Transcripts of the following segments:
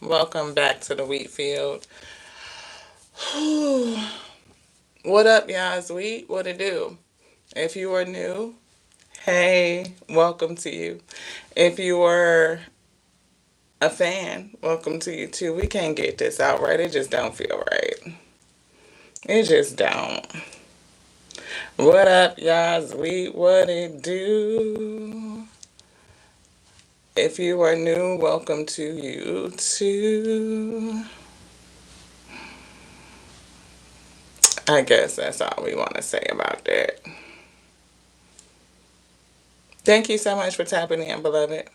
Welcome back to the wheat field. What up, y'all? Wheat? What it do? If you are new, hey, welcome to you. If you are a fan, welcome to you too. We can't get this out right. It just don't feel right. It just don't. What up, y'all? Wheat? What it do? If you are new, welcome to you too. I guess that's all we want to say about that. Thank you so much for tapping in, beloved.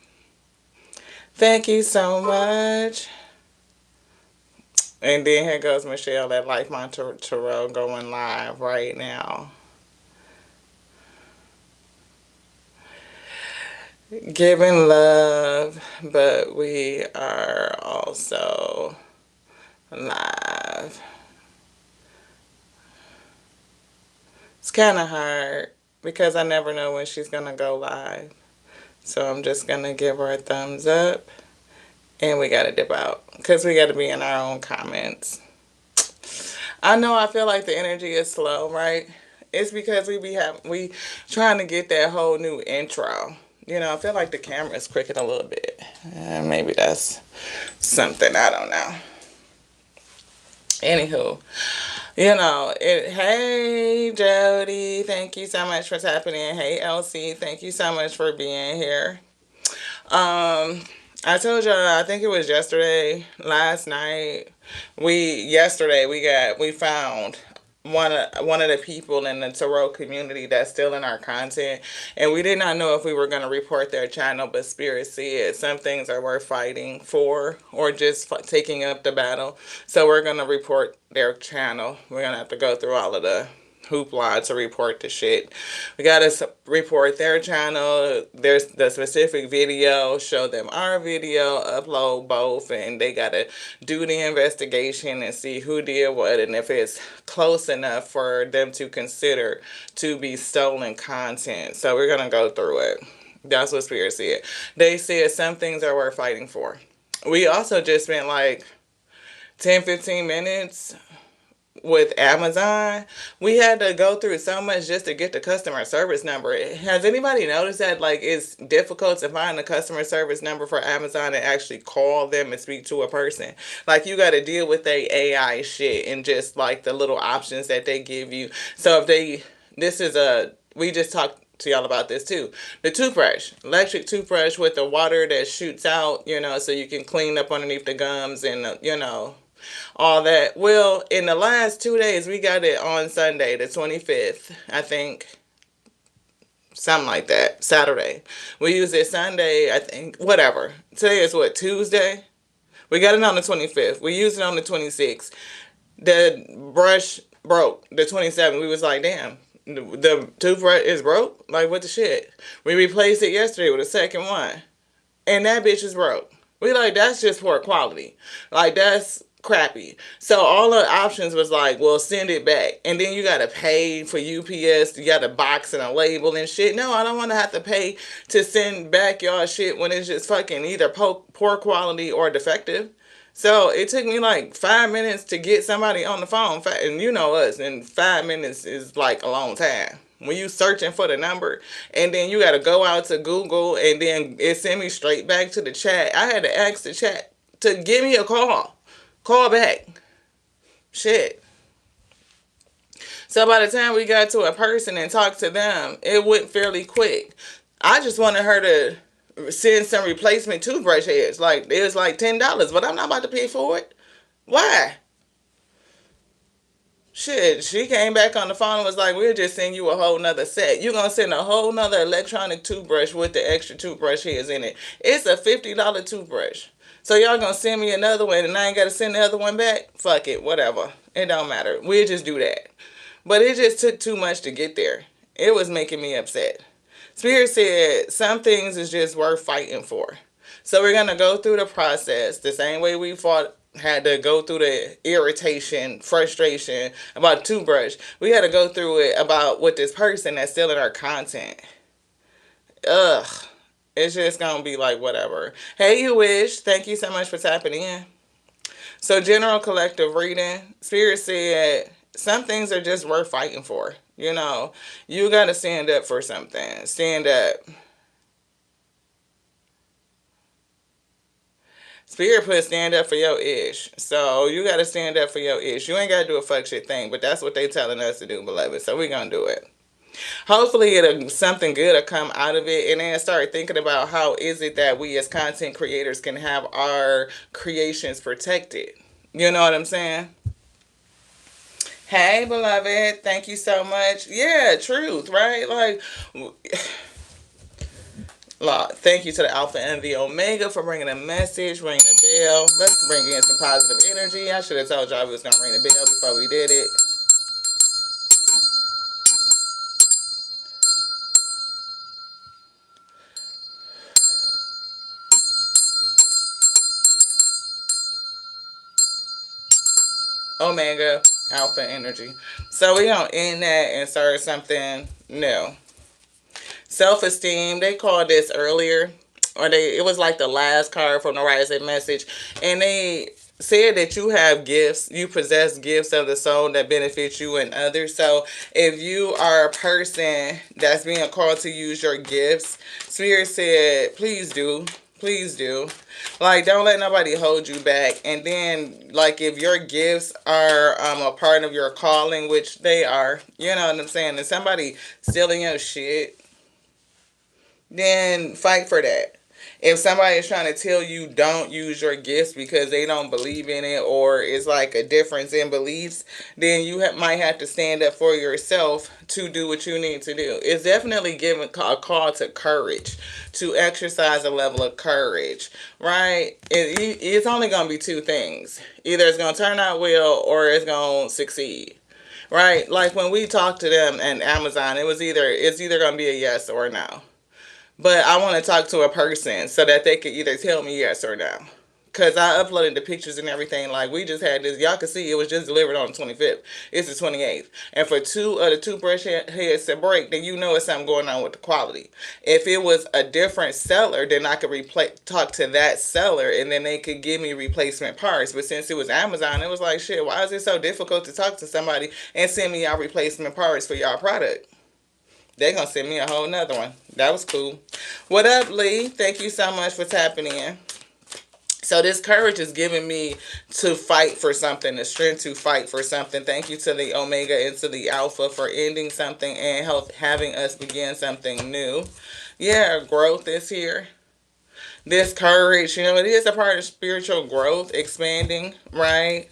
Thank you so much. And then here goes Michelle at Life Monterey going live right now. Giving love, but we are also live. It's kind of hard because I never know when she's going to go live. So I'm just going to give her a thumbs up and we got to dip out because we got to be in our own comments. I know I feel like the energy is slow, right? It's because we trying to get that whole new intro. I feel like the camera is crooked a little bit. Maybe that's something, I don't know. Anywho, hey Jody, thank you so much for tapping in. Hey Elsie, thank you so much for being here. I told y'all, I think it was last night. We found one of the people in the tarot community that's still in our content, and we did not know if we were going to report their channel, but Spirit said some things are worth fighting for or just taking up the battle. So we're going to report their channel. We're going to have to go through all of the hoopla to report the shit. We gotta report their channel. There's the specific video, show them our video, upload both, and they gotta do the investigation and see who did what and if it's close enough for them to consider to be stolen content. So we're gonna go through it. That's what Spirit said. They said some things are worth fighting for. We also just spent like 10-15 minutes with Amazon. We had to go through so much just to get the customer service number. Has anybody noticed that it's difficult to find the customer service number for Amazon and actually call them and speak to a person? Like you got to deal with their AI shit and just like the little options that they give you. So if they, this is a, we just talked to y'all about this too. The toothbrush, electric toothbrush with the water that shoots out, so you can clean up underneath the gums and, all that. Well, in the last 2 days, we got it on Sunday, the 25th, I think. Something like that. Saturday. We used it Sunday, I think. Whatever. Today is what, Tuesday? We got it on the 25th. We used it on the 26th. The brush broke the 27th. We was like, damn, the toothbrush is broke? Like, what the shit? We replaced it yesterday with a second one. And that bitch is broke. We like, that's just poor quality. Like, that's crappy. So all the options was like, well, send it back. And then you got to pay for UPS. You got a box and a label and shit. No, I don't want to have to pay to send back y'all shit when it's just fucking either poor quality or defective. So it took me like 5 minutes to get somebody on the phone. And you know us, and 5 minutes is like a long time. When you searching for the number, and then you got to go out to Google, and then it sent me straight back to the chat. I had to ask the chat to give me a call. Call back. Shit. So by the time we got to a person and talked to them, it went fairly quick. I just wanted her to send some replacement toothbrush heads. Like, it was like $10, but I'm not about to pay for it. Why? Shit, she came back on the phone and was like, we'll just send you a whole nother set. You're going to send a whole nother electronic toothbrush with the extra toothbrush heads in it. It's a $50 toothbrush. So y'all going to send me another one and I ain't got to send the other one back? Fuck it, whatever. It don't matter. We'll just do that. But it just took too much to get there. It was making me upset. Spirit said some things is just worth fighting for. So we're going to go through the process the same way we had to go through the irritation, frustration about toothbrush. We had to go through it about with this person that's still in our content. Ugh. It's just gonna be like whatever. Hey, you wish. Thank you so much for tapping in. So, general collective reading, Spirit said some things are just worth fighting for. You got to stand up for something. Stand up. Spirit put stand up for your ish. So, you got to stand up for your ish. You ain't got to do a fuck shit thing, but that's what they telling us to do, beloved. So, we going to do it. Hopefully something good will come out of it, and then start thinking about how is it that we as content creators can have our creations protected. You know what I'm saying? Hey, beloved, thank you so much. Yeah, truth, right? Thank you to the Alpha and the Omega for bringing a message, ring the bell. Let's bring in some positive energy. I should have told y'all we was gonna ring the bell before we did it. Omega, Alpha energy. So we gonna end that and start something new. Self-esteem. They called this earlier, it was like the last card from the rising message, and they said that you have gifts, you possess gifts of the soul that benefit you and others. So if you are a person that's being called to use your gifts, Spirit said, please do. Please do. Like, don't let nobody hold you back. And then, like, if your gifts are a part of your calling, which they are, you know what I'm saying, and somebody stealing your shit, then fight for that. If somebody is trying to tell you don't use your gifts because they don't believe in it, or it's like a difference in beliefs, then you might have to stand up for yourself to do what you need to do. It's definitely giving a call to courage, to exercise a level of courage, right? It's only going to be two things. Either it's going to turn out well or it's going to succeed. Right? Like when we talked to them and Amazon, it's either going to be a yes or a no. But I want to talk to a person so that they could either tell me yes or no. Because I uploaded the pictures and everything. Like, we just had this. Y'all can see it was just delivered on the 25th. It's the 28th. And for two of the toothbrush heads to break, then you know it's something going on with the quality. If it was a different seller, then I could talk to that seller, and then they could give me replacement parts. But since it was Amazon, it was like, shit, why is it so difficult to talk to somebody and send me y'all replacement parts for y'all product? They gonna send me a whole nother one. That was cool. What up, Lee? Thank you so much for tapping in. So this courage is giving me to fight for something, the strength to fight for something. Thank you to the Omega and to the Alpha for ending something and having us begin something new. Yeah, growth is here. This courage, it is a part of spiritual growth, expanding, right?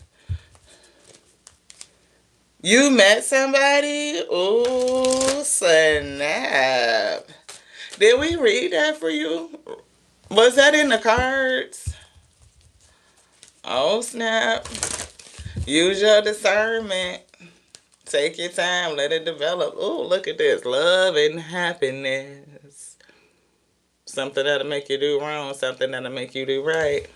You met somebody? Ooh, snap. Did we read that for you? Was that in the cards? Oh, snap. Use your discernment. Take your time. Let it develop. Ooh, look at this. Love and happiness. Something that'll make you do wrong. Something that'll make you do right.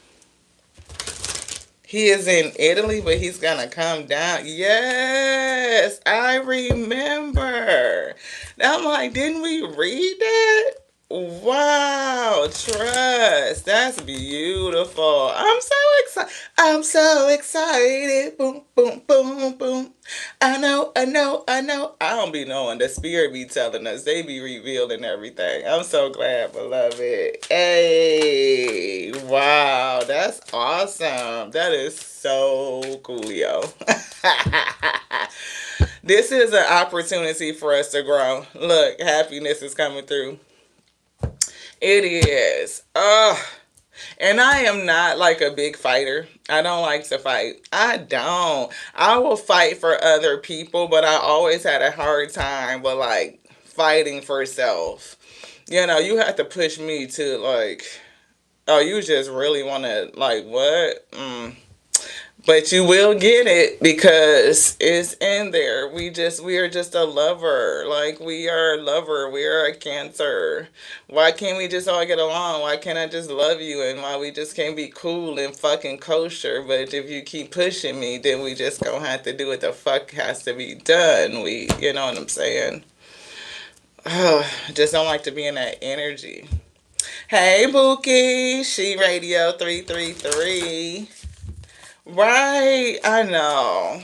He is in Italy, but he's gonna come down. Yes, I remember. I'm like, didn't we read that? Wow, trust. That's beautiful. I'm so excited. I'm so excited. Boom, boom, boom, boom. I know, I know, I know. I don't be knowing. The spirit be telling us. They be revealing everything. I'm so glad, beloved. Hey, wow. That's awesome. That is so coolio. This is an opportunity for us to grow. Look, happiness is coming through. It is. And I am not like a big fighter. I don't like to fight. I don't. I will fight for other people, but I always had a hard time with like fighting for self. You have to push me to like, oh, you just really want to like what? But you will get it because it's in there. We are just a lover. Like, we are a lover. We are a Cancer. Why can't we just all get along? Why can't I just love you? And why we just can't be cool and fucking kosher? But if you keep pushing me, then we just gonna have to do what the fuck has to be done. You know what I'm saying? I just don't like to be in that energy. Hey, Bookie. She Radio 333. Right. I know.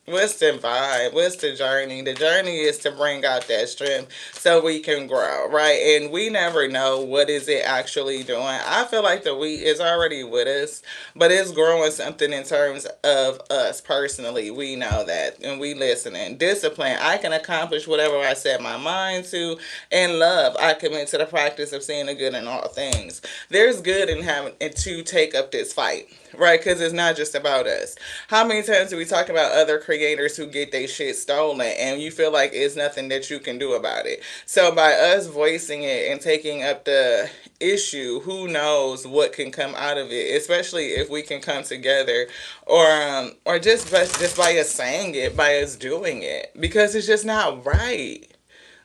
What's the vibe? What's the journey? The journey is to bring out that strength so we can grow, right? And we never know what is it actually doing. I feel like the wheat is already with us, but it's growing something in terms of us personally. We know that, and we listening. Discipline. I can accomplish whatever I set my mind to, and love. I commit to the practice of seeing the good in all things. There's good in having to take up this fight, right? Because it's not just about us. How many times do we talk about other creators who get their shit stolen and you feel like it's nothing that you can do about it? So by us voicing it and taking up the issue, who knows what can come out of it, especially if we can come together, or just by us saying it, by us doing it, because it's just not right.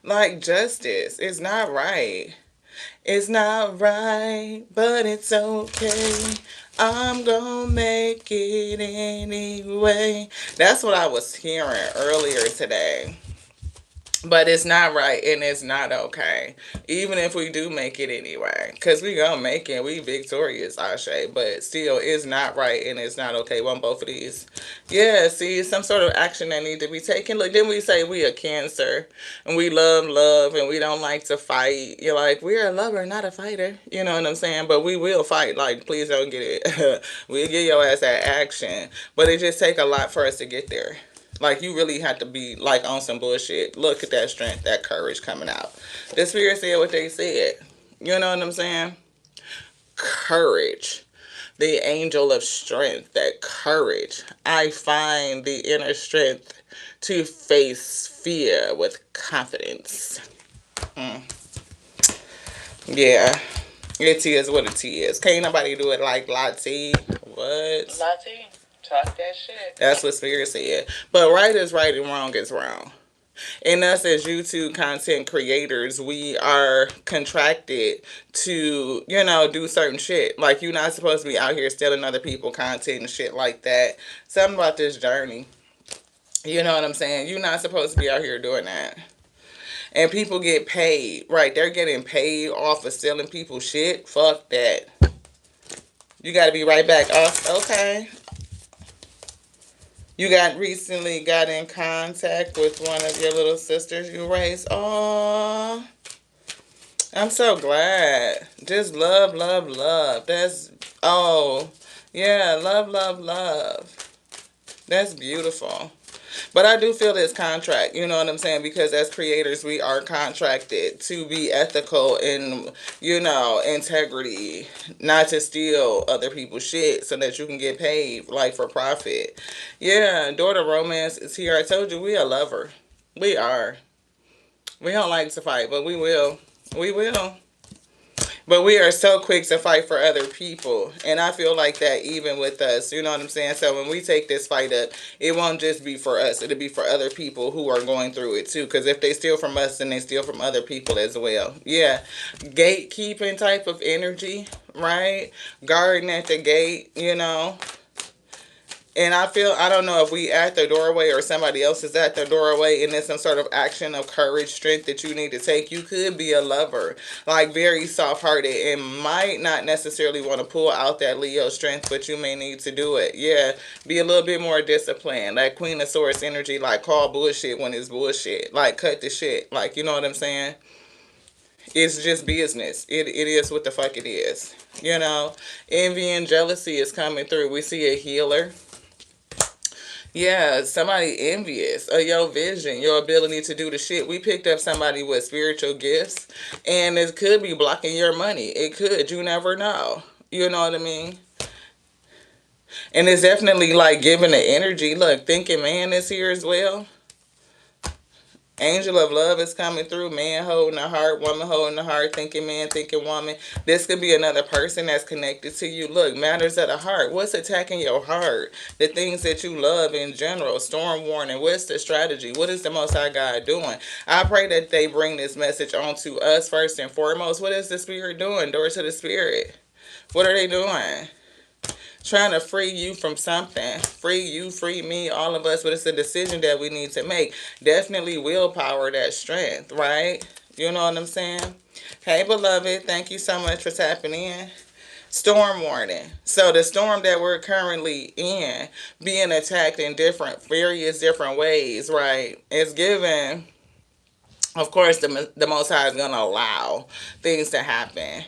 Like justice, it's not right. It's not right, but it's okay. I'm gonna make it anyway. That's what I was hearing earlier today. But it's not right and it's not okay. Even if we do make it anyway. Because we gonna make it. We victorious, Ashe. But still, it's not right and it's not okay. Want both of these? Yeah, see, some sort of action that need to be taken. Look, then we say we a Cancer. And we love love and we don't like to fight. You're like, we're a lover, not a fighter. You know what I'm saying? But we will fight. Like, please don't get it. We'll give your ass that action. But it just take a lot for us to get there. Like, you really have to be, like, on some bullshit. Look at that strength, that courage coming out. The spirit said what they said. You know what I'm saying? Courage. The angel of strength, that courage. I find the inner strength to face fear with confidence. Mm. Yeah. It is what it is. Can't nobody do it like Lati. What? Lati. Talk that shit. That's what Spirit said. But right is right and wrong is wrong. And us as YouTube content creators, we are contracted to, do certain shit. Like, you're not supposed to be out here stealing other people's content and shit like that. Something about this journey. You know what I'm saying? You're not supposed to be out here doing that. And people get paid, right? They're getting paid off of stealing people's shit. Fuck that. You got to be right back off. Okay. You recently got in contact with one of your little sisters you raised. Oh, I'm so glad. Just love, love, love. Yeah, love, love, love. That's beautiful. But I do feel this contract, you know what I'm saying? Because as creators, we are contracted to be ethical and, integrity, not to steal other people's shit so that you can get paid, like, for profit. Yeah, Daughter Romance is here. I told you we a lover. We are. We don't like to fight, but we will. We will. But we are so quick to fight for other people. And I feel like that even with us. You know what I'm saying? So when we take this fight up, it won't just be for us. It'll be for other people who are going through it too. Because if they steal from us, then they steal from other people as well. Yeah. Gatekeeping type of energy, right? Guarding at the gate, And I don't know if we at the doorway or somebody else is at the doorway and there's some sort of action of courage, strength that you need to take. You could be a lover, like very soft-hearted and might not necessarily want to pull out that Leo strength, but you may need to do it. Yeah, be a little bit more disciplined. Like Queen of Swords energy, like call bullshit when it's bullshit. Like cut the shit. Like, you know what I'm saying? It's just business. It is what the fuck it is. Envy and jealousy is coming through. We see a healer. Yeah, somebody envious of your vision, your ability to do the shit. We picked up somebody with spiritual gifts, and it could be blocking your money. It could. You never know. You know what I mean? And it's definitely like giving the energy. Look, thinking man is here as well. Angel of love is coming through. Man holding the heart, woman holding the heart, thinking man, thinking woman. This could be another person that's connected to you. Look, matters of the heart. What's attacking your heart? The things that you love in general. Storm warning. What's the strategy? What is the Most High God doing? I pray that they bring this message on to us first and foremost. What is the Spirit doing? Door to the Spirit. What are they doing? Trying to free you from something. Free you, free me, all of us. But it's a decision that we need to make. Definitely willpower, that strength, right? You know what I'm saying? Hey, beloved, thank you so much for tapping in. Storm warning. So the storm that we're currently in, being attacked in various different ways, right? It's given. Of course, the Most High is gonna allow things to happen.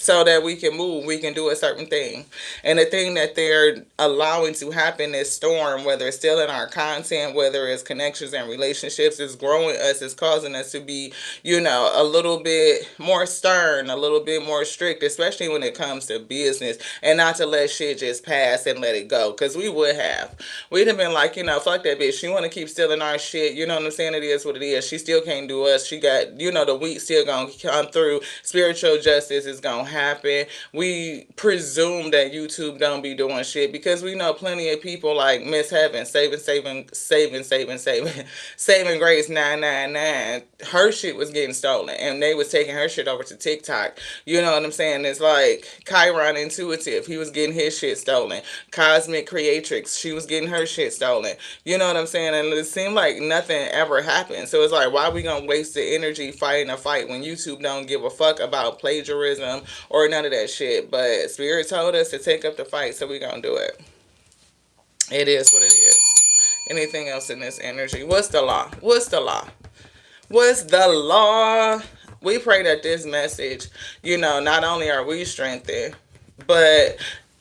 So that we can move, we can do a certain thing. And the thing that they're allowing to happen is storm, whether it's still in our content, whether it's connections and relationships, is growing us, is causing us to be, a little bit more stern, a little bit more strict, especially when it comes to business, and not to let shit just pass and let it go. Because we would have. We'd have been like, fuck that bitch. She want to keep stealing our shit. You know what I'm saying? It is what it is. She still can't do us. She got, the wheat still gonna come through. Spiritual justice is gonna happen. We presume that YouTube don't be doing shit because we know plenty of people like Miss Heaven, saving Grace 999. Her shit was getting stolen, and they was taking her shit over to TikTok. You know what I'm saying? It's like Chiron Intuitive. He was getting his shit stolen. Cosmic Creatrix. She was getting her shit stolen. You know what I'm saying? And it seemed like nothing ever happened. So it's like, why are we gonna waste the energy fighting a fight when YouTube don't give a fuck about plagiarism or none of that shit? But Spirit told us to take up the fight, so we gonna do it. It is what it is. Anything else in this energy? What's the law? What's the law? What's the law? We pray that this message, not only are we strengthened, but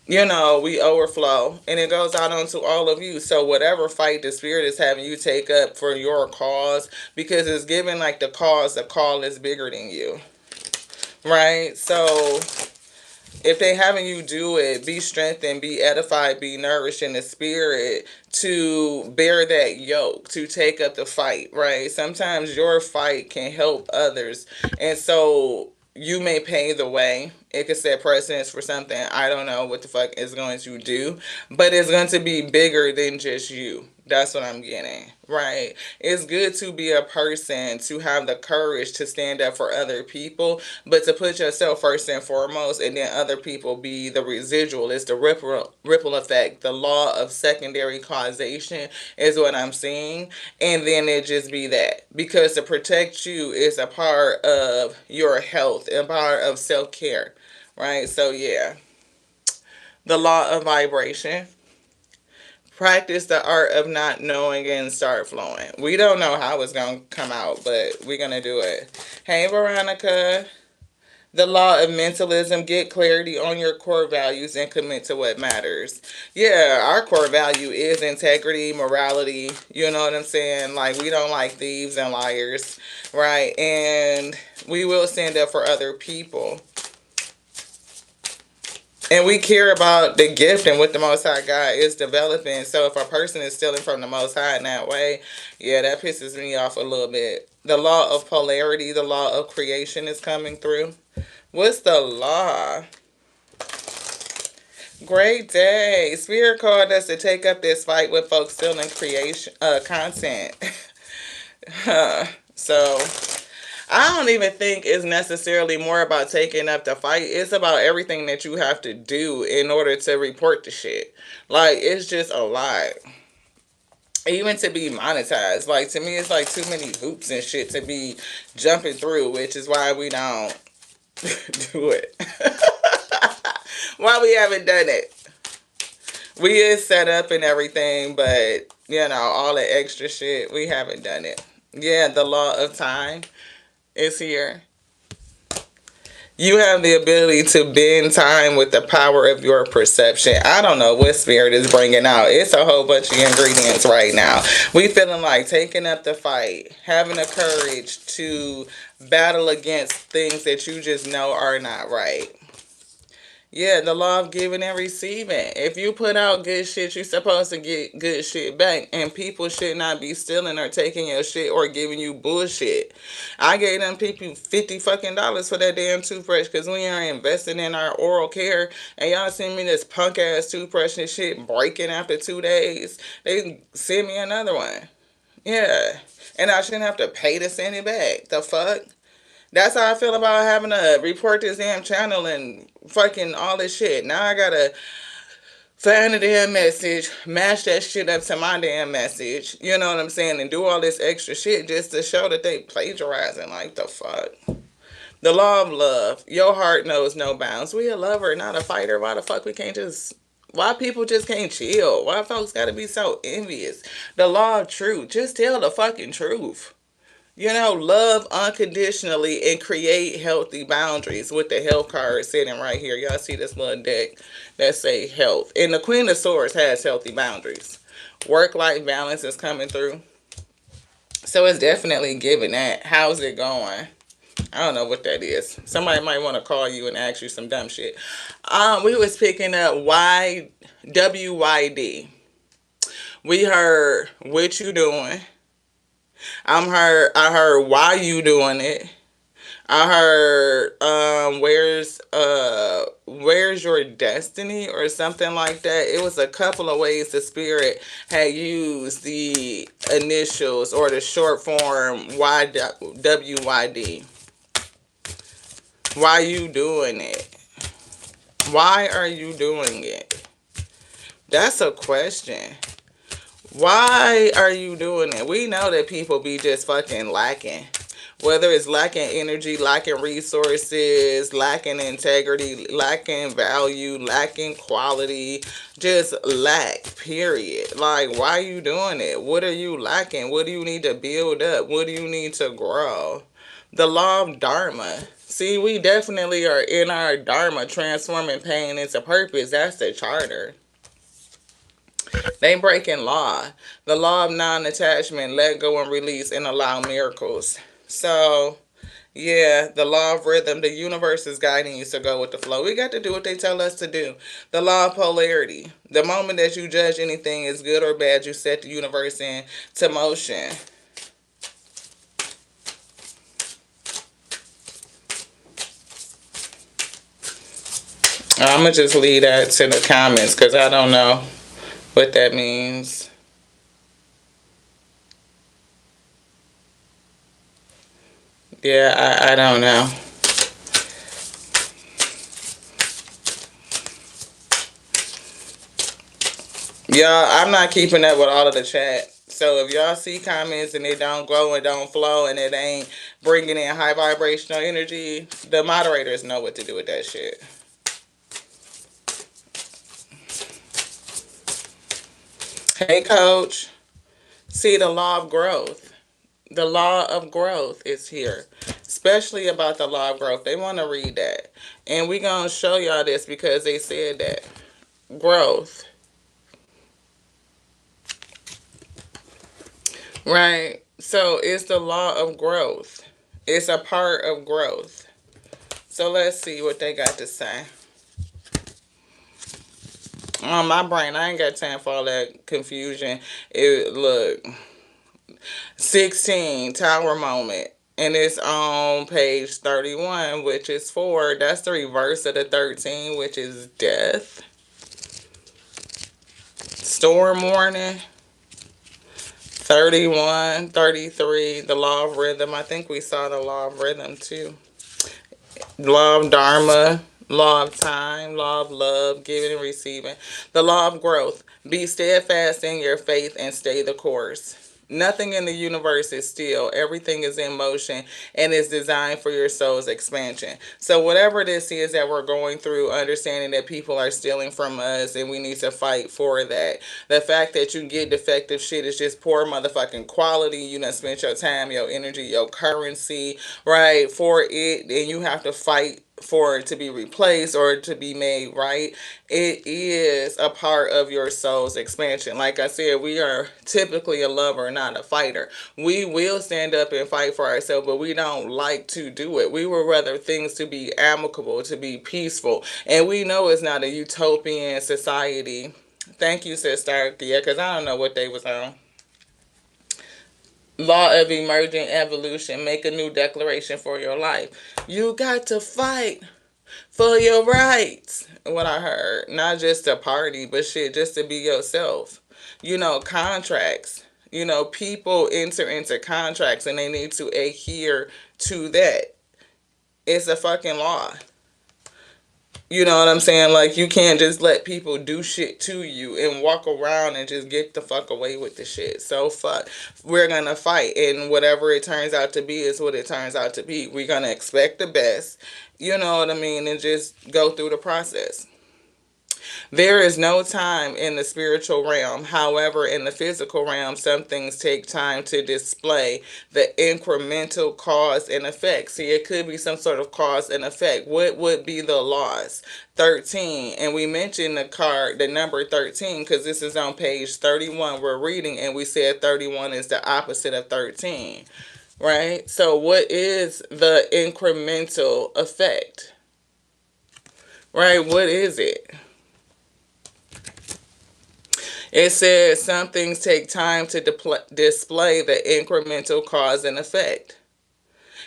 we overflow and it goes out onto all of you. So whatever fight the spirit is having you take up for your cause, because it's given like the call is bigger than you. Right? So if they having you do it, be strengthened, be edified, be nourished in the spirit to bear that yoke, to take up the fight, right? Sometimes your fight can help others. And so you may pave the way. It could set precedence for something. I don't know what the fuck it's going to do, but it's going to be bigger than just you. That's what I'm getting, right? It's good to be a person, to have the courage to stand up for other people, but to put yourself first and foremost, and then other people be the residual. It's the ripple effect. The law of secondary causation is what I'm seeing, and then it just be that, because to protect you is a part of your health and part of self-care, right? So yeah, the law of vibration. Practice the art of not knowing and start flowing. We don't know how it's going to come out, but we're going to do it. Hey, Veronica. The law of mentalism. Get clarity on your core values and commit to what matters. Yeah, our core value is integrity, morality. You know what I'm saying? Like, we don't like thieves and liars, right? And we will stand up for other people. And we care about the gift and what the Most High God is developing. So if a person is stealing from the Most High in that way, yeah, that pisses me off a little bit. The law of polarity, the law of creation is coming through. What's the law? Great day. Spirit called us to take up this fight with folks stealing creation content. So I don't even think it's necessarily more about taking up the fight. It's about everything that you have to do in order to report the shit. Like, it's just a lot. Even to be monetized. Like, to me, it's like too many hoops and shit to be jumping through, which is why we don't do it. Why we haven't done it. We is set up and everything, but, all the extra shit, we haven't done it. Yeah, the law of time is here. You have the ability to bend time with the power of your perception. I don't know what spirit is bringing out. It's a whole bunch of ingredients right now. We feeling like taking up the fight, having the courage to battle against things that you just know are not right. Yeah, the law of giving and receiving. If you put out good shit, you're supposed to get good shit back. And people should not be stealing or taking your shit or giving you bullshit. I gave them people $50 for that damn toothbrush because we are investing in our oral care. And y'all send me this punk ass toothbrush and shit breaking after 2 days. They send me another one. Yeah. And I shouldn't have to pay to send it back. The fuck? That's how I feel about having to report this damn channel and fucking all this shit. Now I gotta find a damn message, match that shit up to my damn message, you know what I'm saying, and do all this extra shit just to show that they plagiarizing. Like, the fuck? The law of love. Your heart knows no bounds. We a lover, not a fighter. Why the fuck we can't just... Why people just can't chill? Why folks gotta be so envious? The law of truth. Just tell the fucking truth. You know, love unconditionally and create healthy boundaries with the health card sitting right here. Y'all see this little deck that say health. And the Queen of Swords has healthy boundaries. Work-life balance is coming through. So it's definitely giving that. How's it going? I don't know what that is. Somebody might want to call you and ask you some dumb shit. We was picking up WYD. We heard what you doing. I heard why you doing it. I heard where's your destiny or something like that. It was a couple of ways the spirit had used the initials or the short form WYD. Why you doing it? Why are you doing it? That's a question. Why are you doing it? We know that people be just fucking lacking. Whether it's lacking energy, lacking resources, lacking integrity, lacking value, lacking quality, just lack, period. Like, why are you doing it? What are you lacking? What do you need to build up? What do you need to grow? The law of Dharma. See, we definitely are in our Dharma, transforming pain into purpose. That's the charter. They breaking law. The law of non-attachment, let go and release and allow miracles. So, yeah, the law of rhythm, the universe is guiding you to go with the flow. We got to do what they tell us to do. The law of polarity. The moment that you judge anything as good or bad, you set the universe into motion. I'm going to just leave that to the comments because I don't know what that means. Yeah, I don't know. Y'all, I'm not keeping up with all of the chat. So if y'all see comments and it don't go and don't flow and it ain't bringing in high vibrational energy, the moderators know what to do with that shit. Hey, coach. See, the law of growth. The law of growth is here, especially about the law of growth. They want to read that. And we going to show y'all this because they said that. Growth. Right. So it's the law of growth. It's a part of growth. So let's see what they got to say. On my brain, I ain't got time for all that confusion. Look, 16 tower moment. And it's on page 31, which is 4. That's the reverse of the 13, which is death. Storm warning. 31, 33, the law of rhythm. I think we saw the law of rhythm too. Law of Dharma, law of time, law of love, giving and receiving. The law of growth. Be steadfast in your faith and stay the course. Nothing in the universe is still. Everything is in motion and is designed for your soul's expansion. So whatever this is that we're going through, understanding that people are stealing from us and we need to fight for that. The fact that you get defective shit is just poor motherfucking quality. You done spent your time, your energy, your currency, right, for it, and you have to fight for it to be replaced or to be made right. It is a part of your soul's expansion. Like I said, we are typically a lover, not a fighter. We will stand up and fight for ourselves, but we don't like to do it. We would rather things to be amicable, to be peaceful. And we know it's not a utopian society. Thank you, Sister. Yeah, because I don't know what they was on. Law of emergent evolution. Make a new declaration for your life. You got to fight for your rights. What I heard. Not just to party, but shit, just to be yourself. You know, contracts. You know, people enter into contracts and they need to adhere to that. It's a fucking law. You know what I'm saying? Like, you can't just let people do shit to you and walk around and just get the fuck away with the shit. So, fuck. We're gonna fight, and whatever it turns out to be is what it turns out to be. We're gonna expect the best, you know what I mean, and just go through the process. There is no time in the spiritual realm. However, in the physical realm, some things take time to display the incremental cause and effect. See, it could be some sort of cause and effect. What would be the loss? 13. And we mentioned the card, the number 13, because this is on page 31. We're reading, and we said 31 is the opposite of 13. Right? So, what is the incremental effect? Right? What is it? It says some things take time to display the incremental cause and effect.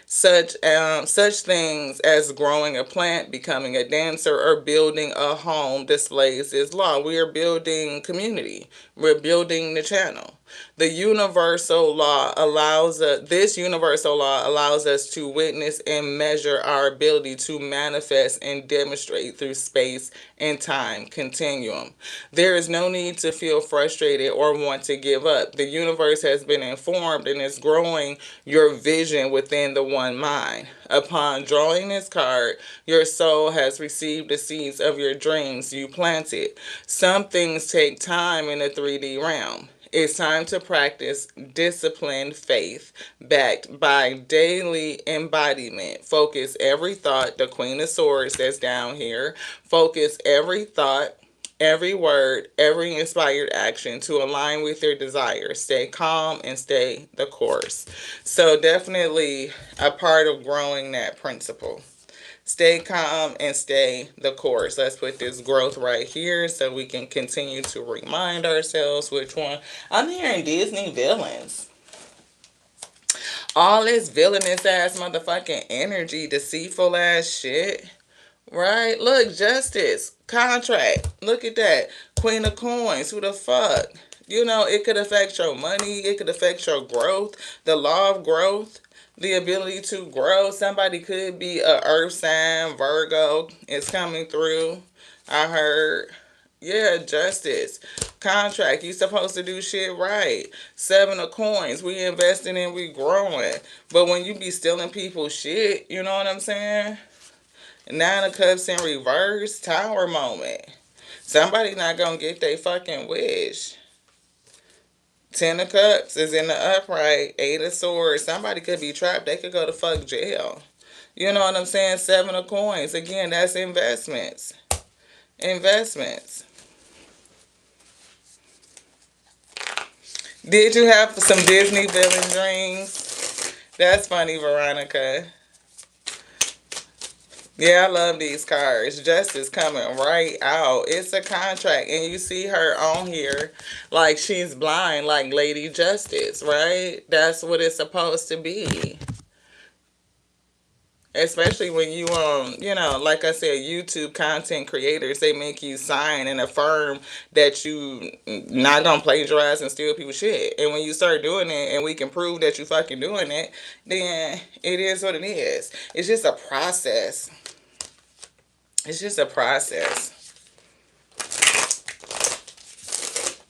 Such things as growing a plant, becoming a dancer, or building a home displays this law. We are building community. We're building the channel. The universal law allows this universal law allows us to witness and measure our ability to manifest and demonstrate through space and time continuum. There is no need to feel frustrated or want to give up. The universe has been informed and is growing your vision within the one mind. Upon drawing this card, your soul has received the seeds of your dreams you planted. Some things take time in the 3D realm. It's time to practice disciplined faith backed by daily embodiment. Focus every thought, the Queen of Swords that's down here. Focus every thought, every word, every inspired action to align with your desires. Stay calm and stay the course. So, definitely a part of growing that principle. Stay calm and stay the course. Let's put this growth right here so we can continue to remind ourselves which one. I'm hearing Disney villains. All this villainous ass motherfucking energy, deceitful ass shit. Right? Look, justice, contract. Look at that. Queen of coins. Who the fuck? You know, it could affect your money. It could affect your growth. The law of growth. The ability to grow. Somebody could be a earth sign. Virgo is coming through. I heard. Yeah, justice. Contract. You supposed to do shit right. Seven of coins. We investing and we growing. But when you be stealing people's shit, you know what I'm saying? Nine of Cups in reverse, Tower moment. Somebody not gonna get their fucking wish. Ten of Cups is in the upright. Eight of Swords. Somebody could be trapped. They could go to fuck jail. You know what I'm saying? Seven of Coins. Again, that's investments. Investments. Did you have some Disney villain dreams? That's funny, Veronica. Yeah, I love these cards. Justice coming right out. It's a contract, and you see her on here like she's blind, like Lady Justice, right? That's what it's supposed to be. Especially when you you know, like I said, YouTube content creators, they make you sign and affirm that you not gonna plagiarize and steal people's shit. And when you start doing it, and we can prove that you fucking doing it, then it is what it is. It's just a process. It's just a process.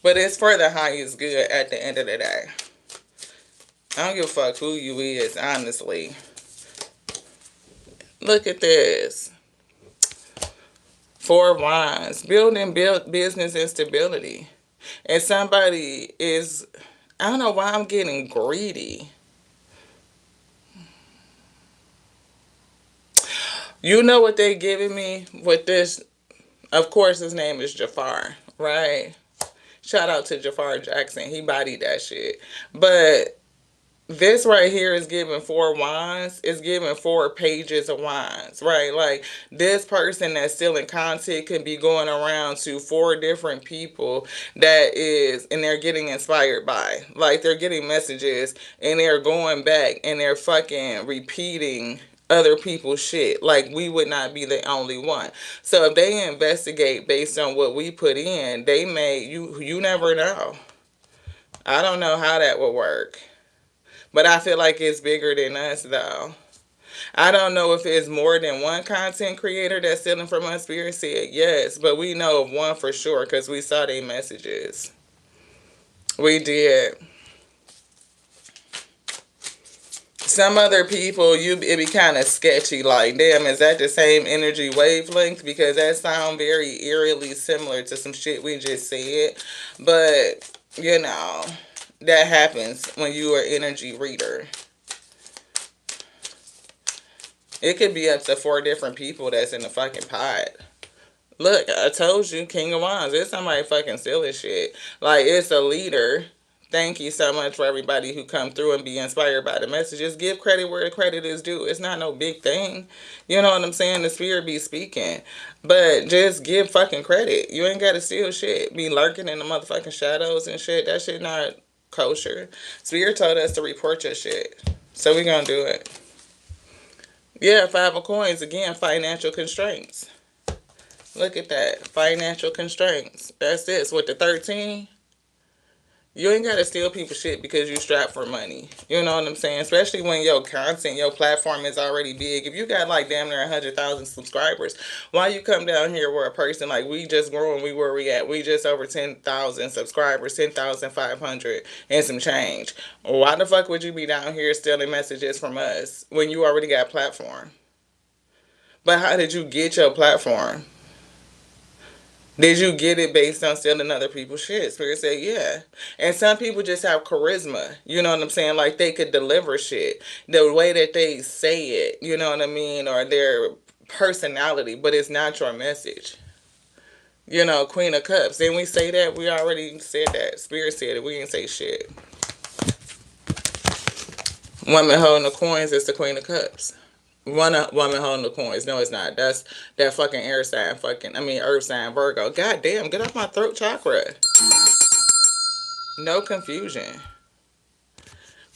But it's for the highest good at the end of the day. I don't give a fuck who you is, honestly. Look at this. Four of Wands. Building business and stability. And somebody is, I don't know why I'm getting greedy. You know what they giving me with this? Of course, his name is Jafar, right? Shout out to Jafar Jackson. He bodied that shit. But this right here is giving four wands. It's giving 4 pages of wands, right? Like, this person that's stealing content can be going around to 4 different people that is, and they're getting inspired by. Like, they're getting messages and they're going back and they're fucking repeating other people's shit. Like, we would not be the only one. So if they investigate based on what we put in, they may, you never know. I don't know how that would work. But I feel like it's bigger than us, though. I don't know if it's more than one content creator that's stealing from us. Spirit said yes, but we know of one for sure because we saw their messages. We did. Some other people, it be kind of sketchy. Like, damn, is that the same energy wavelength? Because that sound very eerily similar to some shit we just said. But you know, that happens when you are an energy reader. It could be up to 4 different people that's in the fucking pot. Look, I told you, King of Wands. It's somebody fucking stealing shit. Like, it's a leader. Thank you so much for everybody who come through and be inspired by the messages. Give credit where credit is due. It's not no big thing. You know what I'm saying? The spirit be speaking. But just give fucking credit. You ain't gotta steal shit. Be lurking in the motherfucking shadows and shit. That shit not kosher. Spirit told us to report your shit. So we gonna do it. Yeah, 5 of Coins. Again, financial constraints. Look at that. Financial constraints. That's this. With the 13, you ain't got to steal people's shit because you strapped for money. You know what I'm saying? Especially when your content, your platform is already big. If you got like damn near 100,000 subscribers, why you come down here where a person like we just growing, where we at? We just over 10,000 subscribers, 10,500 and some change. Why the fuck would you be down here stealing messages from us when you already got platform? But how did you get your platform? Did you get it based on stealing other people's shit? Spirit said, yeah. And some people just have charisma. You know what I'm saying? Like they could deliver shit. The way that they say it, you know what I mean? Or their personality, but it's not your message. You know, Queen of Cups. Didn't we say that? We already said that. Spirit said it. We didn't say shit. Woman holding the coins is the Queen of Cups. One woman holding the coins. No, it's not. That's that fucking air sign. Earth sign Virgo. God damn, get off my throat chakra. No confusion.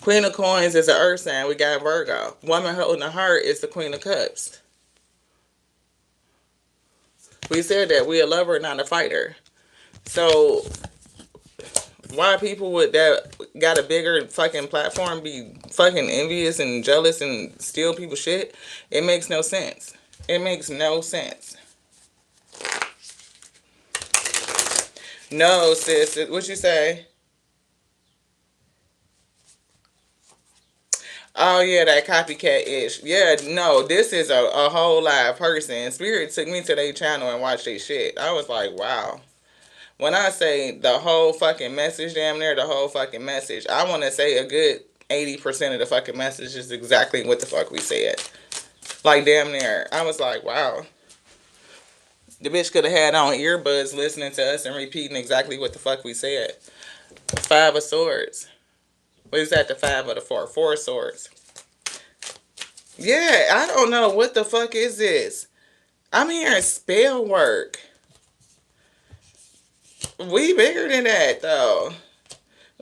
Queen of Coins is an earth sign. We got Virgo. Woman holding the heart is the Queen of Cups. We said that we a lover, not a fighter. So why people with that got a bigger fucking platform be fucking envious and jealous and steal people's shit? It makes no sense. It makes no sense. No, sis. What you say? Oh yeah, that copycat ish. Yeah, no, this is a whole live person. Spirit took me to their channel and watched their shit. I was like, wow. When I say the whole fucking message, damn near the whole fucking message, I want to say a good 80% of the fucking message is exactly what the fuck we said. Like damn near. I was like, wow. The bitch could have had on earbuds listening to us and repeating exactly what the fuck we said. 5 of Swords. What is that? The 5 of the 4? 4 of Swords. Yeah, I don't know. What the fuck is this? I'm hearing spell work. We bigger than that, though.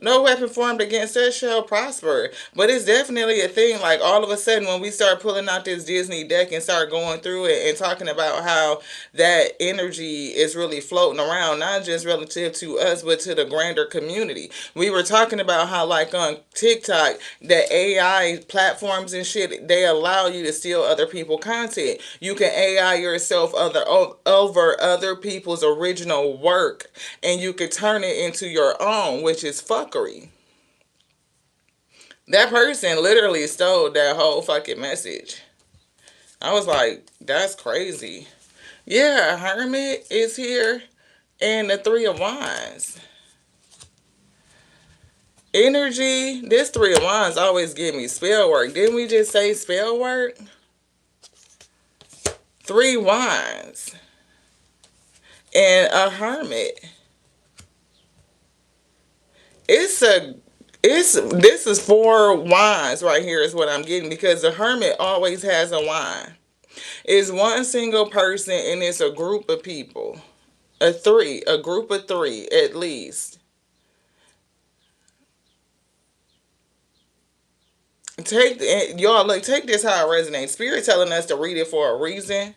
No weapon formed against us shall prosper. But it's definitely a thing. Like, all of a sudden, when we start pulling out this Disney deck and start going through it and talking about how that energy is really floating around, not just relative to us, but to the grander community. We were talking about how, like, on TikTok, the AI platforms and shit, they allow you to steal other people's content. You can AI yourself over other people's original work, and you could turn it into your own, which is fuckery. That person literally stole that whole fucking message. I was like, that's crazy. Yeah, Hermit is here, and the 3 of Wands. Energy, this 3 of Wands always give me spell work. Didn't we just say spell work? 3 Wands. And a Hermit. This is 4 wands right here is what I'm getting, because the Hermit always has a wand. It's one single person and it's a group of people. A group of 3 at least. Y'all look, take this how it resonates. Spirit telling us to read it for a reason.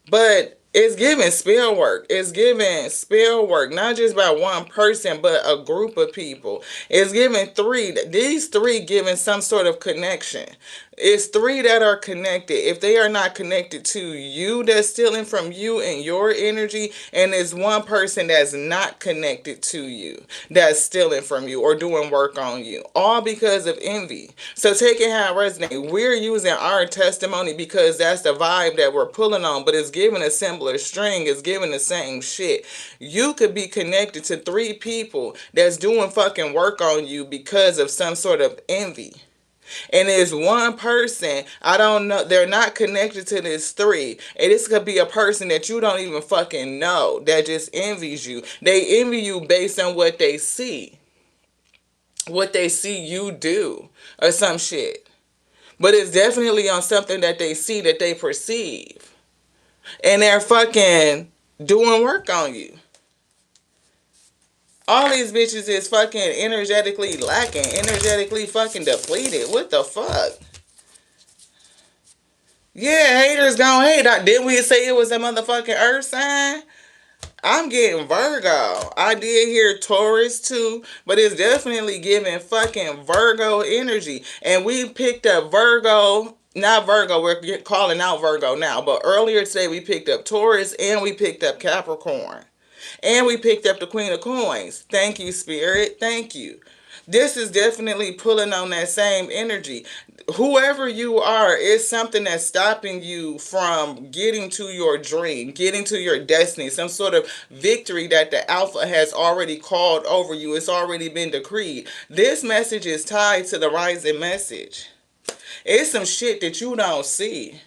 But it's giving spell work. It's giving spell work, not just by one person, but a group of people. It's giving 3. These 3 giving some sort of connection. It's three that are connected. If they are not connected to you, that's stealing from you and your energy, and there's one person that's not connected to you that's stealing from you or doing work on you, all because of envy. So take it how it resonates. We're using our testimony because that's the vibe that we're pulling on, but it's giving a similar string. It's giving the same shit. You could be connected to three people that's doing fucking work on you because of some sort of envy. And there's one person, I don't know, they're not connected to this three. And this could be a person that you don't even fucking know that just envies you. They envy you based on what they see. What they see you do. Or some shit. But it's definitely on something that they see that they perceive. And they're fucking doing work on you. All these bitches is fucking energetically lacking, energetically fucking depleted. What the fuck? Yeah, haters gonna hate. Didn't we say it was a motherfucking earth sign? I'm getting Virgo. I did hear Taurus too, but it's definitely giving fucking Virgo energy. And we picked up Virgo, not Virgo, we're calling out Virgo now, but earlier today we picked up Taurus and we picked up Capricorn. And we picked up the Queen of Coins. Thank you, Spirit. Thank you. This is definitely pulling on that same energy. Whoever you are, is something that's stopping you from getting to your dream, getting to your destiny, some sort of victory that the Alpha has already called over you. It's already been decreed. This message is tied to the rising message. It's some shit that you don't see.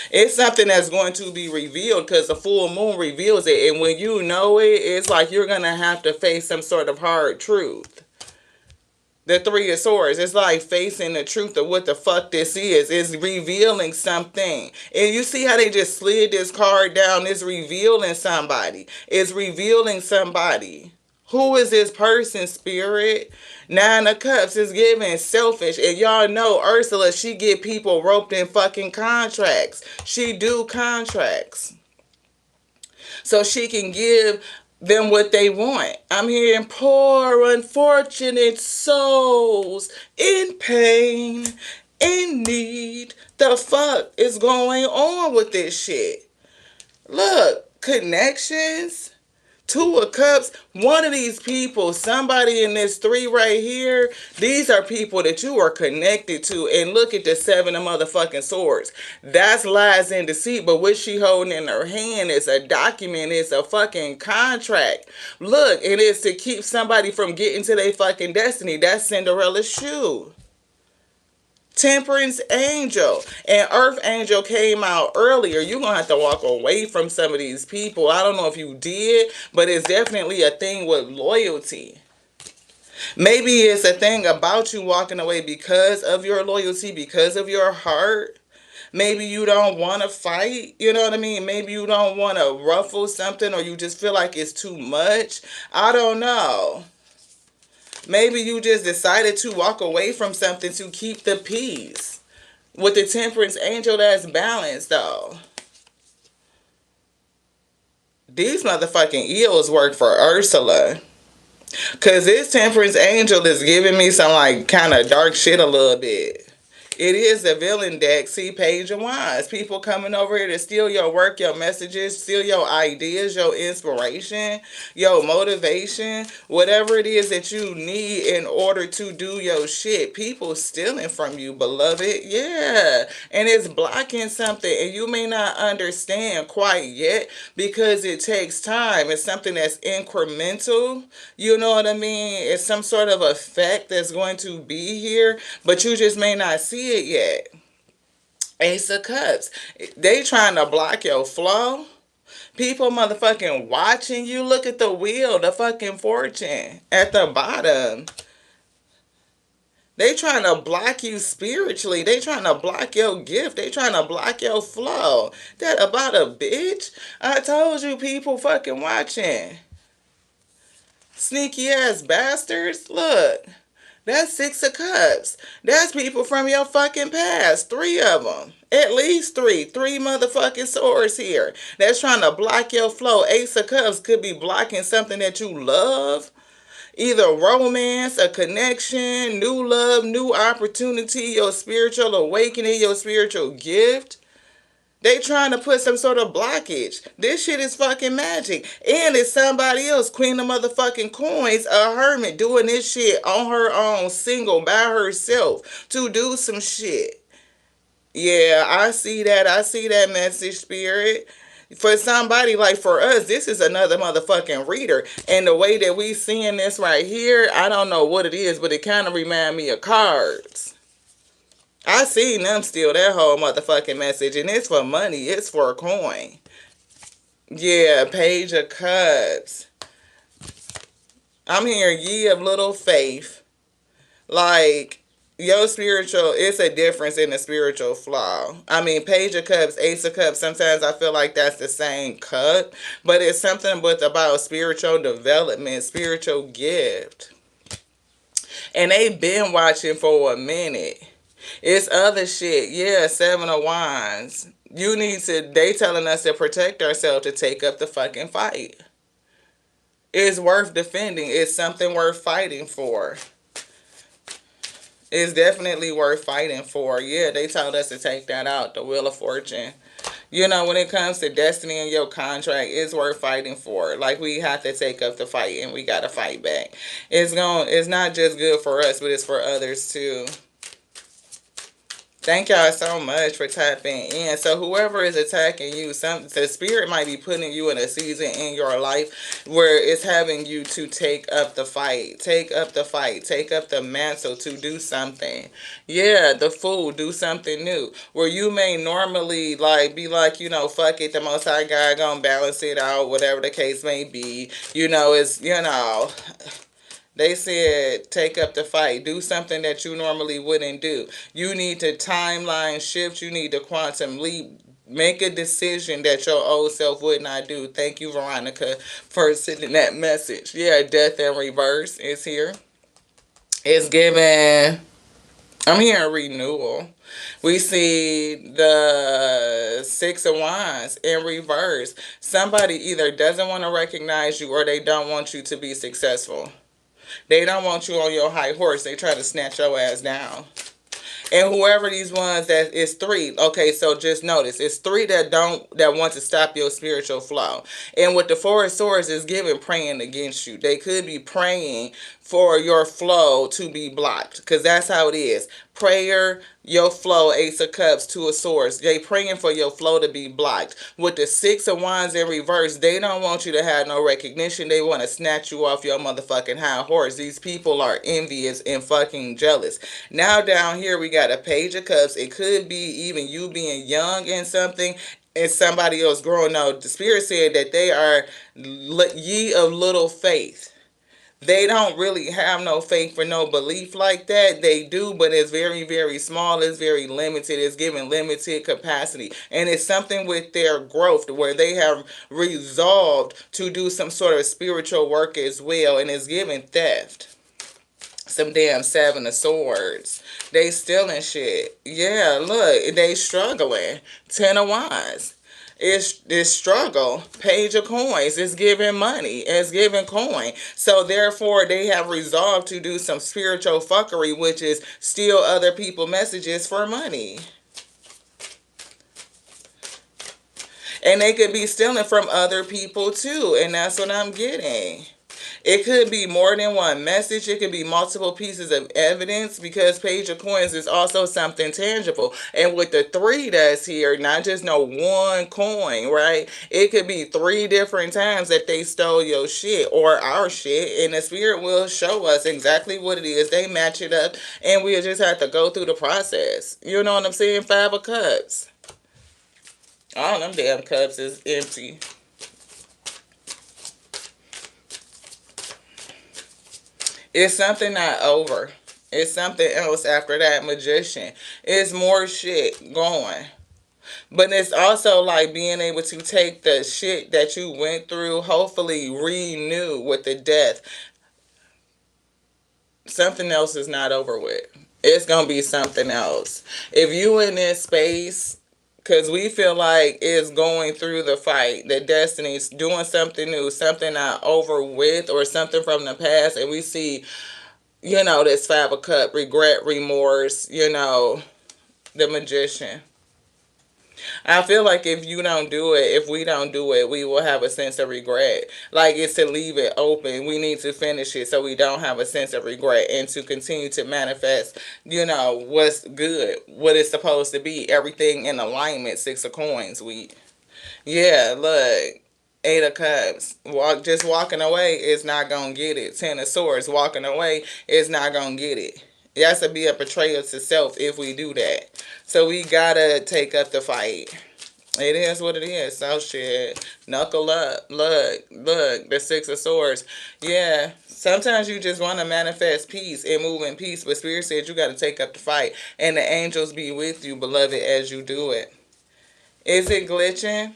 It's something that's going to be revealed because the full moon reveals it. And when you know it, it's like you're going to have to face some sort of hard truth. The Three of Swords, it's like facing the truth of what the fuck this is. It's revealing something. And you see how they just slid this card down? It's revealing somebody. It's revealing somebody. Who is this person, Spirit? Nine of Cups is giving selfish. And y'all know Ursula, she get people roped in fucking contracts. She do contracts. So she can give them what they want. I'm hearing poor, unfortunate souls in pain, in need. The fuck is going on with this shit? Look, connections. Two of Cups, one of these people, somebody in this three right here, these are people that you are connected to. And look at the Seven of motherfucking Swords. That's lies and deceit, but what she holding in her hand is a document, it's a fucking contract. Look, it is to keep somebody from getting to their fucking destiny. That's Cinderella's shoe. Temperance Angel and Earth Angel came out earlier. You're going to have to walk away from some of these people. I don't know if you did, but it's definitely a thing with loyalty. Maybe it's a thing about you walking away because of your loyalty, because of your heart. Maybe you don't want to fight, you know what I mean? Maybe you don't want to ruffle something, or you just feel like it's too much. I don't know. Maybe you just decided to walk away from something to keep the peace. With the Temperance Angel, that's balanced, though. These motherfucking eels work for Ursula. Because this Temperance Angel is giving me some, like, kind of dark shit a little bit. It is a villain deck. See, Page of Wands. People coming over here to steal your work, your messages, steal your ideas, your inspiration, your motivation, whatever it is that you need in order to do your shit. People stealing from you, beloved. Yeah. And it's blocking something, and you may not understand quite yet because it takes time. It's something that's incremental. You know what I mean? It's some sort of effect that's going to be here, but you just may not see it yet. Ace of Cups. They trying to block your flow. People motherfucking watching you. Look at the wheel, the fucking fortune at the bottom. They trying to block you spiritually. They trying to block your gift. They trying to block your flow. That about a bitch? I told you, people fucking watching. Sneaky ass bastards. Look. That's Six of Cups. That's people from your fucking past. Three of them. At least three. Three motherfucking swords here. That's trying to block your flow. Ace of Cups could be blocking something that you love. Either romance, a connection, new love, new opportunity, your spiritual awakening, your spiritual gift. They trying to put some sort of blockage. This shit is fucking magic. And it's somebody else, Queen of motherfucking Coins, a hermit, doing this shit on her own, single, by herself, to do some shit. Yeah, I see that. I see that message, spirit. For somebody like for us, this is another motherfucking reader. And the way that we seeing this right here, I don't know what it is, but it kind of remind me of cards. I seen them steal that whole motherfucking message, and it's for money. It's for a coin. Yeah, Page of Cups. I'm hearing ye of little faith. Like, your spiritual, it's a difference in the spiritual flow. I mean, Page of Cups, Ace of Cups, sometimes I feel like that's the same cup, but it's something with about spiritual development, spiritual gift. And they've been watching for a minute. It's other shit. Yeah, Seven of Wands. You need to, they telling us to protect ourselves to take up the fucking fight. It's worth defending. It's something worth fighting for. It's definitely worth fighting for. Yeah, they told us to take that out, the Wheel of Fortune. You know, when it comes to destiny and your contract, it's worth fighting for. Like, we have to take up the fight and we gotta fight back. It's not just good for us, but it's for others too. Thank y'all so much for tapping in. So whoever is attacking you, the spirit might be putting you in a season in your life where it's having you to take up the fight. Take up the fight. Take up the mantle to do something. Yeah, the Fool, do something new. Where you may normally like be like, you know, fuck it, the Most High God gonna balance it out, whatever the case may be. You know, it's, you know, they said, take up the fight. Do something that you normally wouldn't do. You need to timeline shift. You need to quantum leap. Make a decision that your old self would not do. Thank you, Veronica, for sending that message. Yeah, Death in Reverse is here. It's given, I'm hearing renewal. We see the Six of Wands in reverse. Somebody either doesn't want to recognize you or they don't want you to be successful. They don't want you on your high horse. They try to snatch your ass down. And whoever these ones that is three. Okay, so just notice it's three that want to stop your spiritual flow. And with the Four of Swords is giving praying against you. They could be praying for your flow to be blocked. Because that's how it is. Prayer, your flow, Ace of Cups, Two of Swords. They praying for your flow to be blocked. With the Six of Wands in reverse, they don't want you to have no recognition. They want to snatch you off your motherfucking high horse. These people are envious and fucking jealous. Now down here we got a Page of Cups. It could be even you being young in something and somebody else growing. No, the Spirit said that they are ye of little faith. They don't really have no faith for no belief like that. They do, but it's very, very small. It's very limited. It's given limited capacity. And it's something with their growth where they have resolved to do some sort of spiritual work as well. And it's given theft. Some damn Seven of Swords. They stealing shit. Yeah, look, they struggling. Ten of Wands. It's struggle. Page of Coins. It's giving money. It's giving coin. So therefore, they have resolved to do some spiritual fuckery, which is steal other people's messages for money. And they could be stealing from other people too. And that's what I'm getting. It could be more than one message. It could be multiple pieces of evidence because Page of Coins is also something tangible. And with the three that's here, not just no one coin, right? It could be three different times that they stole your shit or our shit. And the Spirit will show us exactly what it is. They match it up and we'll just have to go through the process. You know what I'm saying? Five of Cups. All them damn cups is empty. It's something not over. It's something else after that Magician. It's more shit going. But it's also like being able to take the shit that you went through, hopefully renew with the death. Something else is not over with. It's going to be something else. If you in this space, Because we feel like it's going through the fight, that destiny's doing something new, something not over with, or something from the past, and we see, this Five of Cup, regret, remorse, the Magician. I feel like if we don't do it, we will have a sense of regret. Like, it's to leave it open. We need to finish it so we don't have a sense of regret and to continue to manifest, what's good, what it's supposed to be, everything in alignment. Six of Coins. Yeah, look. Eight of Cups. Just walking away is not gonna get it. Ten of Swords. Walking away is not gonna get it. It has to be a betrayal to self if we do that. So we gotta take up the fight. It is what it is. So shit. Knuckle up. Look. The Six of Swords. Yeah. Sometimes you just want to manifest peace and move in peace. But Spirit said you got to take up the fight. And the angels be with you, beloved, as you do it. Is it glitching?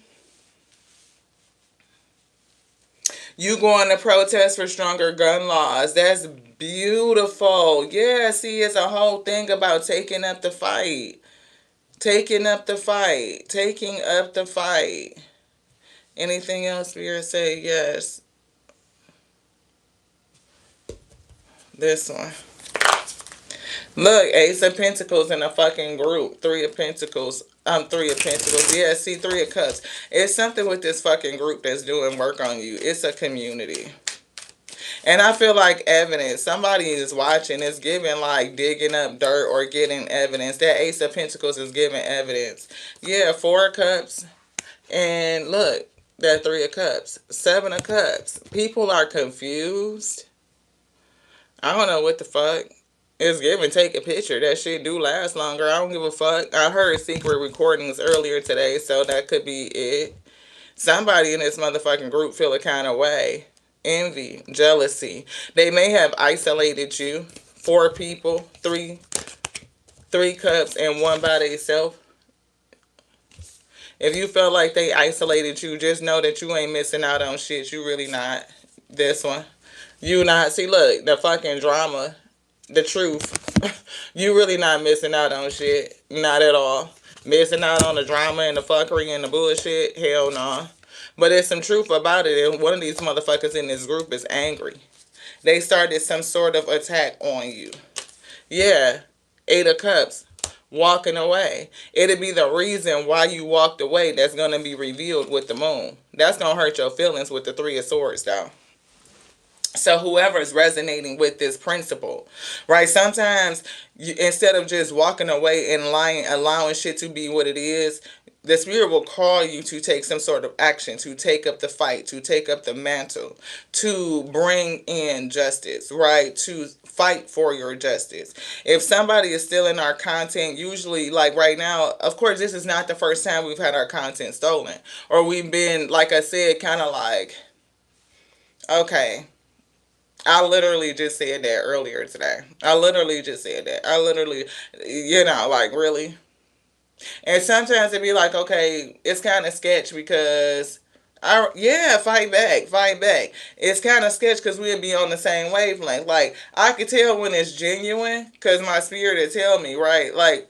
You going to protest for stronger gun laws. That's beautiful. Yeah, see, it's a whole thing about taking up the fight. Taking up the fight. Taking up the fight. Anything else, Spirit? Say yes. This one. Look, Ace of Pentacles in a fucking group. Three of Pentacles. Three of Pentacles. Yeah, see, Three of Cups. It's something with this fucking group that's doing work on you. It's a community. And I feel like evidence. Somebody is watching. It's giving like digging up dirt or getting evidence. That Ace of Pentacles is giving evidence. Yeah, Four of Cups. And look, that Three of Cups. Seven of Cups. People are confused. I don't know what the fuck. It's giving take a picture. That shit do last longer. I don't give a fuck. I heard secret recordings earlier today, so that could be it. Somebody in this motherfucking group feel a kind of way. Envy, jealousy. They may have isolated you. Four people, three cups, and one by themselves. If you felt like they isolated you, just know that you ain't missing out on shit. You really not. This one. You not. See, look, the fucking drama. The truth. You really not missing out on shit. Not at all. Missing out on the drama and the fuckery and the bullshit? Hell no. Nah. But there's some truth about it, and one of these motherfuckers in this group is angry. They started some sort of attack on you. Yeah. Eight of Cups. Walking away. It'll be the reason why you walked away that's going to be revealed with the moon. That's going to hurt your feelings with the Three of Swords, though. So whoever is resonating with this principle, right? Sometimes instead of just walking away and allowing shit to be what it is, the Spirit will call you to take some sort of action, to take up the fight, to take up the mantle, to bring in justice, right? To fight for your justice. If somebody is stealing our content, usually like right now, of course, this is not the first time we've had our content stolen, or we've been, like I said, kind of like, okay. I literally just said that earlier today. I literally just said that. Like, really? And sometimes it'd be like, okay, it's kind of sketch because, fight back. It's kind of sketch because we'd be on the same wavelength. Like, I could tell when it's genuine because my spirit would tell me, right? Like,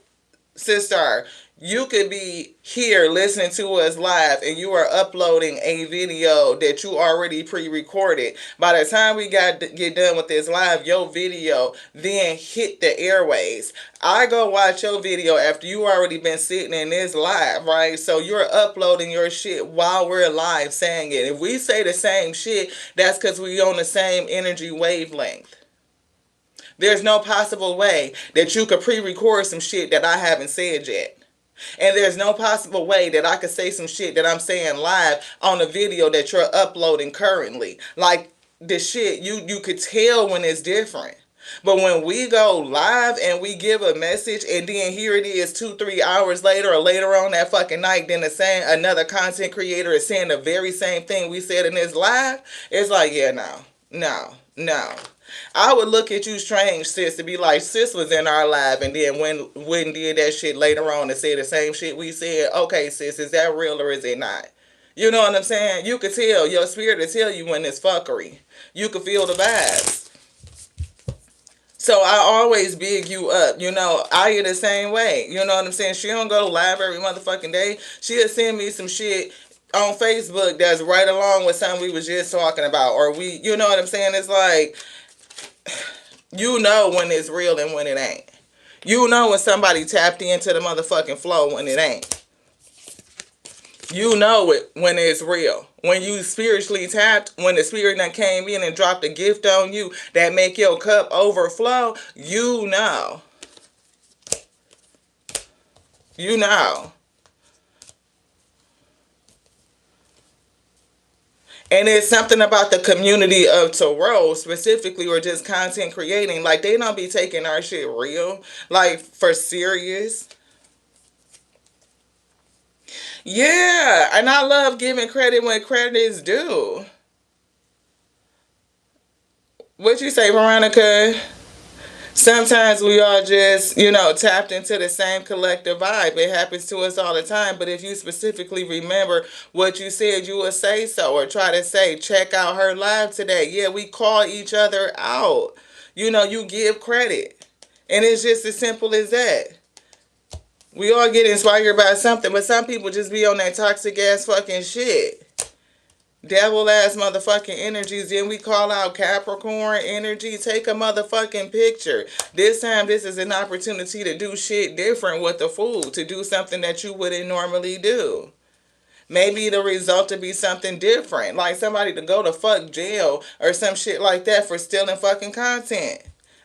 sister, you could be here listening to us live and you are uploading a video that you already pre-recorded. By the time we get done with this live, your video then hit the airways. I go watch your video after you already been sitting in this live, right? So you're uploading your shit while we're live saying it. If we say the same shit, that's because we on the same energy wavelength. There's no possible way that you could pre-record some shit that I haven't said yet. And there's no possible way that I could say some shit that I'm saying live on a video that you're uploading currently. Like, the shit, you could tell when it's different. But when we go live and we give a message and then here it is 2-3 hours later or later on that fucking night, then another content creator is saying the very same thing we said in this live, it's like, yeah, no. I would look at you strange, sis, to be like, sis was in our live and then when did that shit later on and say the same shit we said. Okay, sis, is that real or is it not? You know what I'm saying? You could tell. Your spirit will tell you when it's fuckery. You could feel the vibes. So I always big you up. I get the same way. You know what I'm saying? She don't go live every motherfucking day. She'll send me some shit on Facebook that's right along with something we was just talking about. Or you know what I'm saying? It's like, when it's real and when it ain't. You know when somebody tapped into the motherfucking flow when it ain't. You know it when it's real. When you spiritually tapped, when the spirit that came in and dropped a gift on you that make your cup overflow, you know. You know. And it's something about the community of Tarot specifically, or just content creating. Like, they don't be taking our shit real. Like, for serious. Yeah. And I love giving credit when credit is due. What you say, Veronica? Sometimes we all just, tapped into the same collective vibe. It happens to us all the time. But if you specifically remember what you said, you would say so, or try to say, check out her live today. Yeah, we call each other out. You give credit. And it's just as simple as that. We all get inspired by something, but some people just be on that toxic ass fucking shit. Devil ass motherfucking energies. Then we call out Capricorn energy. Take a motherfucking picture. This time, this is an opportunity to do shit different with the food. To do something that you wouldn't normally do. Maybe the result to be something different. Like somebody to go to fuck jail or some shit like that for stealing fucking content.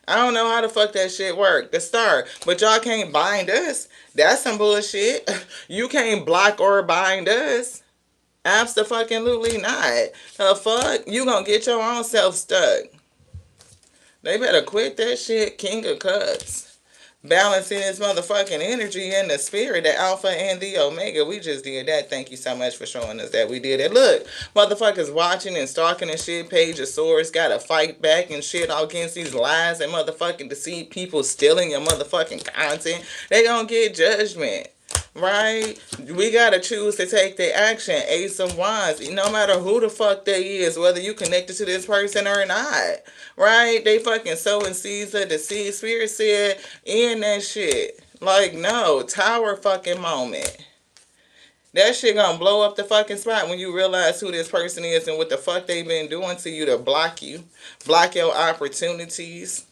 I don't know how the fuck that shit work. The star. But y'all can't bind us. That's some bullshit. You can't block or bind us. Absolutely not. The fuck? You gonna get your own self stuck. They better quit that shit, King of Cups. Balancing his motherfucking energy and the spirit, the Alpha and the Omega. We just did that. Thank you so much for showing us that we did it. Look, motherfuckers watching and stalking and shit. Page of Swords gotta fight back and shit all against these lies and motherfucking deceit people stealing your motherfucking content. They gonna get judgment. Right? We gotta choose to take the action. Ace of Wands. No matter who the fuck they is, whether you connected to this person or not. Right? They fucking sowing seeds of the seed. Spirit said in that shit. Like, no. Tower fucking moment. That shit gonna blow up the fucking spot when you realize who this person is and what the fuck they been doing to you to block you. Block your opportunities.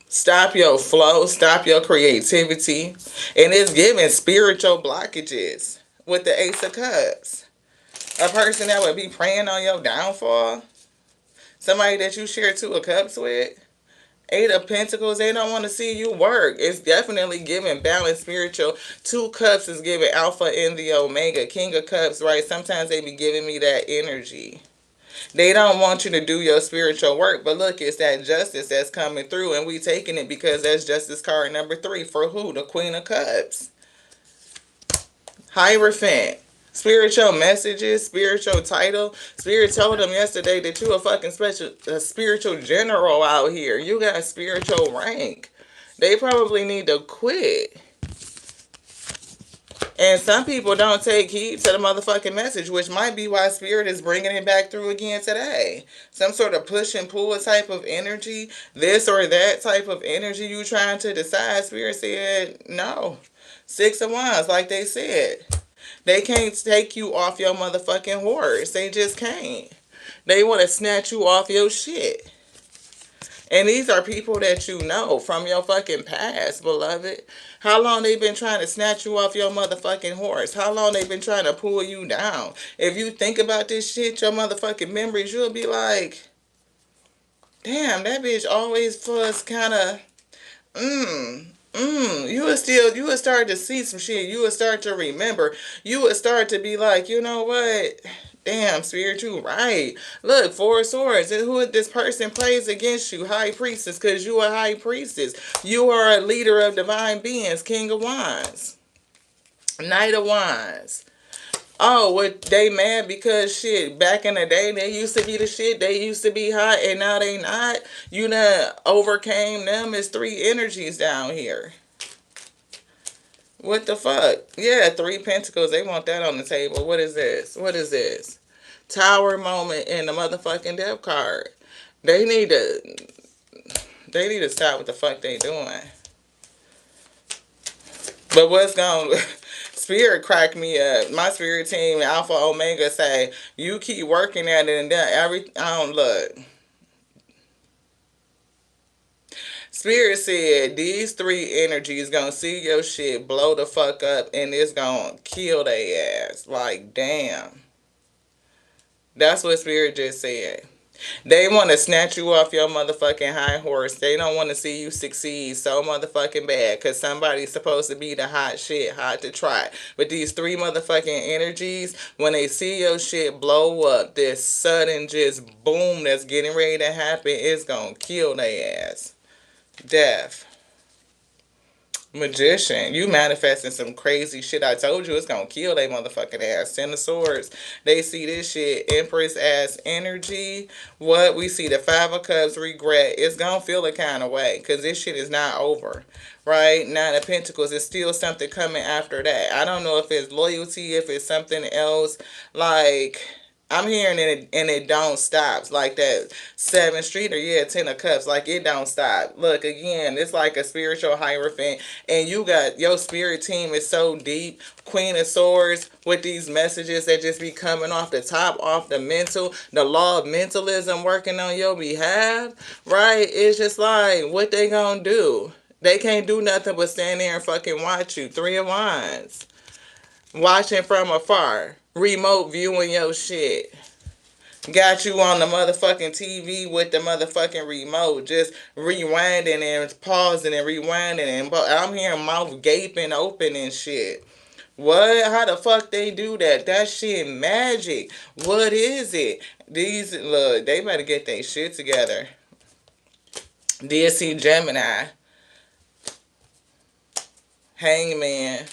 Stop your flow, stop your creativity. And it's giving spiritual blockages with the Ace of Cups. A person that would be praying on your downfall. Somebody that you share Two of Cups with. Eight of Pentacles, they don't want to see you work. It's definitely giving balance spiritual. Two Cups is giving Alpha and the Omega. King of Cups, right? Sometimes they be giving me that energy. They don't want you to do your spiritual work. But look, it's that justice that's coming through. And we taking it because that's justice card number 3. For who? The Queen of Cups. Hierophant. Spiritual messages, spiritual title. Spirit told them yesterday that you a fucking spiritual general out here. You got spiritual rank. They probably need to quit. And some people don't take heed to the motherfucking message, which might be why Spirit is bringing it back through again today. Some sort of push and pull type of energy, this or that type of energy you trying to decide. Spirit said no. 6 of Wands, like they said. They can't take you off your motherfucking horse. They just can't. They want to snatch you off your shit. And these are people that you know from your fucking past, beloved. How long they been trying to snatch you off your motherfucking horse? How long they been trying to pull you down? If you think about this shit, your motherfucking memories, you'll be like, damn, that bitch always was kind of, you would start to see some shit. You would start to remember. You would start to be like, you know what? Damn, Spirit, you right. Look, 4 of Swords. And who this person plays against you? High Priestess, because you are High Priestess. You are a leader of divine beings. King of Wands. Knight of Wands. Oh, what they mad because shit, back in the day, they used to be the shit. They used to be hot, and now they not. You done overcame them. It's 3 energies down here. What the fuck? Yeah, 3 Pentacles. They want that on the table. What is this? What is this? Tower moment in the motherfucking death card. They need to They need to stop what the fuck they doing. But what's going Spirit cracked me up. My spirit team, Alpha Omega, say, you keep working at it and then I don't look. Spirit said these three energies gonna see your shit blow the fuck up and it's gonna kill their ass. Like, damn. That's what Spirit just said. They want to snatch you off your motherfucking high horse. They don't want to see you succeed so motherfucking bad because somebody's supposed to be the hot shit, hot to try. But these three motherfucking energies, when they see your shit blow up, this sudden just boom that's getting ready to happen, it's gonna kill their ass. Death. Magician, you manifesting some crazy shit. I told you it's gonna kill they motherfucking ass. Ten of Swords, they see this shit. Empress ass energy. What we see, the Five of Cups, regret. It's gonna feel a kind of way because this shit is not over, right? Nine of Pentacles is still something coming after that. I don't know if it's loyalty, if it's something else. Like, I'm hearing it and it don't stop. Like that 7th Street or yeah, 10 of Cups. Like it don't stop. Look, again, it's like a spiritual hierophant. And you got your spirit team is so deep. Queen of Swords with these messages that just be coming off the top, off the mental. The law of mentalism working on your behalf. Right? It's just like, what they gonna do? They can't do nothing but stand there and fucking watch you. 3 of Wands. Watching from afar. Remote viewing your shit. Got you on the motherfucking TV with the motherfucking remote. Just rewinding and pausing and rewinding. And I'm hearing mouth gaping open and shit. What? How the fuck they do that? That shit magic. What is it? These, look, they better get their shit together. DSC Gemini. Hangman.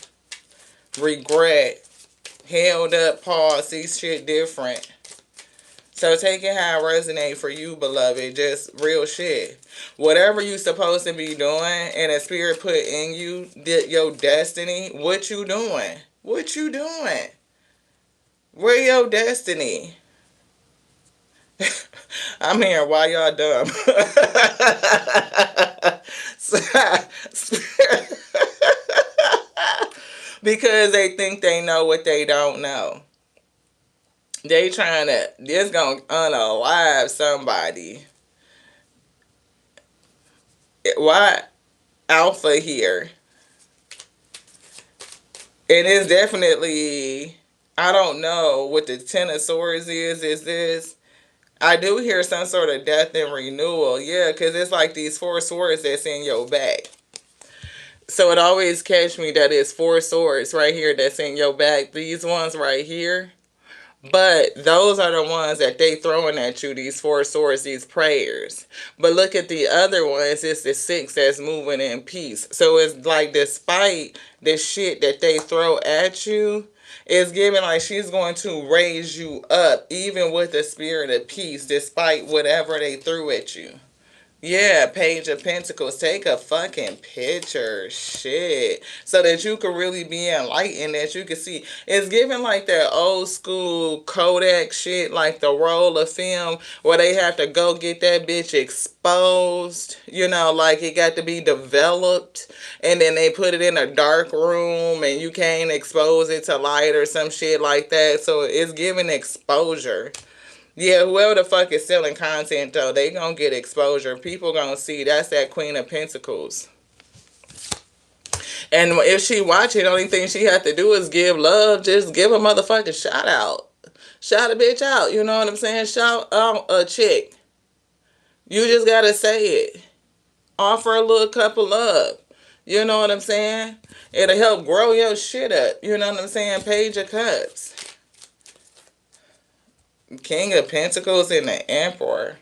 Regret. Held up, pause, see shit different. So take it how it resonates for you, beloved. Just real shit. Whatever you supposed to be doing and a spirit put in you, your destiny, what you doing? What you doing? Where your destiny? I'm here. Why y'all dumb? Because they think they know what they don't know. They trying to, this gonna unalive somebody. Why Alpha here? And it's definitely, I don't know what the 10 of Swords is this. I do hear some sort of death and renewal. Yeah, because it's like these 4 swords that's in your back. So it always catch me that it's 4 swords right here that's in your back. These ones right here. But those are the ones that they throwing at you, these 4 swords, these prayers. But look at the other ones, it's the 6 that's moving in peace. So it's like despite the shit that they throw at you, it's giving like she's going to raise you up, even with the spirit of peace, despite whatever they threw at you. Yeah, Page of Pentacles. Take a fucking picture. Shit. So that you can really be enlightened, that you can see. It's giving like that old school Kodak shit, like the roll of film where they have to go get that bitch exposed. You know, like it got to be developed and then they put it in a dark room and you can't expose it to light or some shit like that. So it's giving exposure. Yeah, whoever the fuck is selling content, though, they gonna get exposure. People gonna see. That's that Queen of Pentacles. And if she watch it, the only thing she have to do is give love. Just give a motherfucking shout out. Shout a bitch out. You know what I'm saying? Shout out a chick. You just gotta say it. Offer a little cup of love. You know what I'm saying? It'll help grow your shit up. You know what I'm saying? Page of Cups. King of Pentacles and the Emperor.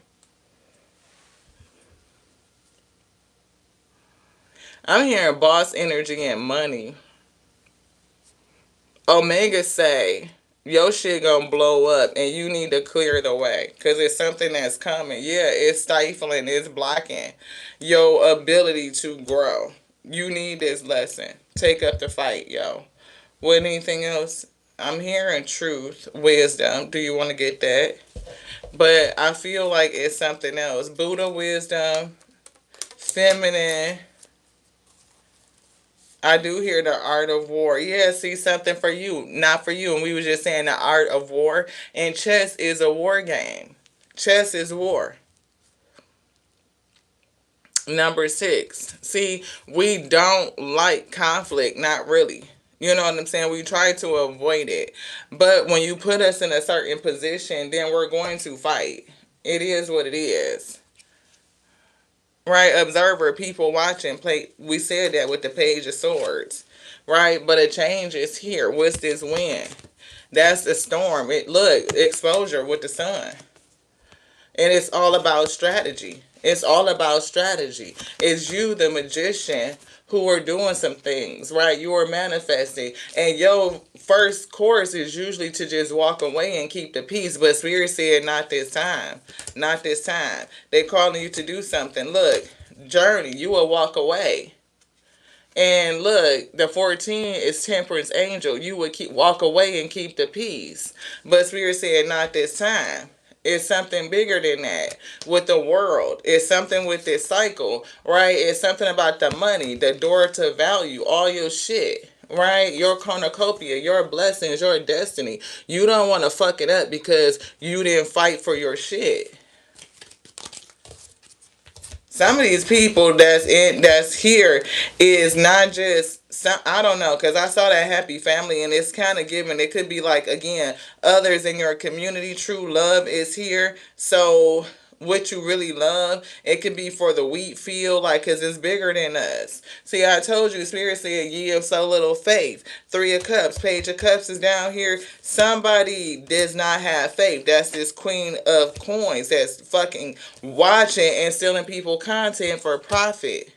I'm hearing boss energy and money. Omega say, your shit gonna blow up and you need to clear the way. Because it's something that's coming. Yeah, it's stifling. It's blocking your ability to grow. You need this lesson. Take up the fight, yo. What, anything else? I'm hearing truth, wisdom. Do you want to get that? But I feel like it's something else. Buddha wisdom. feminine. I do hear the art of war. Yeah, see, something for you, not for you. And we were just saying the art of war. And chess is a war game. Chess is war. Number 6. See, we don't like conflict, not really. You know what I'm saying? We try to avoid it. But when you put us in a certain position, then we're going to fight. It is what it is. Right? Observer, people watching, play. We said that with the Page of Swords. Right? But a change is here. What's this wind? That's the storm. It look, exposure with the sun. And it's all about strategy. It's all about strategy. It's you, the magician, who are doing some things, right? You are manifesting. And your first course is usually to just walk away and keep the peace. But Spirit said, not this time. Not this time. They're calling you to do something. Look, journey, you will walk away. And look, the 14 is Temperance Angel. You would walk away and keep the peace. But Spirit said, not this time. It's something bigger than that with the world. It's something with this cycle, right? It's something about the money, the door to value, all your shit, right? Your cornucopia, your blessings, your destiny. You don't want to fuck it up because you didn't fight for your shit. Some of these people that's here is not just some, I don't know, because I saw that happy family and it's kind of given. It could be like, again, others in your community. True love is here. So what you really love, it could be for the wheat field, like, because it's bigger than us. See, I told you, Spirit said, ye of so little faith. 3 of Cups, Page of Cups is down here. Somebody does not have faith. That's this Queen of Coins that's fucking watching and stealing people content for profit.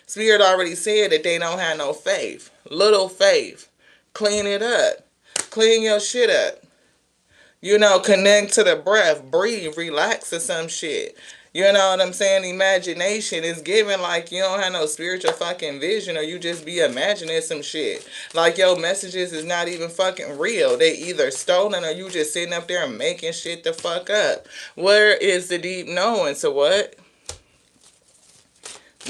Spirit already said that they don't have no faith. Little faith. Clean it up. Clean your shit up. You know, connect to the breath, breathe, relax or some shit. You know what I'm saying? Imagination is given like you don't have no spiritual fucking vision or you just be imagining some shit. Like your messages is not even fucking real. They either stolen or you just sitting up there and making shit the fuck up. Where is the deep knowing? So what?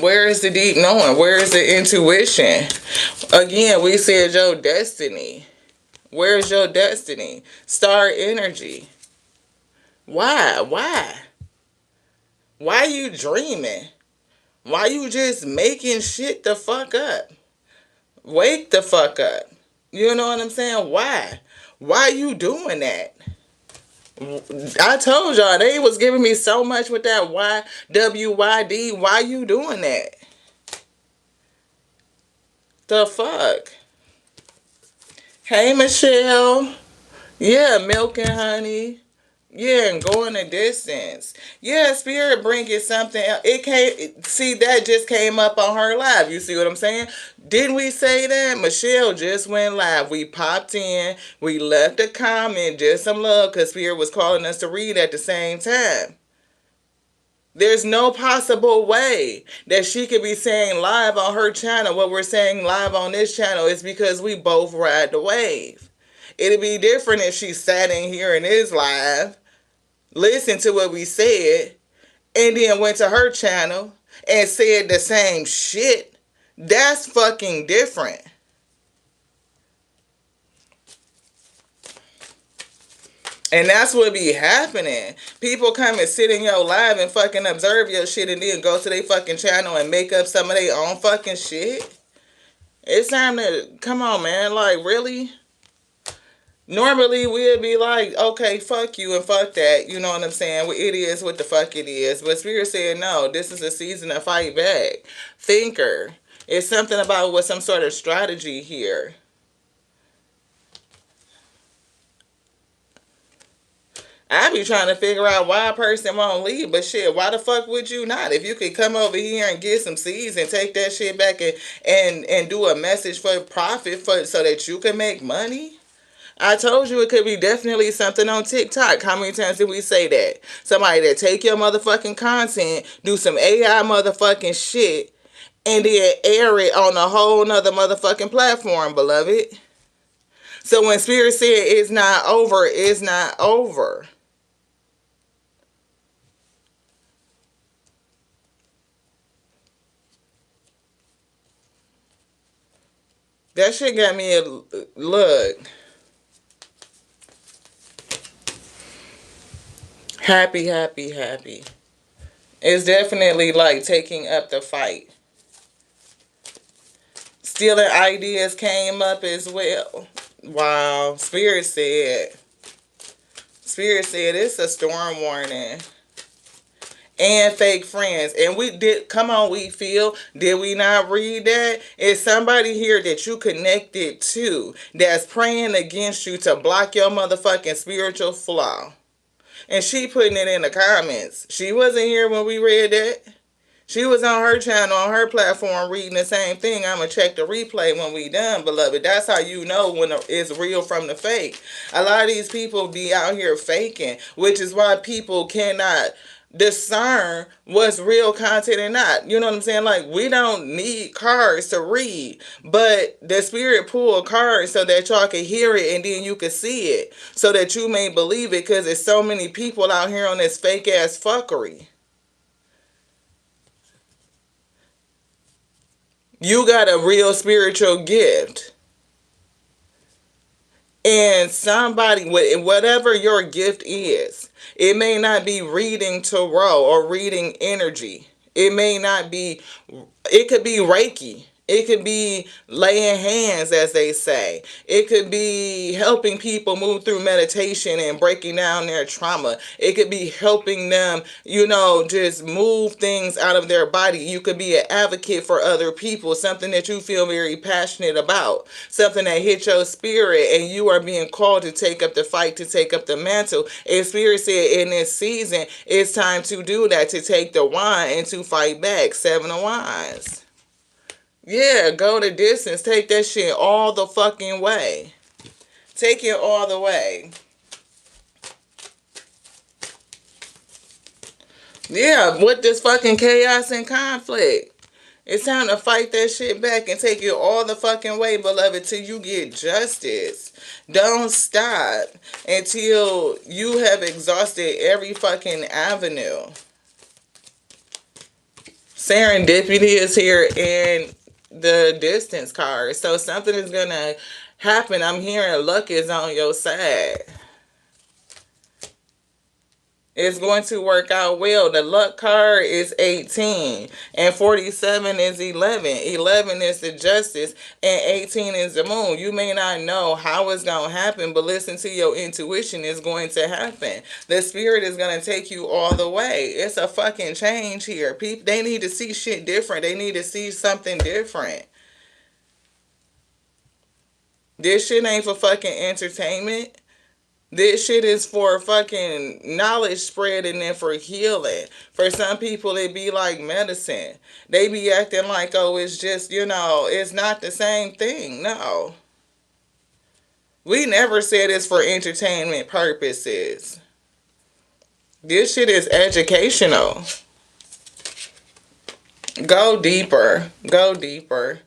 Where is the deep knowing? Where is the intuition? Again, we said your destiny. Where's your destiny? Star energy. Why? Why? Why you dreaming? Why you just making shit the fuck up? Wake the fuck up. You know what I'm saying? Why? Why you doing that? I told y'all they was giving me so much with that YWYD. Why you doing that? The fuck? Hey Michelle. Yeah, milk and honey. Yeah, and going a distance. Yeah, Spirit bringing something. It came. See, that just came up on her live. You see what I'm saying? Didn't we say that? Michelle just went live. We popped in. We left a comment, just some love, because Spirit was calling us to read at the same time. There's no possible way that she could be saying live on her channel what we're saying live on this channel. It's because we both ride the wave. It'd be different if she sat in here and is live, listened to what we said, and then went to her channel and said the same shit. That's fucking different. And that's what be happening. People come and sit in your live and fucking observe your shit and then go to their fucking channel and make up some of their own fucking shit. It's time to, come on, man. Like, really? Normally, we'd be like, okay, fuck you and fuck that. You know what I'm saying? It is what the fuck it is. But Spirit said, no, this is a season to fight back. Thinker. It's something about with some sort of strategy here. I be trying to figure out why a person won't leave, but shit, why the fuck would you not? If you could come over here and get some seeds and take that shit back and do a message for profit for so that you can make money. I told you it could be definitely something on TikTok. How many times did we say that? Somebody that take your motherfucking content, do some AI motherfucking shit, and then air it on a whole nother motherfucking platform, beloved. So when Spirit said it's not over, it's not over. That shit got me a look. Happy, happy, happy. It's definitely like taking up the fight. Stealing ideas came up as well. Wow. Spirit said it's a storm warning. And fake friends. And we did, come on, we feel, did we not read that? Is somebody here that you connected to that's praying against you to block your motherfucking spiritual flow? And she putting it in the comments. She wasn't here when we read that. She was on her channel, on her platform, reading the same thing. I'm going to check the replay when we done, beloved. That's how you know when it's real from the fake. A lot of these people be out here faking, which is why people cannot discern what's real content and not. You know what I'm saying? Like, we don't need cards to read, but the spirit pull cards so that y'all can hear it and then you can see it so that you may believe it, because there's so many people out here on this fake ass fuckery. You got a real spiritual gift. And somebody, whatever your gift is, it may not be reading tarot or reading energy. It may not be, it could be Reiki. It could be laying hands, as they say. It could be helping people move through meditation and breaking down their trauma. It could be helping them, just move things out of their body. You could be an advocate for other people, something that you feel very passionate about, something that hit your spirit, and you are being called to take up the fight, to take up the mantle. And Spirit said in this season, it's time to do that, to take the wine and to fight back. 7 of Wands. Yeah, go the distance. Take that shit all the fucking way. Take it all the way. Yeah, with this fucking chaos and conflict. It's time to fight that shit back and take it all the fucking way, beloved, till you get justice. Don't stop until you have exhausted every fucking avenue. Serendipity is here in the distance card. So something is going to happen. I'm hearing luck is on your side. It's going to work out well. The luck card is 18 and 47 is 11. 11 is the justice and 18 is the moon. You may not know how it's going to happen, but listen to your intuition. It's going to happen. The spirit is going to take you all the way. It's a fucking change here. People, they need to see shit different. They need to see something different. This shit ain't for fucking entertainment. This shit is for fucking knowledge spreading and for healing. For some people, it be like medicine. They be acting like, oh, it's just, it's not the same thing. No. We never said it's for entertainment purposes. This shit is educational. Go deeper. Go deeper.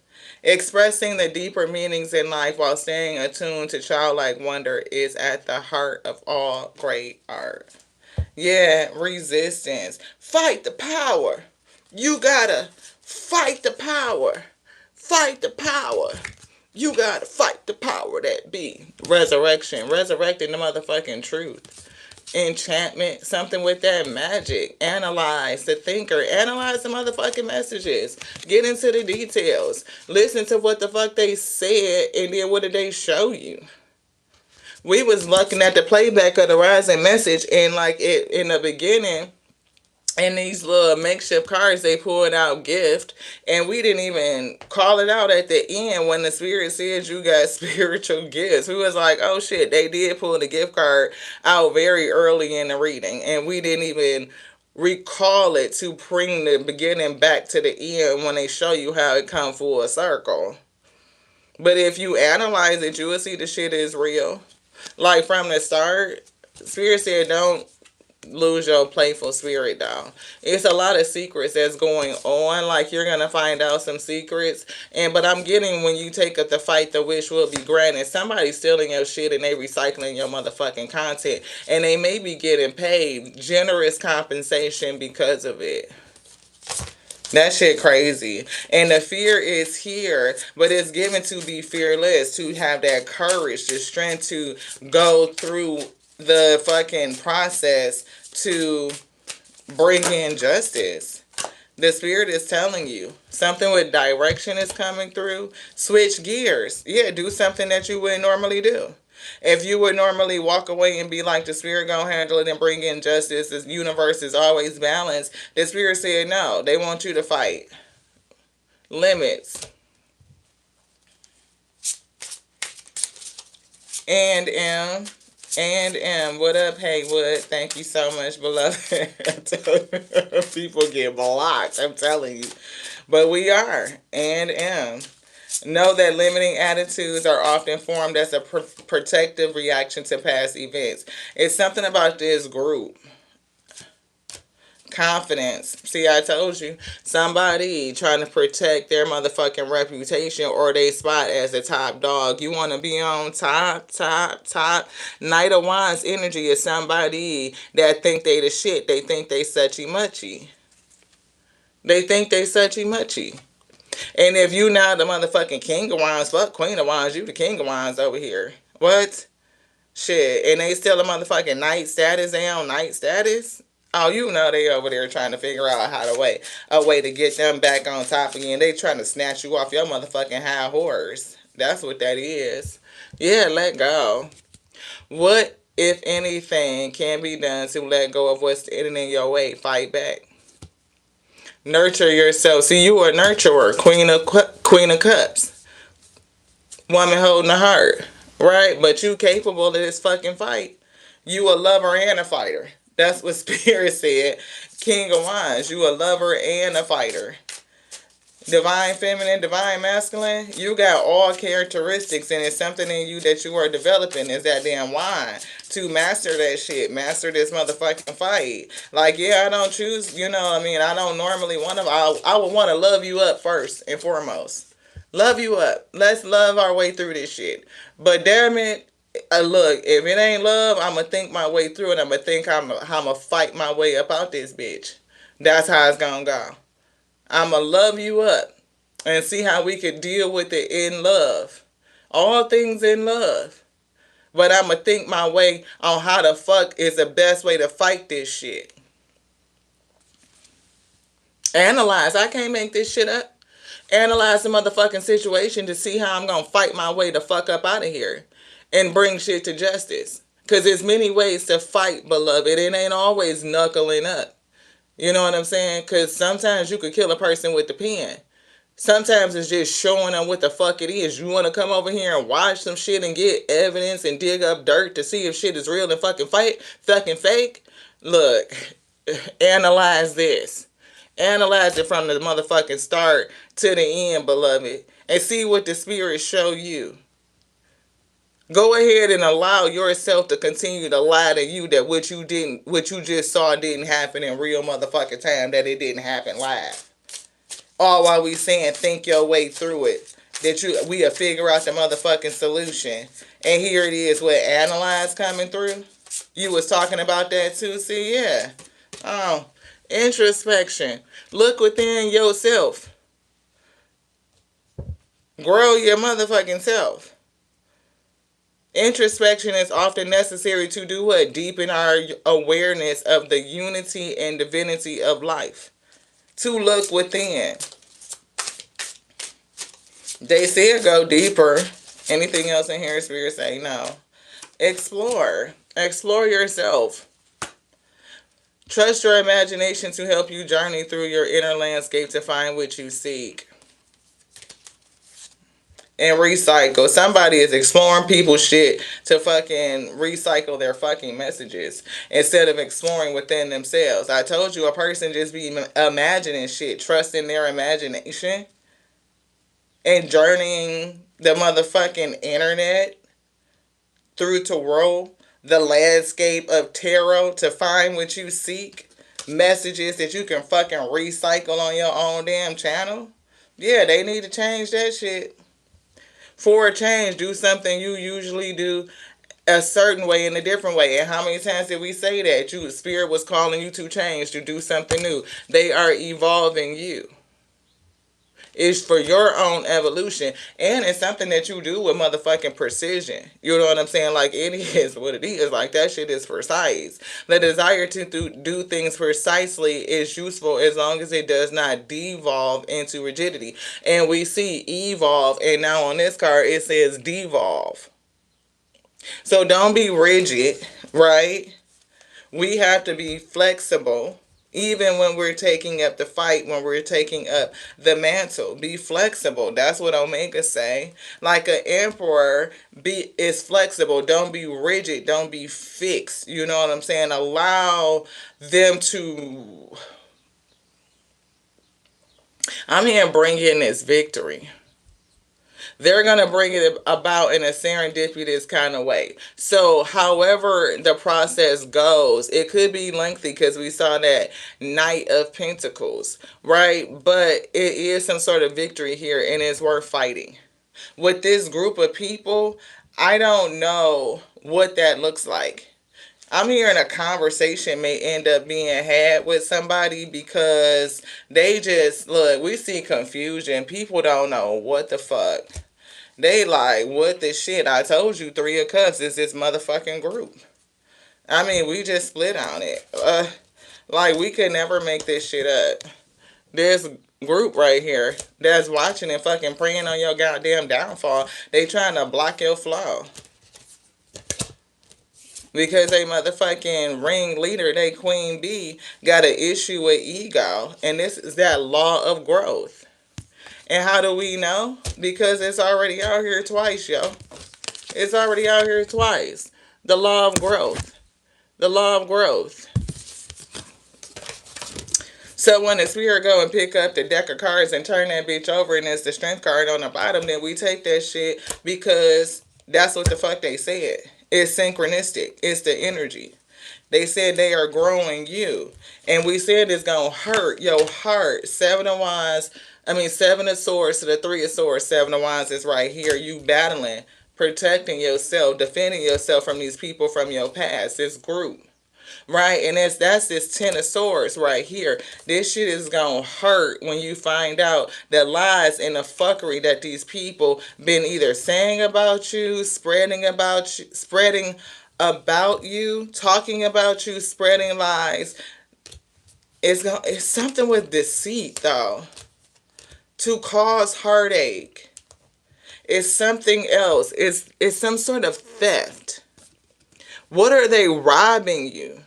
Expressing the deeper meanings in life while staying attuned to childlike wonder is at the heart of all great art. Yeah, resistance. Fight the power. You gotta fight the power. Fight the power. You gotta fight the power that be. Resurrection. Resurrecting the motherfucking truth. Enchantment, something with that magic. Analyze the thinker. Analyze the motherfucking messages. Get into the details. Listen to what the fuck they said, and then what did they show you? We was looking at the playback of the rising message, and like it in the beginning, in these little makeshift cards, they pulled out gift, and we didn't even call it out at the end when the spirit said you got spiritual gifts. We was like, oh shit, they did pull the gift card out very early in the reading, and we didn't even recall it to bring the beginning back to the end when they show you how it come full circle. But if you analyze it, you will see the shit is real. Like from the start, Spirit said don't lose your playful spirit down. It's a lot of secrets that's going on. Like you're gonna find out some secrets. But I'm getting when you take up the fight, the wish will be granted. Somebody's stealing your shit and they recycling your motherfucking content. And they may be getting paid generous compensation because of it. That shit crazy. And the fear is here, but it's given to be fearless, to have that courage, the strength to go through the fucking process to bring in justice. The spirit is telling you something with direction is coming through. Switch gears. Yeah, do something that you wouldn't normally do. If you would normally walk away and be like, the spirit gonna handle it and bring in justice, the universe is always balanced. The spirit said no. They want you to fight. Limits. And what up, Haywood? Thank you so much, beloved. People get blocked, I'm telling you. But we are. And know that limiting attitudes are often formed as a protective reaction to past events. It's something about this group. Confidence. See, I told you. Somebody trying to protect their motherfucking reputation or they spot as the top dog. You want to be on top, top, top. Knight of Wands energy is somebody that think they the shit. They think they suchy muchy. They think they suchy muchy. And if you now the motherfucking king of wands, fuck queen of wands, you the king of wands over here. What? Shit. And they still a motherfucking knight status. They on knight status? Oh, you know they over there trying to figure out how to a way to get them back on top again. They trying to snatch you off your motherfucking high horse. That's what that is. Yeah, let go. What, if anything, can be done to let go of what's standing in your way? Fight back. Nurture yourself. See, you are a nurturer, queen of cups, woman holding a heart, right? But you capable of this fucking fight. You a lover and a fighter. That's what Spirit said. King of Wands, you a lover and a fighter. Divine feminine, divine masculine, you got all characteristics, and it's something in you that you are developing is that damn wine to master that shit, master this motherfucking fight. Like, yeah, I don't choose, I don't normally want to, I would want to love you up first and foremost. Love you up. Let's love our way through this shit. But damn it, look, if it ain't love, I'm going to think my way through it. I'm going to think I'm going to fight my way up out this bitch. That's how it's going to go. I'ma love you up and see how we could deal with it in love. All things in love. But I'ma think my way on how the fuck is the best way to fight this shit. Analyze. I can't make this shit up. Analyze the motherfucking situation to see how I'm gonna fight my way the fuck up out of here and bring shit to justice. Cause there's many ways to fight, beloved. It ain't always knuckling up. You know what I'm saying? Because sometimes you could kill a person with the pen. Sometimes it's just showing them what the fuck it is. You want to come over here and watch some shit and get evidence and dig up dirt to see if shit is real and fucking fake? Look, analyze this. Analyze it from the motherfucking start to the end, beloved. And see what the spirits show you. Go ahead and allow yourself to continue to lie to you that what you just saw didn't happen in real motherfucking time, that it didn't happen live. All while we saying think your way through it. We'll figure out the motherfucking solution. And here it is with analyze coming through. You was talking about that too, see, yeah. Oh, introspection. Look within yourself. Grow your motherfucking self. Introspection is often necessary to do what? Deepen our awareness of the unity and divinity of life. To look within. They said go deeper. Anything else in here, Spirit say no. Explore. Explore yourself. Trust your imagination to help you journey through your inner landscape to find what you seek. And recycle. Somebody is exploring people's shit to fucking recycle their fucking messages instead of exploring within themselves. I told you a person just be imagining shit, trusting their imagination and journeying the motherfucking internet through to roll the landscape of tarot to find what you seek. Messages that you can fucking recycle on your own damn channel. Yeah, they need to change that shit. For a change, do something you usually do a certain way in a different way. And how many times did we say that? Spirit was calling you to change, to do something new. They are evolving you. It's for your own evolution. And it's something that you do with motherfucking precision. You know what I'm saying? Like, it is what it is. Like, that shit is precise. The desire to do things precisely is useful as long as it does not devolve into rigidity. And we see evolve, and now on this card it says devolve. So don't be rigid, right? We have to be flexible. Even when we're taking up the fight, when we're taking up the mantle, be flexible. That's what Omega say. Like an emperor, is flexible. Don't be rigid. Don't be fixed. You know what I'm saying? Allow them to. I'm here bringing this victory. They're going to bring it about in a serendipitous kind of way. So, however the process goes, it could be lengthy because we saw that Knight of Pentacles, right? But it is some sort of victory here, and it's worth fighting. With this group of people, I don't know what that looks like. I'm hearing a conversation may end up being had with somebody because they just, look, we see confusion. People don't know what the fuck. They like, what the shit? I told you Three of Cups is this motherfucking group. I mean, we just split on it. Like, we could never make this shit up. This group right here that's watching and fucking praying on your goddamn downfall. They trying to block your flow. Because they motherfucking ring leader, they queen bee, got an issue with ego. And this is that law of growth. And how do we know? Because it's already out here twice, yo. It's already out here twice. The law of growth. The law of growth. So when the spirit go and pick up the deck of cards and turn that bitch over and it's the strength card on the bottom, then we take that shit because that's what the fuck they said. It's synchronistic. It's the energy. They said they are growing you. And we said it's going to hurt your heart. Seven of swords to the Three of Swords. Seven of Wands is right here. You battling, protecting yourself, defending yourself from these people from your past, this group. Right? And that's this Ten of Swords right here. This shit is going to hurt when you find out the lies and the fuckery that these people been either saying about you, spreading about you, talking about you, spreading lies. It's something with deceit, though, to cause heartache. It's something else. It's some sort of theft. What are they robbing you?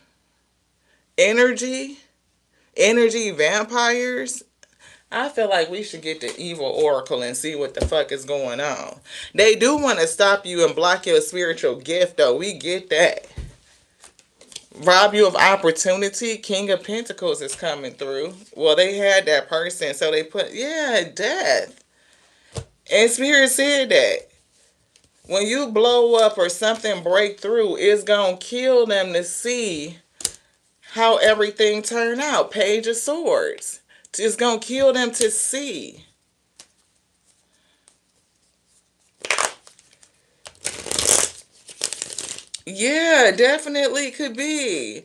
Energy vampires. I feel like we should get the evil oracle and see what the fuck is going on. They do want to stop you and block your spiritual gift, though. We get that. Rob you of opportunity. King of Pentacles is coming through. Well, they had that person, so they put, death. And Spirit said that when you blow up or something break through, it's gonna kill them to see how everything turned out. Page of Swords. It's going to kill them to see. Yeah, definitely could be.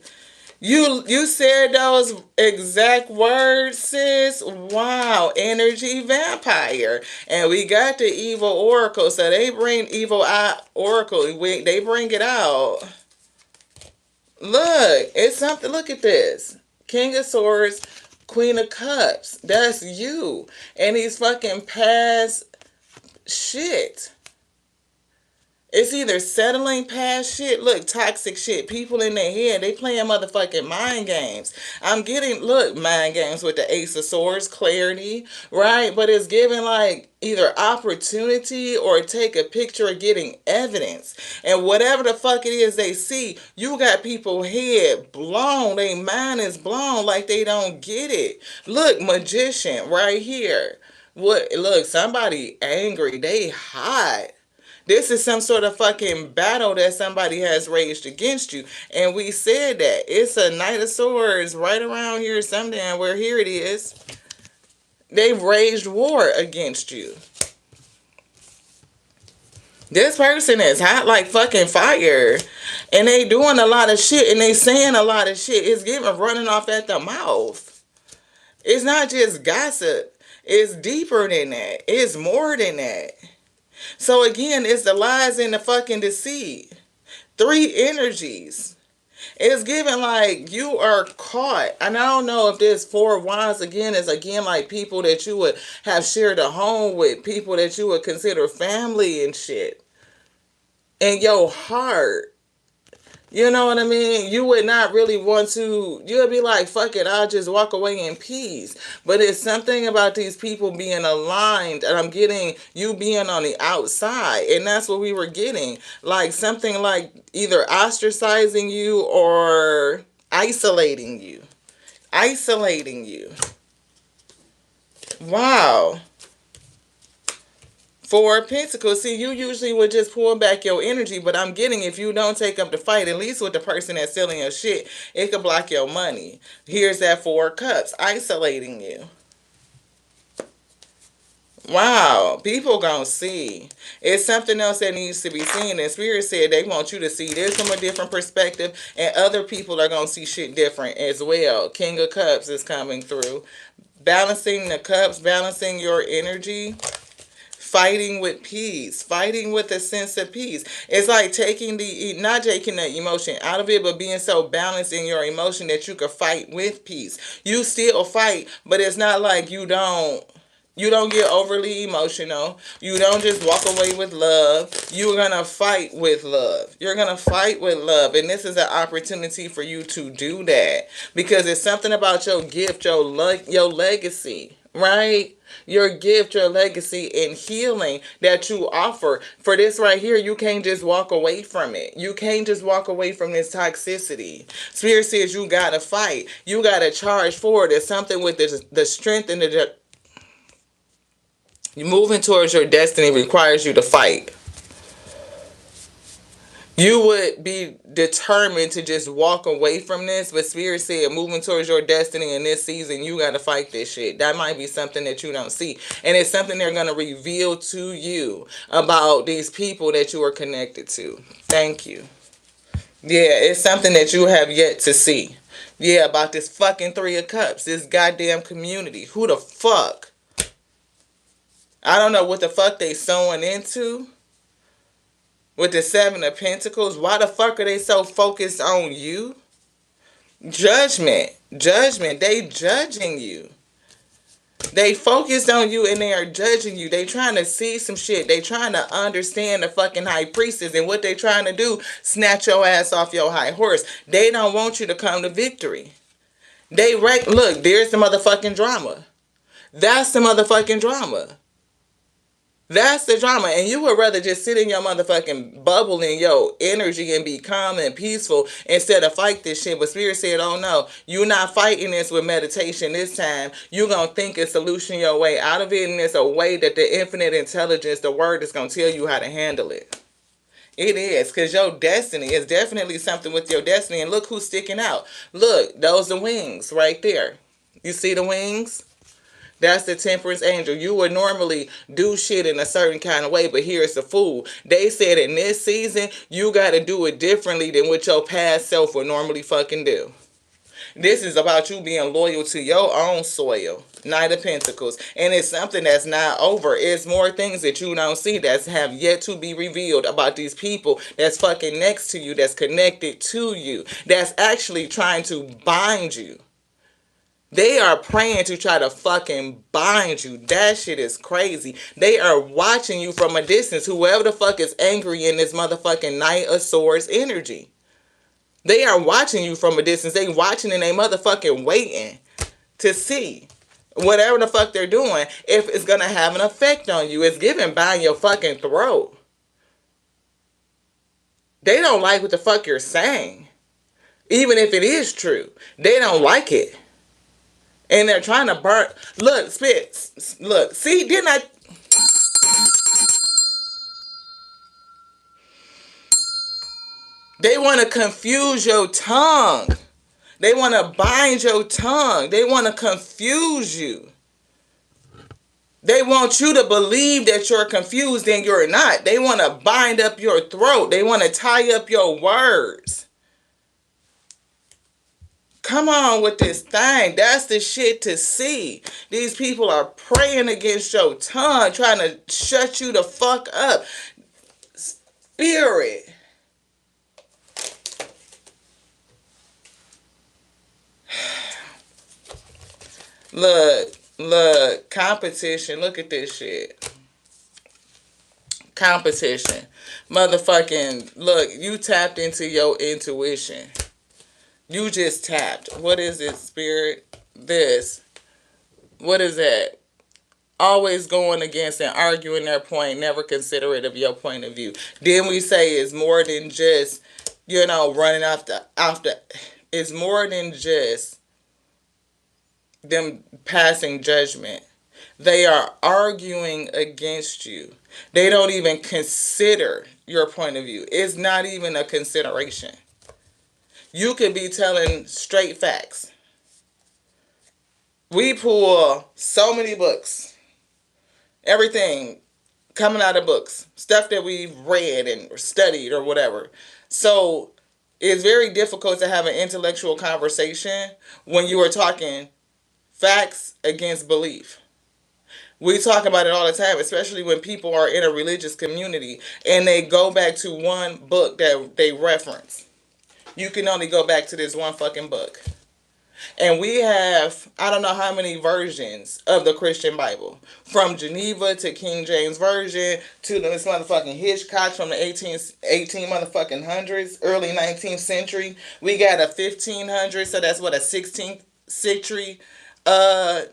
You said those exact words, sis. Wow, energy vampire. And we got the evil oracle. So they bring evil oracle. They bring it out. Look, it's something. Look at this. King of Swords, Queen of Cups. That's you. And he's fucking past shit. It's either settling past shit. Look, toxic shit. People in their head, they playing motherfucking mind games. I'm getting, look, mind games with the Ace of Swords, clarity, right? But it's giving like either opportunity or take a picture of getting evidence. And whatever the fuck it is they see, you got people head blown. Their mind is blown like they don't get it. Look, magician right here. What? Look, somebody angry. They hot. This is some sort of fucking battle that somebody has raged against you. And we said that. It's a Knight of Swords right around here sometime where here it is. They've raged war against you. This person is hot like fucking fire. And they doing a lot of shit and they saying a lot of shit. It's giving running off at the mouth. It's not just gossip. It's deeper than that. It's more than that. So again, it's the lies and the fucking deceit. Three energies. It's given like you are caught. And I don't know if this four of wands again is again like people that you would have shared a home with, people that you would consider family and shit. In your heart. You know what I mean? You would not really want to, you would be like, fuck it, I'll just walk away in peace. But it's something about these people being aligned, and I'm getting you being on the outside. And that's what we were getting. Like something like either ostracizing you or isolating you. Isolating you. Wow. Four of Pentacles. See, you usually would just pull back your energy, but I'm getting if you don't take up the fight, at least with the person that's selling your shit, it could block your money. Here's that Four of Cups, isolating you. Wow, people gonna see. It's something else that needs to be seen. And Spirit said they want you to see this from a different perspective, and other people are gonna see shit different as well. King of Cups is coming through. Balancing the cups, balancing your energy. Fighting with peace, fighting with a sense of peace. It's like taking not taking the emotion out of it, but being so balanced in your emotion that you could fight with peace. You still fight, but it's not like you don't get overly emotional. You don't just walk away with love. You're going to fight with love. You're going to fight with love. And this is an opportunity for you to do that. Because it's something about your gift, your legacy, right? Your gift, your legacy, and healing that you offer. For this right here, you can't just walk away from it. You can't just walk away from this toxicity. Spirit says you got to fight. You got to charge forward. There's something with the strength and the moving towards your destiny requires you to fight. You would be determined to just walk away from this, but Spirit said moving towards your destiny in this season, you got to fight this shit. That might be something that you don't see. And it's something they're going to reveal to you about these people that you are connected to. Thank you. Yeah, it's something that you have yet to see. Yeah, about this fucking Three of Cups, this goddamn community. Who the fuck? I don't know what the fuck they sewing into. With the Seven of Pentacles, why the fuck are they so focused on you? Judgment. Judgment. They judging you. They focused on you and they are judging you. They trying to see some shit. They trying to understand the fucking high priestess, and what they trying to do, snatch your ass off your high horse. They don't want you to come to victory. Look, there's the motherfucking drama. That's the motherfucking drama. That's the drama. And you would rather just sit in your motherfucking bubble in your energy and be calm and peaceful instead of fight this shit. But Spirit said, oh no, you're not fighting this with meditation this time. You're going to think a solution your way out of it. And it's a way that the infinite intelligence, the word, is going to tell you how to handle it. It is. Because your destiny is definitely something with your destiny. And look who's sticking out. Look, those are wings right there. You see the wings? That's the Temperance Angel. You would normally do shit in a certain kind of way, but here's the Fool. They said in this season, you got to do it differently than what your past self would normally fucking do. This is about you being loyal to your own soil. Knight of Pentacles. And it's something that's not over. It's more things that you don't see that have yet to be revealed about these people that's fucking next to you, that's connected to you, that's actually trying to bind you. They are praying to try to fucking bind you. That shit is crazy. They are watching you from a distance. Whoever the fuck is angry in this motherfucking Knight of Swords energy. They are watching you from a distance. They watching and they motherfucking waiting to see whatever the fuck they're doing, if it's going to have an effect on you. It's giving by your fucking throat. They don't like what the fuck you're saying. Even if it is true. They don't like it. And they're trying to burn. Look, Spitz. Look. See, didn't I? They want to confuse your tongue. They want to bind your tongue. They want to confuse you. They want you to believe that you're confused and you're not. They want to bind up your throat. They want to tie up your words. Come on with this thing. That's the shit to see. These people are praying against your tongue, trying to shut you the fuck up. Spirit. Look, competition. Look at this shit. Competition. Motherfucking, look, you tapped into your intuition. You just tapped. What is it, Spirit? This. What is that? Always going against and arguing their point, never considerate of your point of view. Then we say it's more than just, running after. It's more than just them passing judgment. They are arguing against you. They don't even consider your point of view. It's not even a consideration. You could be telling straight facts. We pull so many books. Everything coming out of books. Stuff that we've read and studied or whatever. So it's very difficult to have an intellectual conversation when you are talking facts against belief. We talk about it all the time, especially when people are in a religious community and they go back to one book that they reference. You can only go back to this one fucking book. And we have, I don't know how many versions of the Christian Bible. From Geneva to King James Version to this motherfucking Hitchcock from the 18 motherfucking hundreds, early 19th century. We got a 1500, so that's what, a 16th century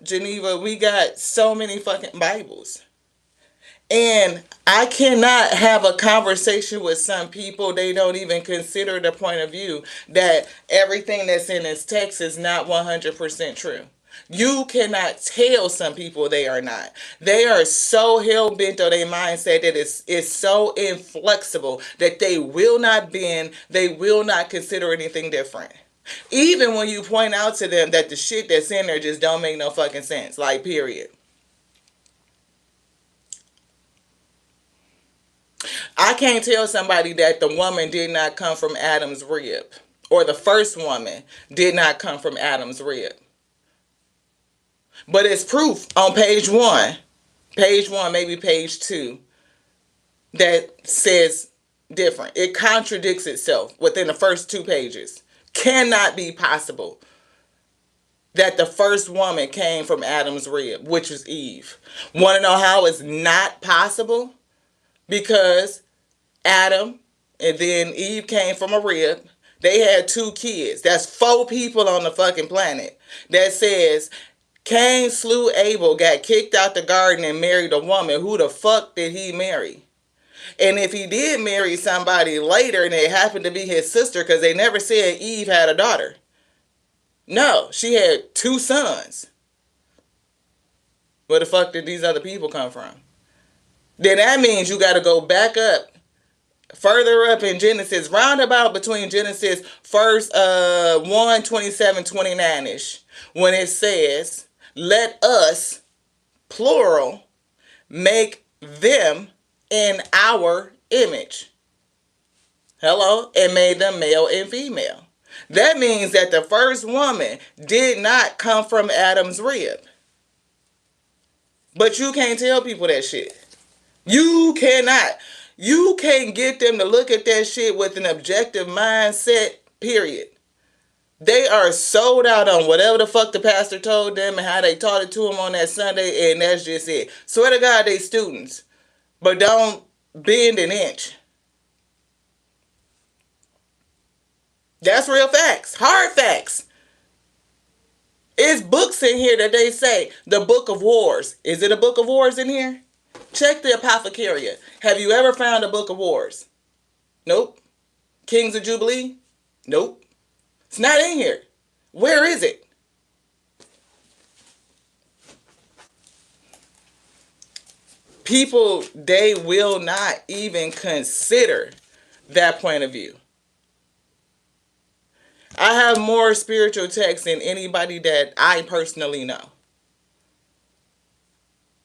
Geneva. We got so many fucking Bibles. And I cannot have a conversation with some people. They don't even consider the point of view that everything that's in this text is not 100% true. You cannot tell some people they are not. They are so hell-bent on their mindset that it's so inflexible that they will not bend. They will not consider anything different. Even when you point out to them that the shit that's in there just don't make no fucking sense. Like, period. I can't tell somebody that the woman did not come from Adam's rib, or the first woman did not come from Adam's rib. But it's proof on page 1, maybe page 2, that says different. It contradicts itself within the first 2 pages. Cannot be possible that the first woman came from Adam's rib, which was Eve. Want to know how it's not possible? Because Adam and then Eve came from a rib. They had 2 kids. That's 4 people on the fucking planet. That says Cain slew Abel, got kicked out the garden and married a woman. Who the fuck did he marry? And if he did marry somebody later and it happened to be his sister, because they never said Eve had a daughter. No, she had 2 sons. Where the fuck did these other people come from? Then that means you got to go back up, further up in Genesis, roundabout between Genesis first 1, 27, 29-ish, when it says, let us, plural, make them in our image. Hello? And made them male and female. That means that the first woman did not come from Adam's rib. But you can't tell people that shit. You cannot. You can't get them to look at that shit with an objective mindset, period. They are sold out on whatever the fuck the pastor told them and how they taught it to them on that Sunday, and that's just it. Swear to God, they students. But don't bend an inch. That's real facts. Hard facts. It's books in here that they say, the Book of Wars. Is it a Book of Wars in here? Check the Apothecaria. Have you ever found a Book of Wars? Nope. Kings of Jubilee? Nope. It's not in here. Where is it? People, they will not even consider that point of view. I have more spiritual texts than anybody that I personally know.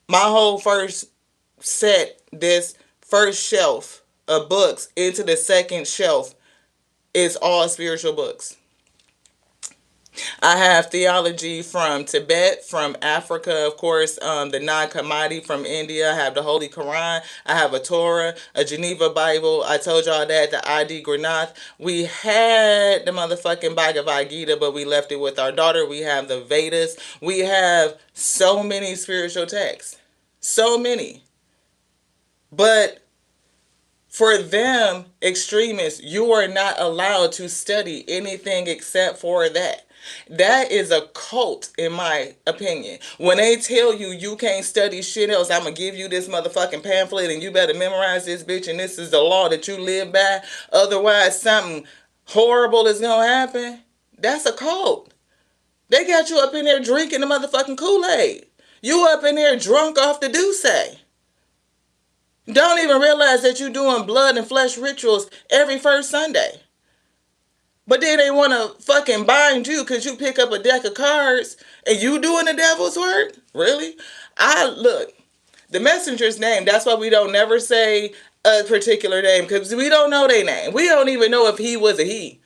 My whole first set, this first shelf of books into the second shelf, is all spiritual books. I have theology from Tibet, from Africa, of course, the non-commodity from India. I have the Holy Quran. I have a Torah, a Geneva Bible. I told y'all that, the ID Granath. We had the motherfucking Bhagavad Gita, but we left it with our daughter. We have the Vedas. We have so many spiritual texts. So many. But for them, extremists, you are not allowed to study anything except for that. That is a cult, in my opinion. When they tell you you can't study shit else, I'm going to give you this motherfucking pamphlet and you better memorize this bitch and this is the law that you live by. Otherwise, something horrible is going to happen. That's a cult. They got you up in there drinking the motherfucking Kool-Aid. You up in there drunk off the Douce. Don't even realize that you're doing blood and flesh rituals every first Sunday. But then they want to fucking bind you because you pick up a deck of cards and you doing the devil's work? Really? Look, the messenger's name, that's why we don't never say a particular name because we don't know their name. We don't even know if he was a he.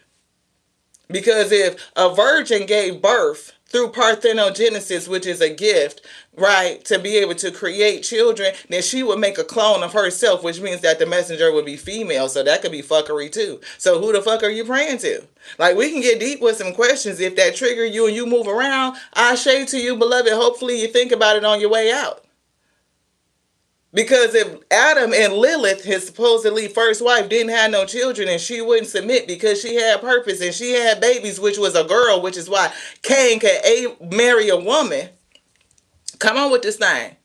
Because if a virgin gave birth through parthenogenesis, which is a gift, right, to be able to create children, then she would make a clone of herself, which means that the messenger would be female. So that could be fuckery too. So who the fuck are you praying to? Like, we can get deep with some questions. If that trigger you and you move around, I say to you, beloved, hopefully you think about it on your way out. Because if Adam and Lilith, his supposedly first wife, didn't have no children and she wouldn't submit because she had purpose and she had babies, which was a girl, which is why Cain could marry a woman. Come on with this thing.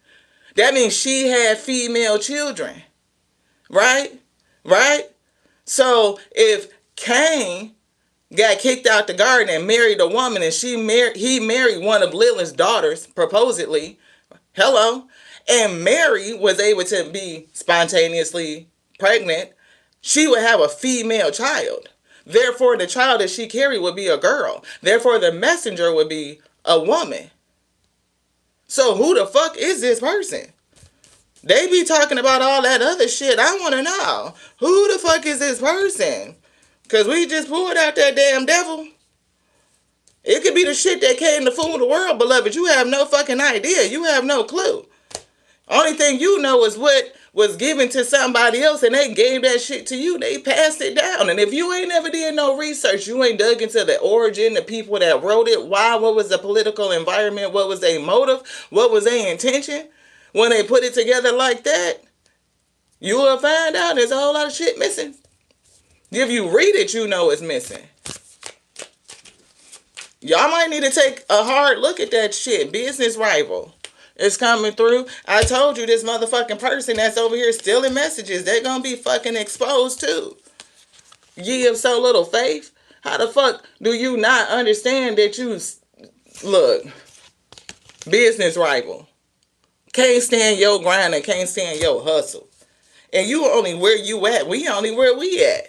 That means she had female children. Right? Right? So if Cain got kicked out the garden and married a woman and he married one of Lilith's daughters, supposedly, hello, and Mary was able to be spontaneously pregnant, she would have a female child. Therefore, the child that she carried would be a girl. Therefore, the messenger would be a woman. So who the fuck is this person? They be talking about all that other shit. I want to know, who the fuck is this person? Because we just pulled out that damn devil. It could be the shit that came to fool the world, beloved. You have no fucking idea. You have no clue. Only thing you know is what was given to somebody else and they gave that shit to you. They passed it down. And if you ain't never did no research, you ain't dug into the origin, the people that wrote it, why, what was the political environment, what was their motive, what was their intention when they put it together like that, you will find out there's a whole lot of shit missing. If you read it, you know it's missing. Y'all might need to take a hard look at that shit. Business rival. It's coming through. I told you this motherfucking person that's over here stealing messages, they're going to be fucking exposed too. Ye of so little faith. How the fuck do you not understand that you, look, business rival. Can't stand your grind and can't stand your hustle. And you only where you at. We only where we at.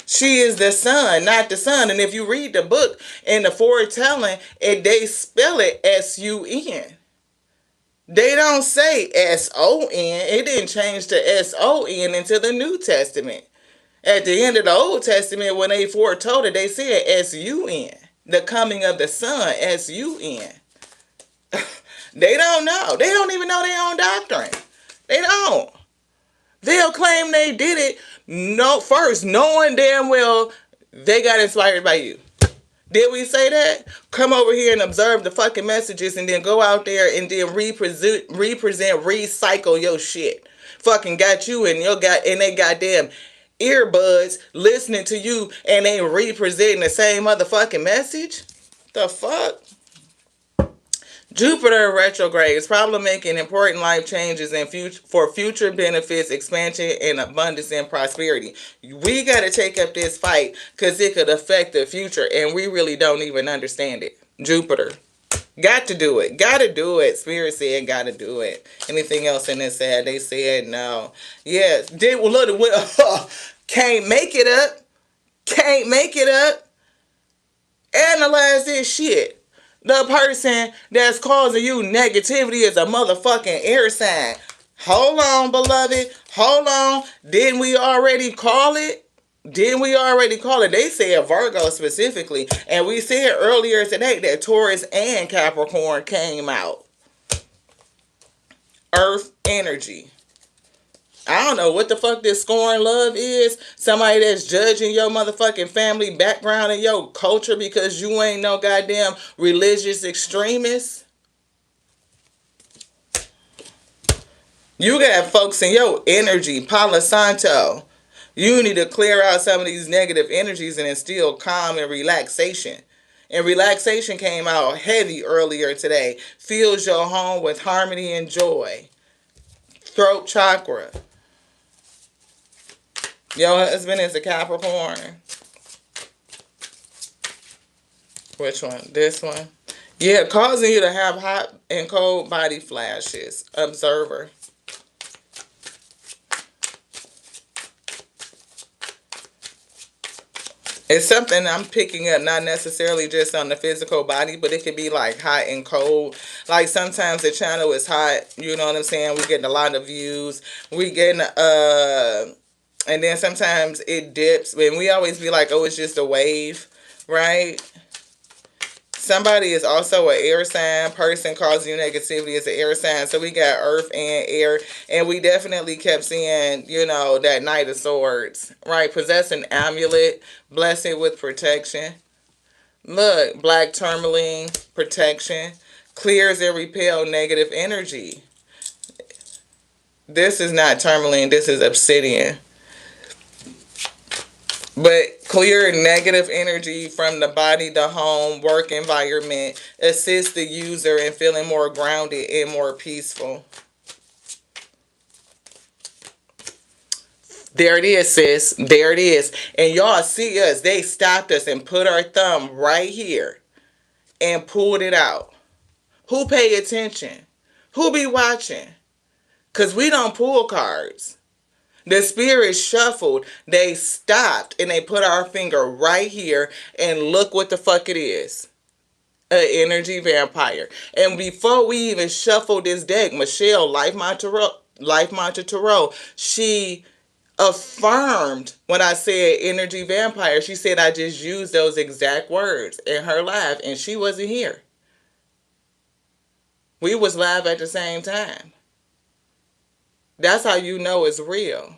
She is the son, not the son. And if you read the book and the foretelling, they spell it S-U-N. They don't say S-O-N. It didn't change to S-O-N until the New Testament. At the end of the Old Testament, when they foretold it, they said S-U-N. The coming of the son, S-U-N. They don't know. They don't even know their own doctrine. They don't. They'll claim they did it first, knowing damn well they got inspired by you. Did we say that? Come over here and observe the fucking messages and then go out there and then recycle your shit. Fucking got you and they goddamn earbuds listening to you and they representing the same motherfucking message? The fuck? Jupiter retrograde is probably making important life changes for future benefits, expansion, and abundance and prosperity. We got to take up this fight because it could affect the future, and we really don't even understand it. Jupiter. Got to do it. Got to do it. Spirit said got to do it. Anything else in this ad? They said no. Yeah. Can't make it up. Can't make it up. Analyze this shit. The person that's causing you negativity is a motherfucking air sign. Hold on, beloved. Hold on. Didn't we already call it? Didn't we already call it? They said Virgo specifically. And we said earlier today that Taurus and Capricorn came out. Earth energy. I don't know what the fuck this scorn love is. Somebody that's judging your motherfucking family background and your culture because you ain't no goddamn religious extremist. You got folks in your energy, Palo Santo. You need to clear out some of these negative energies and instill calm and relaxation. And relaxation came out heavy earlier today. Fills your home with harmony and joy. Throat chakra. Your husband is a Capricorn. Which one? This one? Yeah, causing you to have hot and cold body flashes. Observer. It's something I'm picking up, not necessarily just on the physical body, but it could be like hot and cold. Like sometimes the channel is hot, you know what I'm saying? We getting a lot of views. We getting and then sometimes it dips, and we always be like, oh, it's just a wave, right? Somebody is also an air sign. Person causing you negativity is an air sign. So we got earth and air. And we definitely kept seeing, that Knight of Swords, right? Possessing amulet, blessed with protection. Look, black tourmaline, protection. Clears and repel negative energy. This is not tourmaline. This is obsidian. But clear negative energy from the body, the home, work environment, assist the user in feeling more grounded and more peaceful. There it is, sis. There it is. And y'all see us. They stopped us and put our thumb right here and pulled it out. Who pay attention? Who be watching? Because we don't pull cards. The spirit shuffled, they stopped, and they put our finger right here, and look what the fuck it is. An energy vampire. And before we even shuffled this deck, Michelle, Life Mantra Tarot, she affirmed when I said energy vampire. She said I just used those exact words in her live, and she wasn't here. We was live at the same time. That's how you know it's real.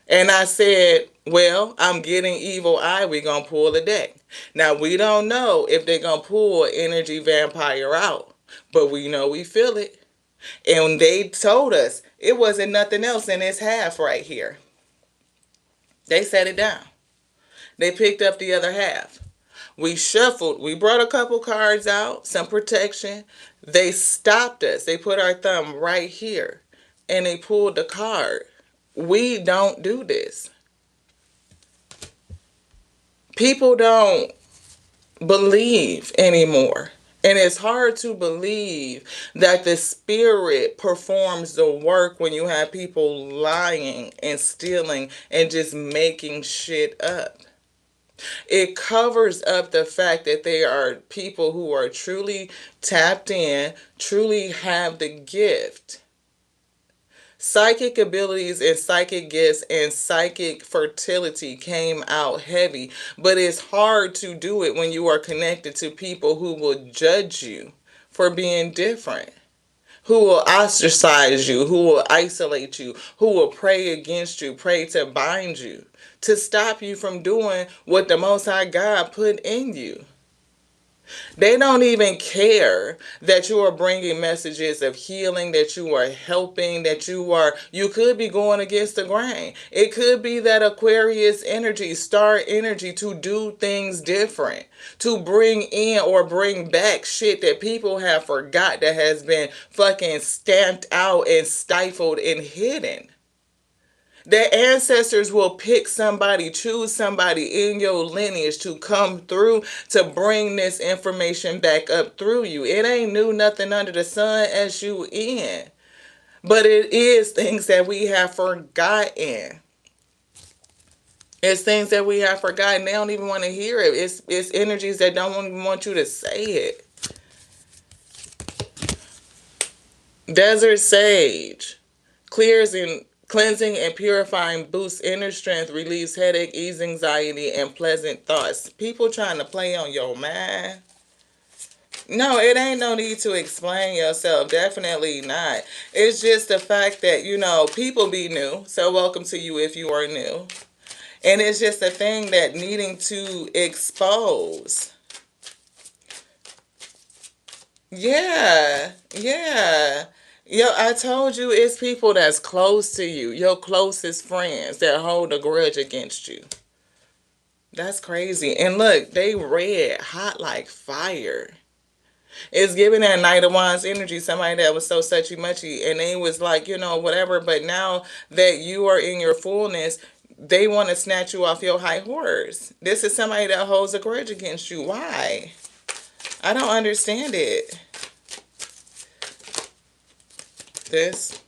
And I said, well, I'm getting evil eye. We're going to pull the deck. Now, we don't know if they're going to pull energy vampire out. But we know we feel it. And they told us it wasn't nothing else in this half right here. They set it down. They picked up the other half. We shuffled. We brought a couple cards out, some protection. They stopped us. They put our thumb right here. And they pulled the card. We don't do this. People don't believe anymore. And it's hard to believe that the spirit performs the work when you have people lying and stealing and just making shit up. It covers up the fact that there are people who are truly tapped in, truly have the gift. Psychic abilities and psychic gifts and psychic fertility came out heavy, but it's hard to do it when you are connected to people who will judge you for being different, who will ostracize you, who will isolate you, who will pray against you, pray to bind you, to stop you from doing what the Most High God put in you. They don't even care that you are bringing messages of healing, that you are helping, that you could be going against the grain. It could be that Aquarius energy, star energy, to do things different, to bring in or bring back shit that people have forgot, that has been fucking stamped out and stifled and hidden. Their ancestors will pick somebody, choose somebody in your lineage to come through to bring this information back up through you. It ain't new nothing under the sun as you in. But it is things that we have forgotten. It's things that we have forgotten. They don't even want to hear it. It's energies that don't even want you to say it. Desert sage clears and Cleansing and purifying boosts inner strength, relieves headache, ease anxiety, and pleasant thoughts. People trying to play on your mind. No, it ain't no need to explain yourself. Definitely not. It's just the fact that, people be new. So welcome to you if you are new. And it's just a thing that needing to expose. Yeah, yeah. Yo, I told you it's people that's close to you, your closest friends that hold a grudge against you. That's crazy. And look, they red, hot like fire. It's giving that Knight of Wands energy, somebody that was so suchy muchy, and they was like, whatever. But now that you are in your fullness, they want to snatch you off your high horse. This is somebody that holds a grudge against you. Why? I don't understand it. This.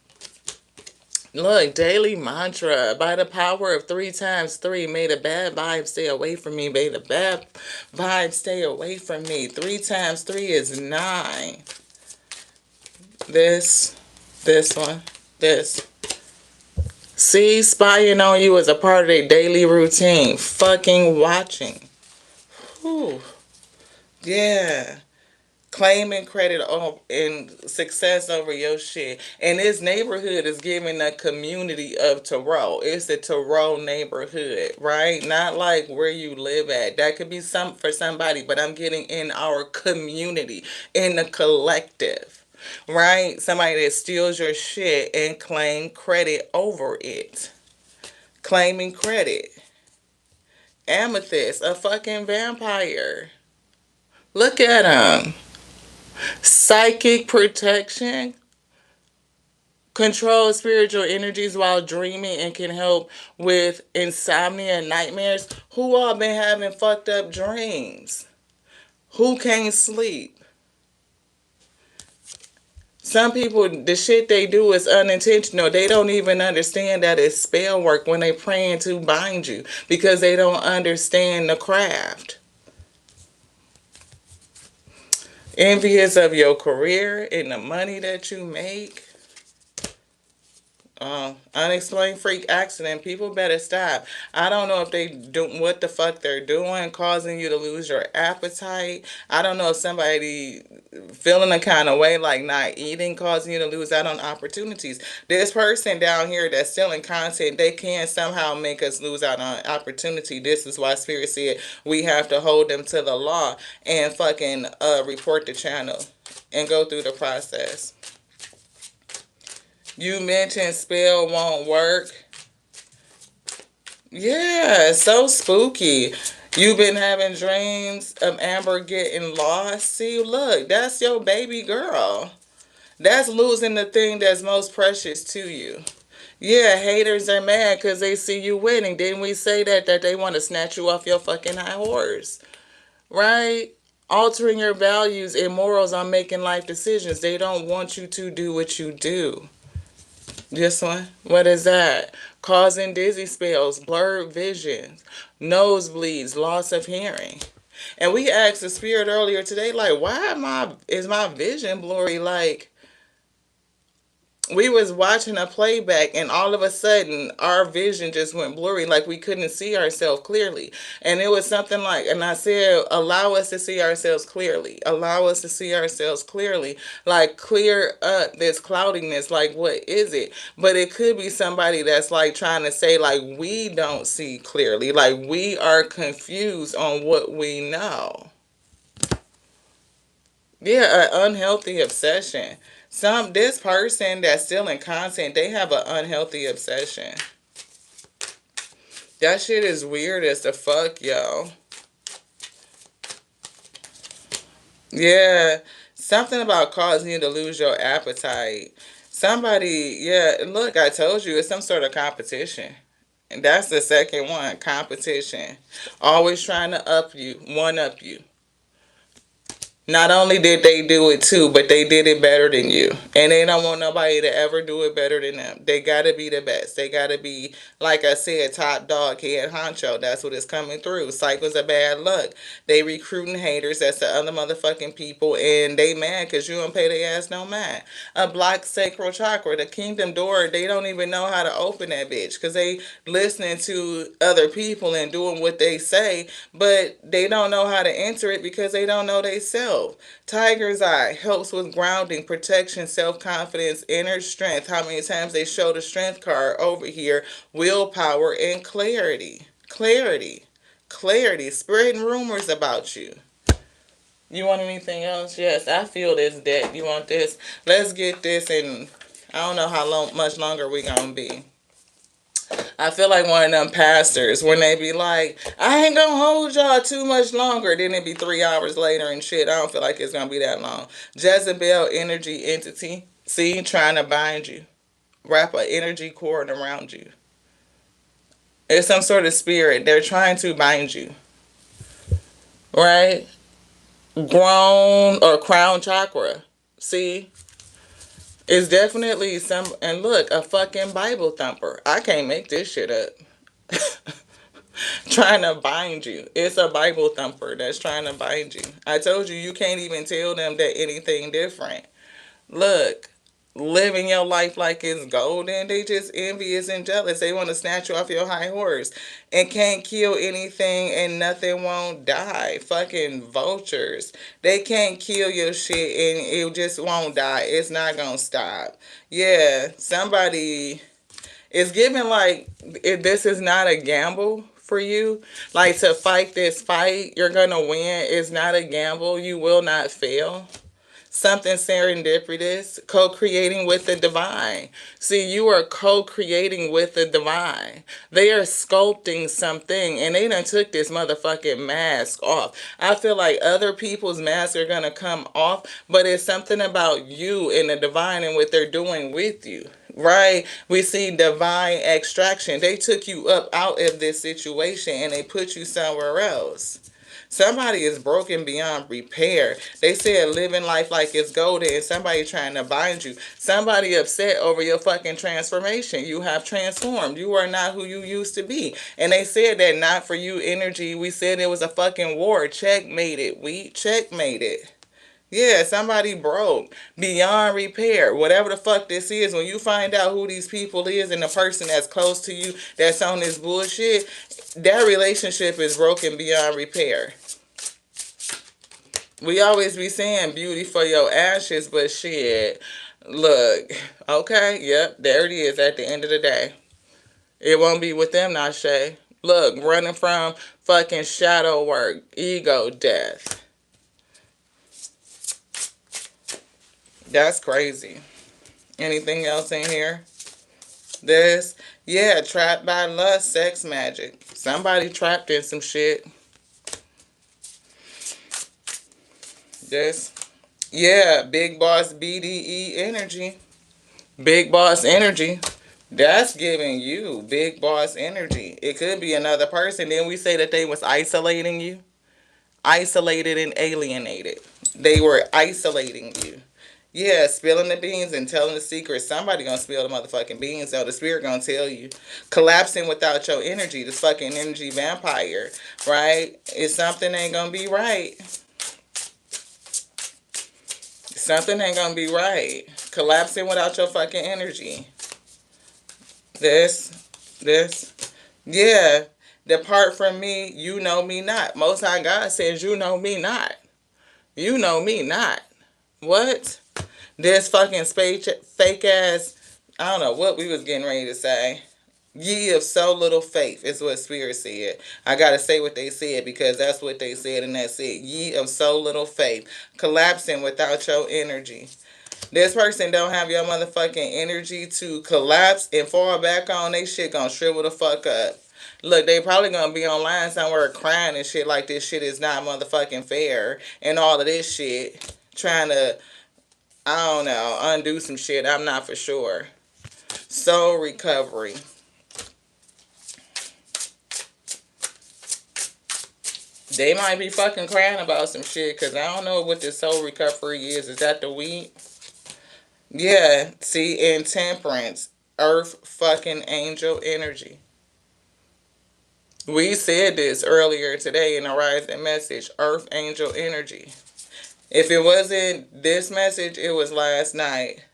Look, daily mantra. By the power of 3 times 3, may the bad vibes stay away from me. May the bad vibes stay away from me. 3 times 3 is 9. This one, this. See, spying on you is a part of their daily routine. Fucking watching. Whew. Yeah. Claiming credit and success over your shit. And this neighborhood is giving a community of Tarot. It's the Tarot neighborhood, right? Not like where you live at. That could be some for somebody, but I'm getting in our community, in the collective, right? Somebody that steals your shit and claim credit over it. Claiming credit. Amethyst, a fucking vampire. Look at him. Psychic protection. Control spiritual energies while dreaming and can help with insomnia and nightmares. Who all been having fucked up dreams? Who can't sleep? Some people, the shit they do is unintentional. They don't even understand that it's spell work when they praying to bind you because they don't understand the craft. Envious of your career and the money that you make. Unexplained freak accident. People better stop. I don't know if they do what the fuck they're doing, causing you to lose your appetite. I don't know if somebody feeling a kind of way like not eating, causing you to lose out on opportunities. This person down here that's selling content, they can somehow make us lose out on opportunity. This is why Spirit said we have to hold them to the law and fucking report the channel and go through the process. You mentioned spell won't work. Yeah, so spooky. You've been having dreams of Amber getting lost. See, look, that's your baby girl. That's losing the thing that's most precious to you. Yeah, haters are mad because they see you winning. Didn't we say that they want to snatch you off your fucking high horse? Right? Altering your values and morals on making life decisions. They don't want you to do what you do. This one? What is that? Causing dizzy spells, blurred visions, nosebleeds, loss of hearing. And we asked the spirit earlier today, like, why is my vision blurry? Like, we was watching a playback and all of a sudden our vision just went blurry, like we couldn't see ourselves clearly. And it was something like, and I said, allow us to see ourselves clearly, allow us to see ourselves clearly, like clear up this cloudiness, like what is it? But it could be somebody that's like trying to say like we don't see clearly, like we are confused on what we know. Yeah, an unhealthy obsession. This person that's still in content, they have an unhealthy obsession. That shit is weird as the fuck, yo. Yeah, something about causing you to lose your appetite. Somebody, yeah, look, I told you it's some sort of competition. And that's the second one, competition. Always trying to up you, one up you. Not only did they do it too, but they did it better than you. And they don't want nobody to ever do it better than them. They gotta be the best. They gotta be, like I said, top dog, head honcho. That's what is coming through. Cycles of bad luck. They recruiting haters. That's the other motherfucking people. And they mad because you don't pay their ass no mind. A blocked sacral chakra, the kingdom door, they don't even know how to open that bitch because they listening to other people and doing what they say, but they don't know how to enter it because they don't know they self. Tiger's eye helps with grounding, protection, self-confidence, inner strength. How many times they show the strength card over here? Willpower and clarity. Clarity. Clarity. Spreading rumors about you. You want anything else? Yes, I feel this deck. You want this? Let's get this, and I don't know how much longer we gonna be. I feel like one of them pastors when they be like, I ain't gonna hold y'all too much longer. Then it be 3 hours later and shit. I don't feel like it's gonna be that long. Jezebel energy entity. See, trying to bind you. Wrap an energy cord around you. It's some sort of spirit. They're trying to bind you. Right? Grown or crown chakra. See? It's definitely some, and look, a fucking Bible thumper. I can't make this shit up. Trying to bind you. It's a Bible thumper that's trying to bind you. I told you, you can't even tell them that anything different. Look, living your life like it's golden, they just envious and jealous. They want to snatch you off your high horse and can't kill anything and nothing won't die. Fucking vultures. They can't kill your shit and it just won't die. It's not gonna stop. Yeah, somebody is giving like, if this is not a gamble for you, like to fight this fight, you're gonna win. It's not a gamble. You will not fail. Something serendipitous, co-creating with the divine. See, you are co-creating with the divine. They are sculpting something, and they done took this motherfucking mask off. I feel like other people's masks are gonna come off, but it's something about you and the divine and what they're doing with you. Right? We see divine extraction. They took you up out of this situation and they put you somewhere else. Somebody is broken beyond repair. They said living life like it's golden and somebody trying to bind you. Somebody upset over your fucking transformation. You have transformed. You are not who you used to be. And they said that not for you energy. We said it was a fucking war. Checkmate it. We checkmate it. Yeah, somebody broke beyond repair. Whatever the fuck this is, when you find out who these people is and the person that's close to you that's on this bullshit, that relationship is broken beyond repair. We always be saying beauty for your ashes, but shit, look, okay, yep, there it is at the end of the day. It won't be with them, not Shay. Look, running from fucking shadow work, ego death. That's crazy. Anything else in here? This, yeah, trapped by lust, sex magic. Somebody trapped in some shit. This, yeah, big boss BDE energy. Big boss energy. That's giving you big boss energy. It could be another person. Then we say that they was isolating you. Isolated and alienated. They were isolating you. Yeah, spilling the beans and telling the secret. Somebody gonna spill the motherfucking beans, though. The spirit gonna tell you. Collapsing without your energy. This fucking energy vampire, right? If something ain't gonna be right. Something ain't gonna be right. Collapsing without your fucking energy. This. Yeah. Depart from me, you know me not. Most High God says, you know me not. You know me not. What? This fucking fake ass, I don't know what we was getting ready to say. Ye of so little faith is what Spirit said. I gotta say what they said because that's what they said and that's it. Ye of so little faith. Collapsing without your energy. This person don't have your motherfucking energy to collapse and fall back on. They shit gonna shrivel the fuck up. Look, they probably gonna be online somewhere crying and shit like this shit is not motherfucking fair and all of this shit. Trying to, I don't know, undo some shit. I'm not for sure. Soul recovery. They might be fucking crying about some shit because I don't know what this soul recovery is. Is that the weed? Yeah, see, in temperance, earth fucking angel energy. We said this earlier today in the rising message, earth angel energy. If it wasn't this message, it was last night.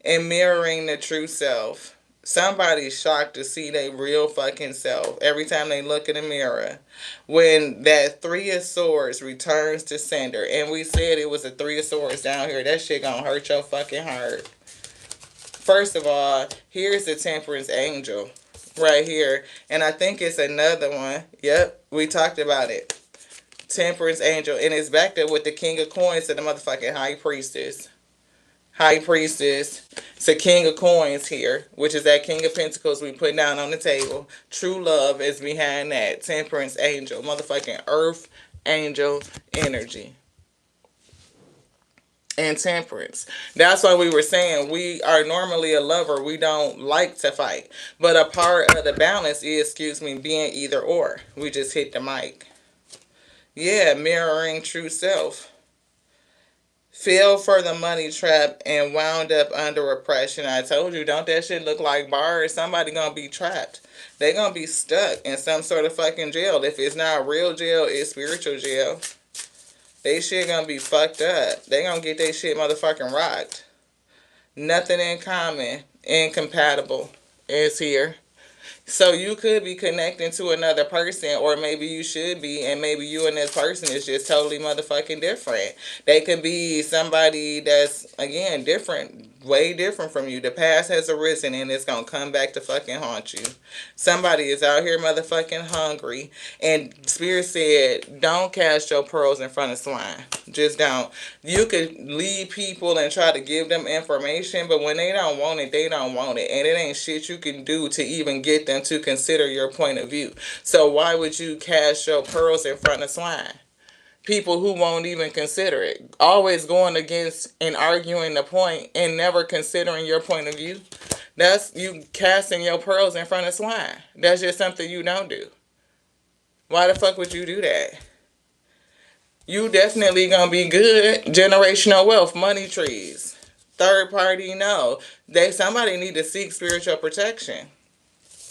And mirroring the true self. Somebody's shocked to see their real fucking self every time they look in the mirror. When that Three of Swords returns to sender, and we said it was a Three of Swords down here, that shit gonna hurt your fucking heart. First of all, here's the Temperance Angel right here. And I think it's another one. Yep, we talked about it. Temperance Angel. And it's backed up with the King of Coins and the motherfucking High Priestess. High Priestess. It's a King of Coins here, which is that King of Pentacles we put down on the table. True love is behind that. Temperance Angel. Motherfucking Earth Angel energy. And temperance. That's why we were saying we are normally a lover. We don't like to fight. But a part of the balance is, excuse me, being either or. We just hit the mic. Yeah, mirroring true self. Fell for the money trap and wound up under oppression. I told you, don't that shit look like bars? Somebody gonna be trapped. They gonna be stuck in some sort of fucking jail. If it's not real jail, it's spiritual jail. They shit gonna be fucked up. They gonna get they shit motherfucking rocked. Nothing in common, incompatible is here. So you could be connecting to another person, or maybe you should be, and maybe you and this person is just totally motherfucking different. They could be somebody that's, again, different, way different from you. The past has arisen and it's gonna come back to fucking haunt you. Somebody is out here motherfucking hungry, and Spirit said, don't cast your pearls in front of swine. Just don't. You could lead people and try to give them information, but when they don't want it, they don't want it. And it ain't shit you can do to even get them to consider your point of view. So why would you cast your pearls in front of swine? People who won't even consider it. Always going against and arguing the point and never considering your point of view. That's you casting your pearls in front of swine. That's just something you don't do. Why the fuck would you do that? You definitely gonna be good. Generational wealth, money trees. Third party, no. Somebody need to seek spiritual protection.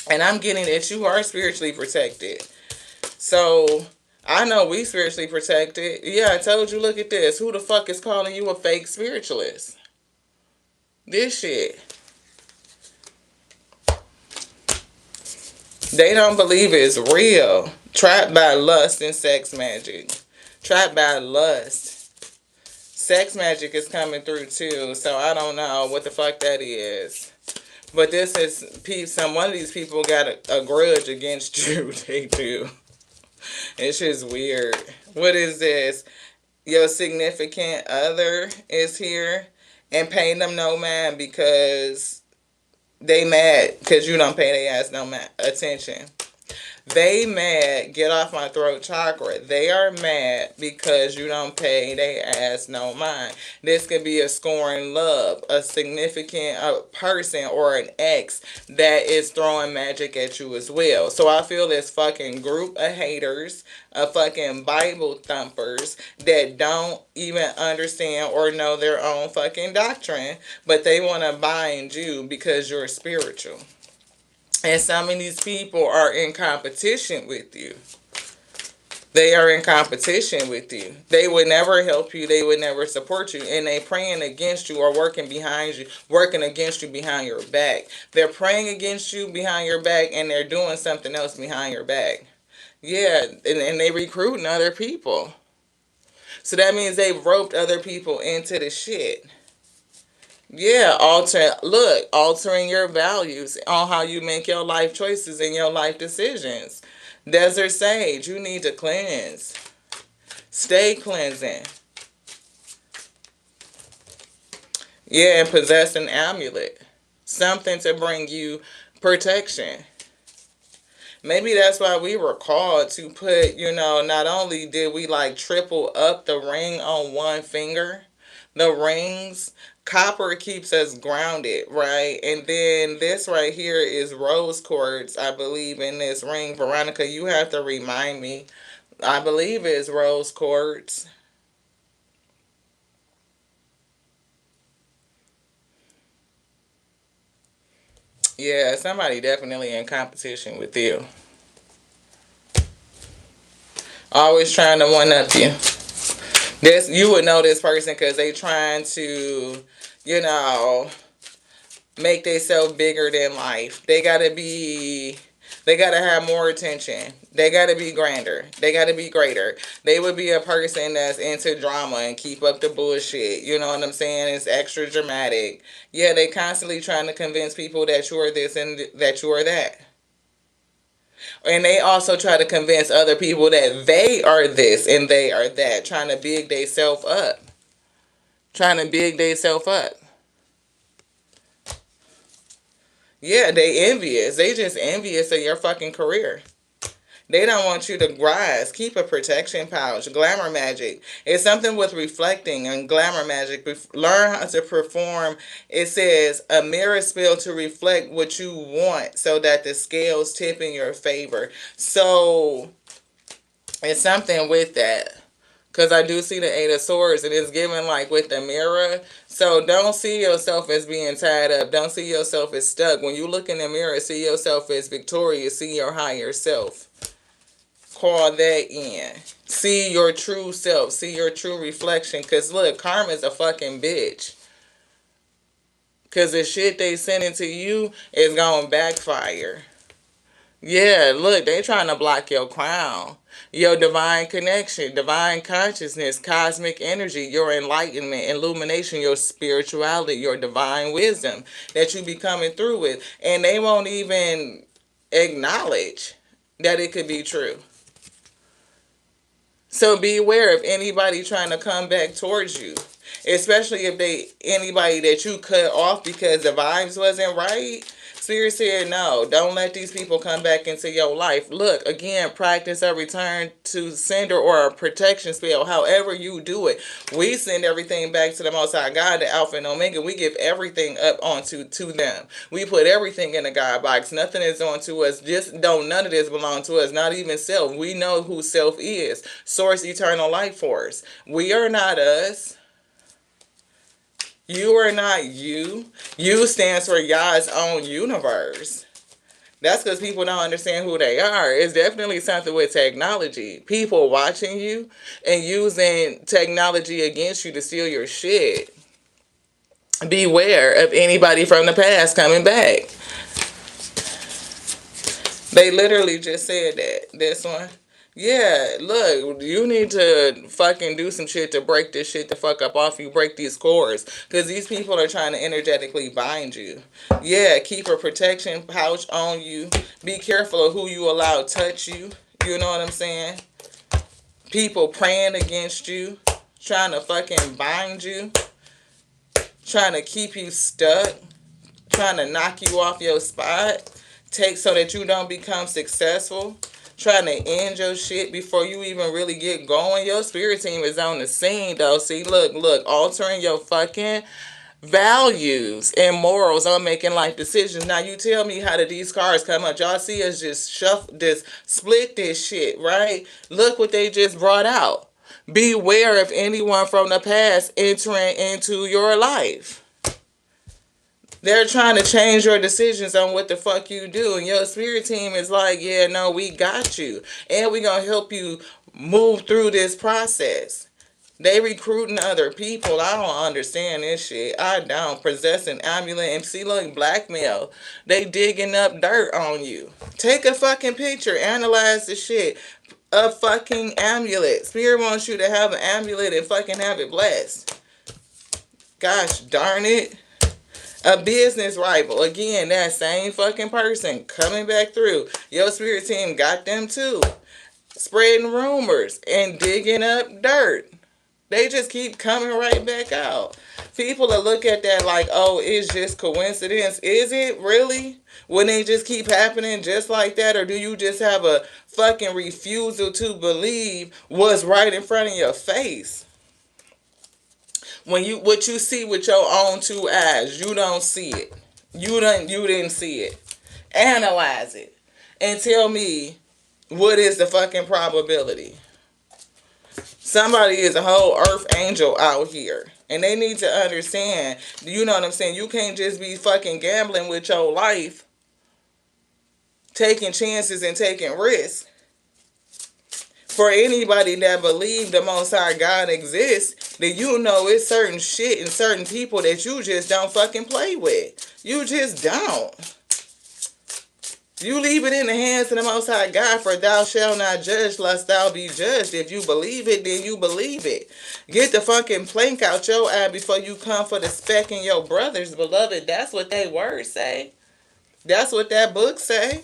And I'm getting that you are spiritually protected. So I know we spiritually protected. Yeah, I told you, look at this. Who the fuck is calling you a fake spiritualist? This shit. They don't believe it's real. Trapped by lust and sex magic. Trapped by lust. Sex magic is coming through too, so I don't know what the fuck that is. But this is one of these people got a grudge against you. They do. It's just weird. What is this? Your significant other is here and paying them no mind because they mad because you don't pay their ass no attention. They mad, get off my throat chakra. They are mad because you don't pay they ass no mind. This could be a scoring love, a significant person or an ex that is throwing magic at you as well. So I feel this fucking group of haters, of fucking Bible thumpers that don't even understand or know their own fucking doctrine, but they want to bind you because you're spiritual. And some of these people are in competition with you. They are in competition with you. They would never help you. They would never support you. And they praying against you or working behind you, working against you behind your back. They're praying against you behind your back and they're doing something else behind your back. Yeah, and they recruiting other people. So that means they've roped other people into the shit. Yeah, altering your values on how you make your life choices and your life decisions. Desert Sage, you need to cleanse. Stay cleansing. Yeah, and possess an amulet. Something to bring you protection. Maybe that's why we were called to put, not only did we like triple up the ring on one finger, the rings, copper keeps us grounded, right? And then this right here is rose quartz, I believe, in this ring. Veronica, you have to remind me. I believe it's rose quartz. Yeah, somebody definitely in competition with you. Always trying to one up you. This you would know this person because they trying to, you know, make themselves bigger than life. They gotta have more attention. They gotta be grander. They gotta be greater. They would be a person that's into drama and keep up the bullshit. You know what I'm saying? It's extra dramatic. Yeah, they constantly trying to convince people that you are this and that you are that. And they also try to convince other people that they are this and they are that, trying to big themselves up. Trying to big themselves up. Yeah, they envious. They just envious of your fucking career. They don't want you to rise. Keep a protection pouch. Glamour magic. It's something with reflecting and glamour magic. Learn how to perform. It says a mirror spill to reflect what you want so that the scales tip in your favor. So it's something with that. Because I do see the Eight of Swords and it's given like with the mirror. So don't see yourself as being tied up. Don't see yourself as stuck. When you look in the mirror, see yourself as victorious. See your higher self. Call that in. See your true self. See your true reflection. Because look, karma's a fucking bitch. Because the shit they sending to you is going to backfire. Yeah, look, they trying to block your crown, your divine connection, divine consciousness, cosmic energy, your enlightenment, illumination, your spirituality, your divine wisdom that you be coming through with. And they won't even acknowledge that it could be true. So beware of anybody trying to come back towards you. Especially if they anybody that you cut off because the vibes wasn't right. Spirit said no, don't let these people come back into your life. Look, again, practice a return to sender or a protection spell. However you do it. We send everything back to the Most High God, the Alpha and Omega. We give everything up onto to them. We put everything in the God box. Nothing is onto us. Just don't none of this belong to us. Not even self. We know who self is. Source, eternal life force. We are not us. You are not you. You stands for Yah's own universe. That's because people don't understand who they are. It's definitely something with technology. People watching you and using technology against you to steal your shit. Beware of anybody from the past coming back. They literally just said that. This one. Yeah, look, you need to fucking do some shit to break this shit the fuck up off you, break these cords. Because these people are trying to energetically bind you. Yeah, keep a protection pouch on you. Be careful of who you allow touch you. You know what I'm saying? People praying against you, trying to fucking bind you, trying to keep you stuck, trying to knock you off your spot, take so that you don't become successful, trying to end your shit before you even really get going. Your spirit team is on the scene though. See, look, altering your fucking values and morals on making life decisions. Now you tell me how did these cards come up? Y'all see us just shuffle this, split this shit, right? Look what they just brought out. Beware of anyone from the past entering into your life. They're trying to change your decisions on what the fuck you do. And your spirit team is like, yeah, no, we got you. And we gonna help you move through this process. They recruiting other people. I don't understand this shit. I don't. Possessing amulet and see look blackmail. They digging up dirt on you. Take a fucking picture. Analyze the shit. A fucking amulet. Spirit wants you to have an amulet and fucking have it blessed. Gosh darn it. A business rival. Again, that same fucking person coming back through. Your spirit team got them too. Spreading rumors and digging up dirt. They just keep coming right back out. People will look at that like, oh, it's just coincidence. Is it really? When they just keep happening just like that? Or do you just have a fucking refusal to believe what's right in front of your face? When you what you see with your own two eyes, you don't see it. You didn't see it. Analyze it. And tell me what is the fucking probability. Somebody is a whole earth angel out here. And they need to understand, you know what I'm saying? You can't just be fucking gambling with your life, taking chances and taking risks. For anybody that believe the Most High God exists, then you know it's certain shit and certain people that you just don't fucking play with. You just don't. You leave it in the hands of the Most High God, for thou shalt not judge lest thou be judged. If you believe it, then you believe it. Get the fucking plank out your eye before you come for the speck in your brother's, beloved. That's what they words say. That's what that book say.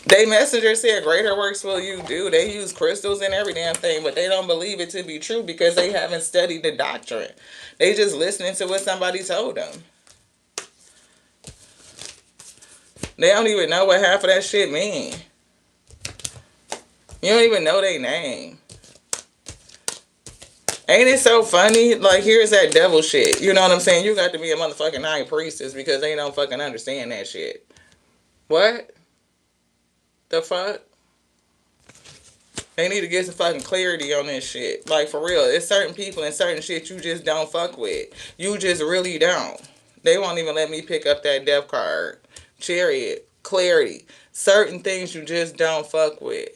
They messenger said greater works will you do. They use crystals and every damn thing, but they don't believe it to be true because they haven't studied the doctrine. They just listening to what somebody told them. They don't even know what half of that shit mean. You don't even know their name. Ain't it so funny? Like, here's that devil shit. You know what I'm saying? You got to be a motherfucking high priestess because they don't fucking understand that shit. What? The fuck? They need to get some fucking clarity on this shit. Like, for real. It's certain people and certain shit you just don't fuck with. You just really don't. They won't even let me pick up that death card. Chariot. Clarity. Certain things you just don't fuck with.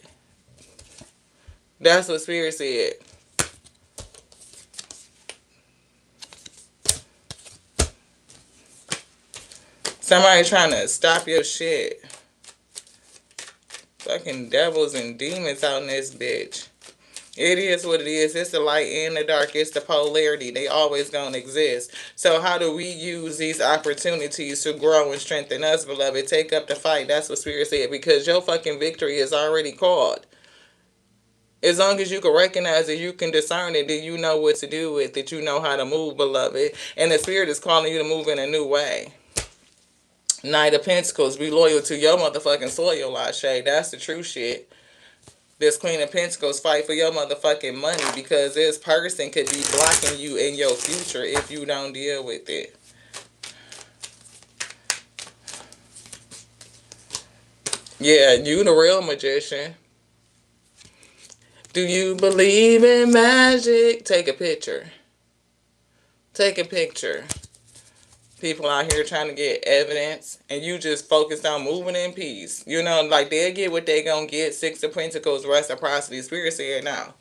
That's what Spirit said. Somebody trying to stop your shit. Fucking devils and demons out in this bitch. It is what it is. It's the light and the dark. It's the polarity. They always gonna exist. So how do we use these opportunities to grow and strengthen us, beloved? Take up the fight. That's what Spirit said. Because your fucking victory is already called. As long as you can recognize it, you can discern it, then you know what to do with it. You know how to move, beloved. And the Spirit is calling you to move in a new way. Knight of Pentacles, be loyal to your motherfucking soil, Ashe. That's the true shit. This Queen of Pentacles, fight for your motherfucking money because this person could be blocking you in your future if you don't deal with it. Yeah, you the real magician. Do you believe in magic? Take a picture. Take a picture. People out here trying to get evidence and you just focused on moving in peace. You know, like they'll get what they gonna get. Six of Pentacles, reciprocity. Spirit said now,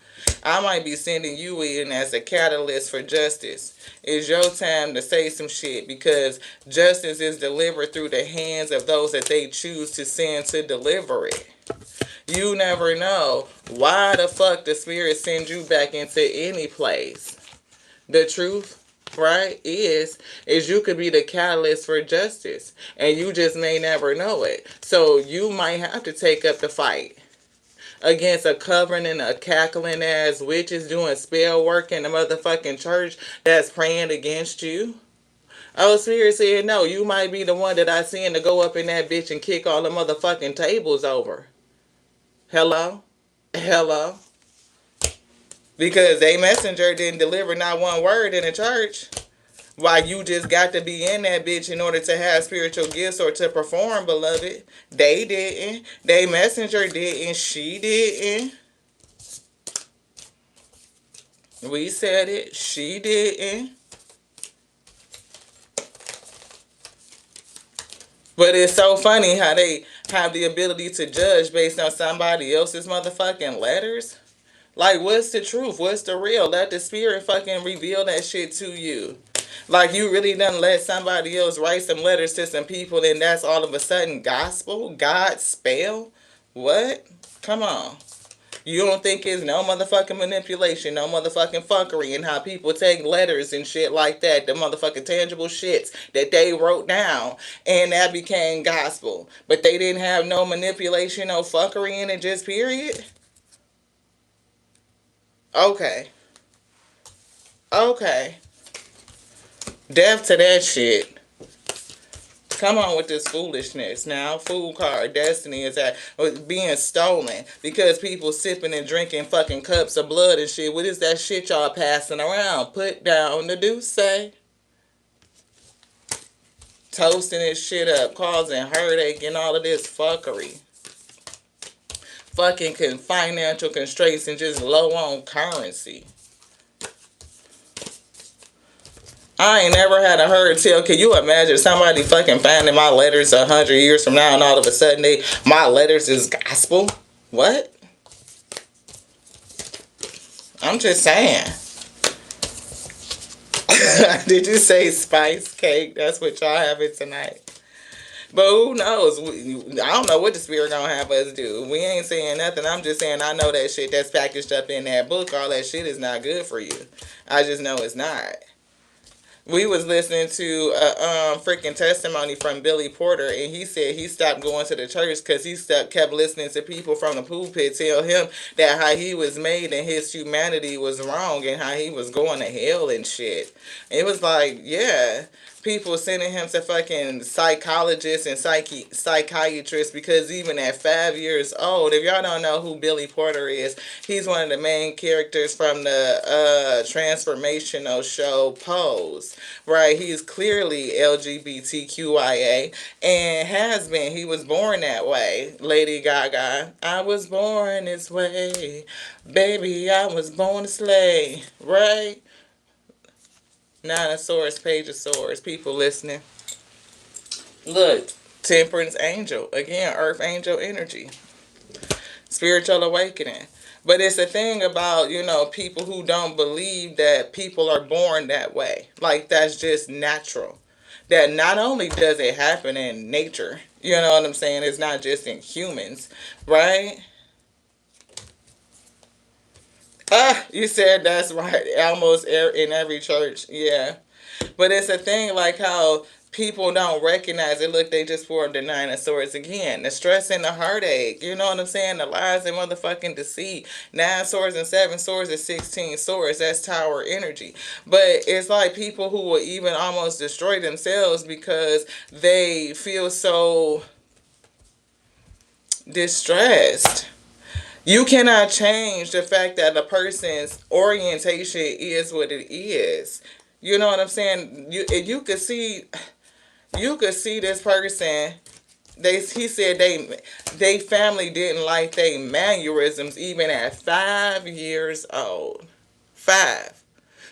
I might be sending you in as a catalyst for justice. It's your time to say some shit because justice is delivered through the hands of those that they choose to send to deliver it. You never know why the fuck the Spirit sends you back into any place. The truth, right, is you could be the catalyst for justice and you just may never know it. So you might have to take up the fight against a covering and a cackling ass witches doing spell work in the motherfucking church that's praying against you. Oh, Spirit said no, you might be the one that I seen to go up in that bitch and kick all the motherfucking tables over. Hello? Hello? Because they messenger didn't deliver not one word in the church. Why you just got to be in that bitch in order to have spiritual gifts or to perform, beloved. They didn't. They messenger didn't. She didn't. We said it. She didn't. But it's so funny how they have the ability to judge based on somebody else's motherfucking letters. Like, what's the truth? What's the real? Let the Spirit fucking reveal that shit to you. Like, you really done let somebody else write some letters to some people and that's all of a sudden gospel? God spell? What? Come on. You don't think it's no motherfucking manipulation, no motherfucking fuckery, and how people take letters and shit like that, the motherfucking tangible shits that they wrote down, and that became gospel. But they didn't have no manipulation, no fuckery in it, just period? Okay. Okay. Death to that shit. Come on with this foolishness now. Fool card destiny is at being stolen because people sipping and drinking fucking cups of blood and shit. What is that shit y'all passing around? Put down the deuce say. Toasting this shit up, causing heartache and all of this fuckery. fucking financial constraints and just low on currency. I ain't never had a heard tell. Can you imagine somebody fucking finding my letters 100 years from now and all of a sudden my letters is gospel? What? I'm just saying. Did you say spice cake? That's what y'all having tonight. But who knows? I don't know what the spirit gonna have us do. We ain't saying nothing. I'm just saying I know that shit that's packaged up in that book. All that shit is not good for you. I just know it's not. We was listening to a freaking testimony from Billy Porter, and he said he stopped going to the church because he kept listening to people from the pulpit tell him that how he was made and his humanity was wrong and how he was going to hell and shit. It was like, yeah, people sending him to fucking psychologists and psychiatrists because even at 5 years old, if y'all don't know who Billy Porter is, he's one of the main characters from the transformational show Pose, right? He's clearly LGBTQIA and has been. He was born that way. Lady Gaga, I was born this way. Baby, I was born to slay, right? Ninosaurus, Pageosaurus, people listening. Look, Temperance Angel. Again, Earth Angel energy. Spiritual awakening. But it's a thing about, people who don't believe that people are born that way. Like, that's just natural. That not only does it happen in nature, you know what I'm saying? It's not just in humans, right? Ah, you said that's right. Almost in every church, yeah. But it's a thing like how people don't recognize it. Look, they just formed the nine of swords again. The stress and the heartache. You know what I'm saying? The lies and motherfucking deceit. 9 swords and 7 swords is 16 swords. That's tower energy. But it's like people who will even almost destroy themselves because they feel so distressed. You cannot change the fact that a person's orientation is what it is. You know what I'm saying? You could see this person. He said they family didn't like their mannerisms even at 5 years old. 5.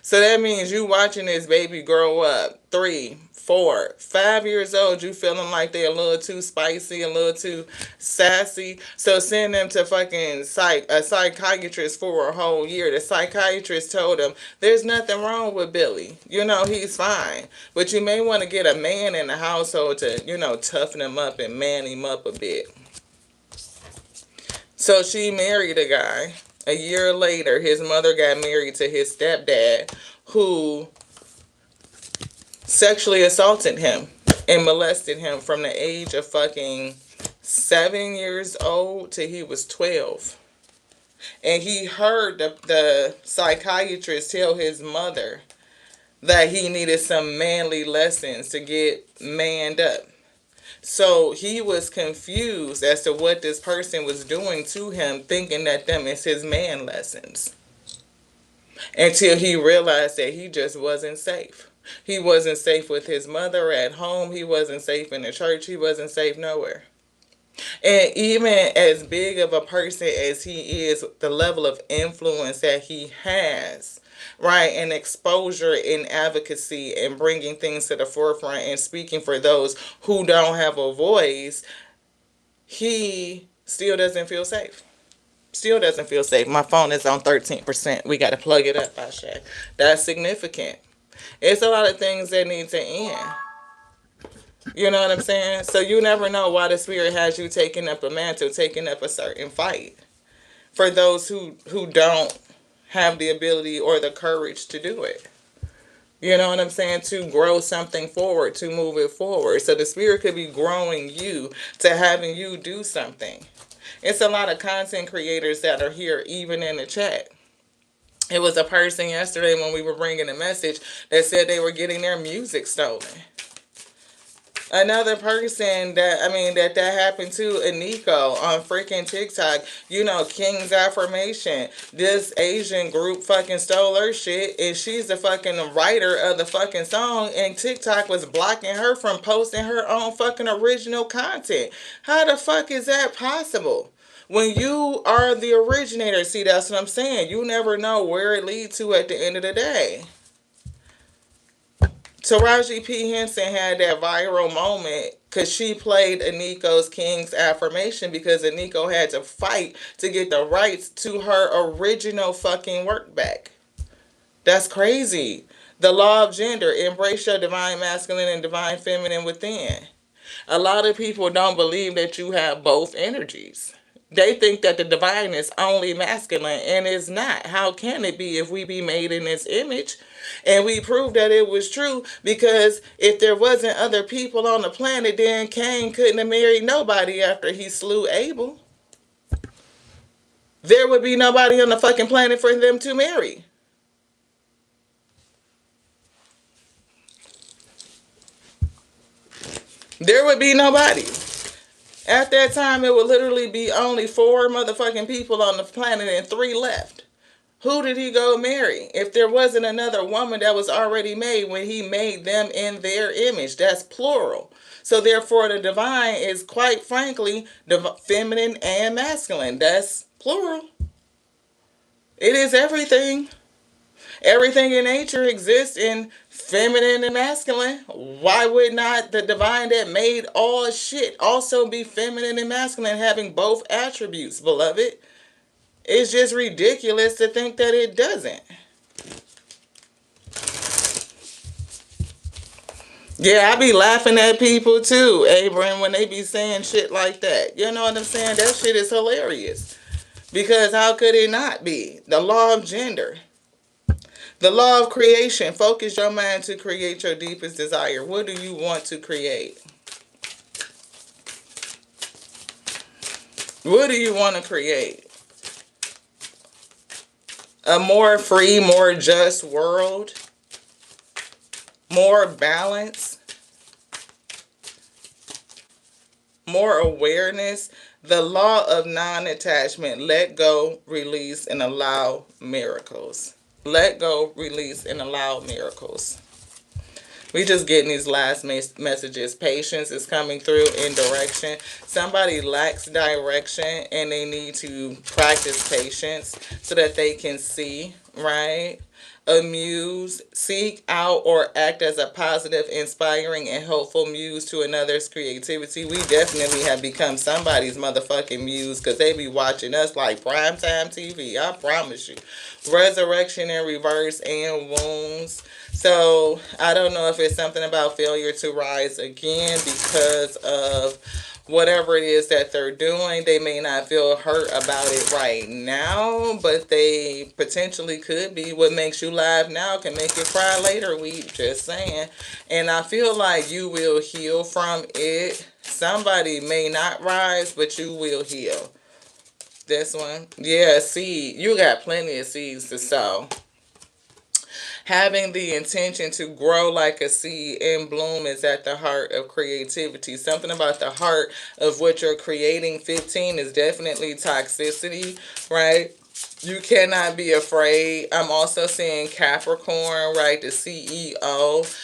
So that means you watching this baby grow up 3, 4, 5 years old. You feeling like they're a little too spicy, a little too sassy. So send them to fucking a psychiatrist for a whole year. The psychiatrist told him there's nothing wrong with Billy. He's fine. But you may want to get a man in the household to toughen him up and man him up a bit. So she married a guy. A year later, his mother got married to his stepdad, who sexually assaulted him and molested him from the age of fucking 7 years old till he was 12. And he heard the psychiatrist tell his mother that he needed some manly lessons to get manned up. So he was confused as to what this person was doing to him, thinking that them is his man lessons. Until he realized that he just wasn't safe. He wasn't safe with his mother at home. He wasn't safe in the church. He wasn't safe nowhere. And even as big of a person as he is, the level of influence that he has, right, and exposure in advocacy and bringing things to the forefront and speaking for those who don't have a voice, he still doesn't feel safe. Still doesn't feel safe. My phone is on 13%. We got to plug it up, Asha. That's significant. It's a lot of things that need to end. You know what I'm saying? So you never know why the spirit has you taking up a mantle, taking up a certain fight. For those who don't have the ability or the courage to do it. You know what I'm saying? To grow something forward, to move it forward. So the spirit could be growing you to having you do something. It's a lot of content creators that are here, even in the chat. It was a person yesterday when we were bringing a message that said they were getting their music stolen. Another person that happened to Aniko on freaking TikTok. You know, King's Affirmation. This Asian group fucking stole her shit, and she's the fucking writer of the fucking song, and TikTok was blocking her from posting her own fucking original content. How the fuck is that possible? When you are the originator, see, that's what I'm saying. You never know where it leads to at the end of the day. Taraji P. Henson had that viral moment because she played Aniko's King's Affirmation because Aniko had to fight to get the rights to her original fucking work back. That's crazy. The law of gender, embrace your divine masculine and divine feminine within. A lot of people don't believe that you have both energies. They think that the divine is only masculine, and it's not. How can it be if we be made in this image? And we proved that it was true because if there wasn't other people on the planet, then Cain couldn't have married nobody after he slew Abel. There would be nobody on the fucking planet for them to marry. There would be nobody. At that time, it would literally be only four motherfucking people on the planet and three left. Who did he go marry? If there wasn't another woman that was already made when he made them in their image, that's plural. So therefore, the divine is quite frankly feminine and masculine. That's plural. It is everything. Everything in nature exists in feminine and masculine. Why would not the divine that made all shit also be feminine and masculine, having both attributes, beloved? It's just ridiculous to think that it doesn't. Yeah, I be laughing at people too, Abram, when they be saying shit like that. You know what I'm saying? That shit is hilarious. Because how could it not be? The law of gender. The law of creation. Focus your mind to create your deepest desire. What do you want to create? What do you want to create? A more free, more just world? More balance? More awareness? The law of non-attachment. Let go, release, and allow miracles. Let go, release, and allow miracles. We just getting these last messages. Patience is coming through in direction. Somebody lacks direction and they need to practice patience so that they can see, right? Amuse, seek out or act as a positive, inspiring, and helpful muse to another's creativity. We definitely have become somebody's motherfucking muse because they be watching us like primetime TV. I promise you. Resurrection in reverse and wounds. So I don't know if it's something about failure to rise again because of whatever it is that they're doing. They may not feel hurt about it right now, but they potentially could be. What makes you laugh now can make you cry later. We just saying. And I feel like you will heal from it. Somebody may not rise, but you will heal. This one. Yeah, seed. You got plenty of seeds to sow. Having the intention to grow like a seed and bloom is at the heart of creativity. Something about the heart of what you're creating. 15 is definitely toxicity, right? You cannot be afraid. I'm also seeing Capricorn, right? The CEO.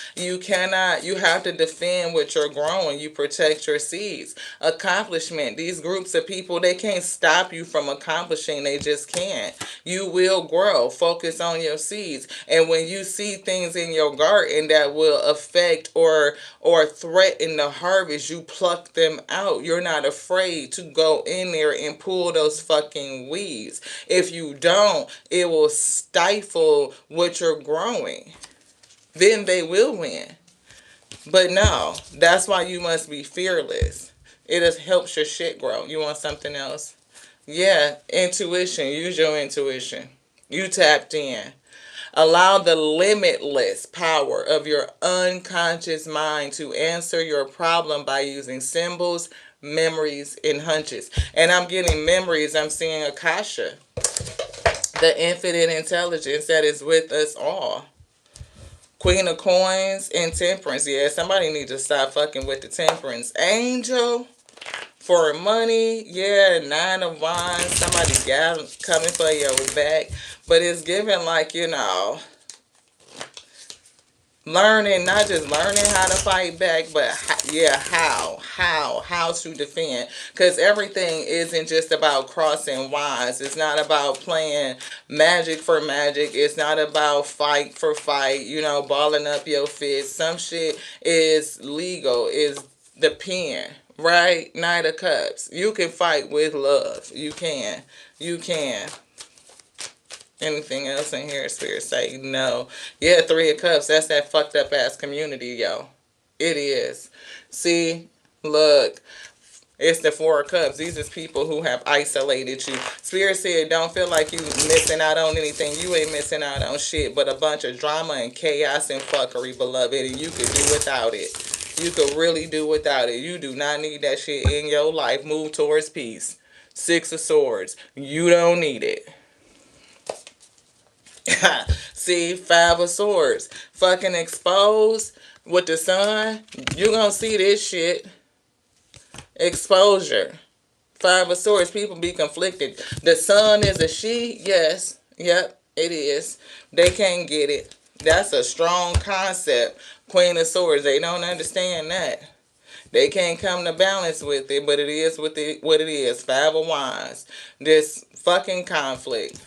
You have to defend what you're growing. You protect your seeds. Accomplishment. These groups of people, they can't stop you from accomplishing. They just can't. You will grow. Focus on your seeds. And when you see things in your garden that will affect or threaten the harvest, you pluck them out. You're not afraid to go in there and pull those fucking weeds. If you don't, it will stifle what you're growing. Then they will win. But no, that's why you must be fearless. It just helps your shit grow. You want something else? Yeah, intuition. Use your intuition. You tapped in. Allow the limitless power of your unconscious mind to answer your problem by using symbols, memories, and hunches. And I'm getting memories. I'm seeing Akasha, the infinite intelligence that is with us all. Queen of Coins and Temperance. Yeah, somebody needs to stop fucking with the Temperance. Angel for money. Yeah, Nine of Wands. Somebody got coming for your back. But it's giving like, learning, not just learning how to fight back, but yeah, how to defend. Because everything isn't just about crossing wires. It's not about playing magic for magic. It's not about fight for fight, balling up your fist. Some shit is legal, is the pen, right? Knight of Cups. You can fight with love. You can. Anything else in here, Spirit say no. Yeah, Three of Cups. That's that fucked up ass community, yo. It is. See, look, it's the Four of Cups. These is people who have isolated you. Spirit said, don't feel like you missing out on anything. You ain't missing out on shit, but a bunch of drama and chaos and fuckery, beloved, and you could do without it. You could really do without it. You do not need that shit in your life. Move towards peace. Six of Swords. You don't need it. See, Five of Swords. Fucking exposed with the sun. You gonna see this shit. Exposure. Five of Swords. People be conflicted. The sun is a she. Yes. Yep. It is. They can't get it. That's a strong concept. Queen of Swords. They don't understand that. They can't come to balance with it, but it is what it is. Five of Wands. This fucking conflict.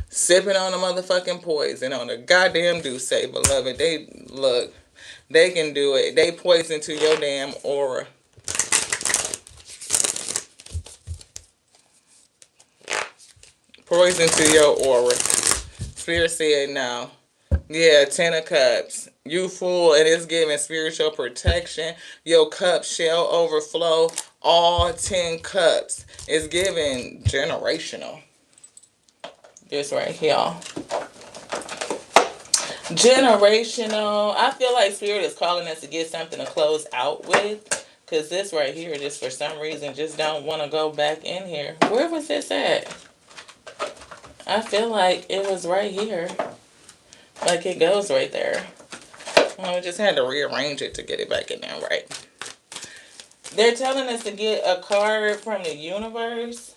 Sipping on the motherfucking poison on the goddamn Douce, beloved. They can do it. They poison to your damn aura. Poison to your aura. Spirit said no. Yeah, Ten of Cups. You fool, and it's giving spiritual protection. Your cup shall overflow. All 10 cups. It's giving generational. This right here. Generational. I feel like Spirit is calling us to get something to close out with. Because this right here, just for some reason, just don't want to go back in here. Where was this at? I feel like it was right here. Like it goes right there. I just had to rearrange it to get it back in there, right? They're telling us to get a card from the universe.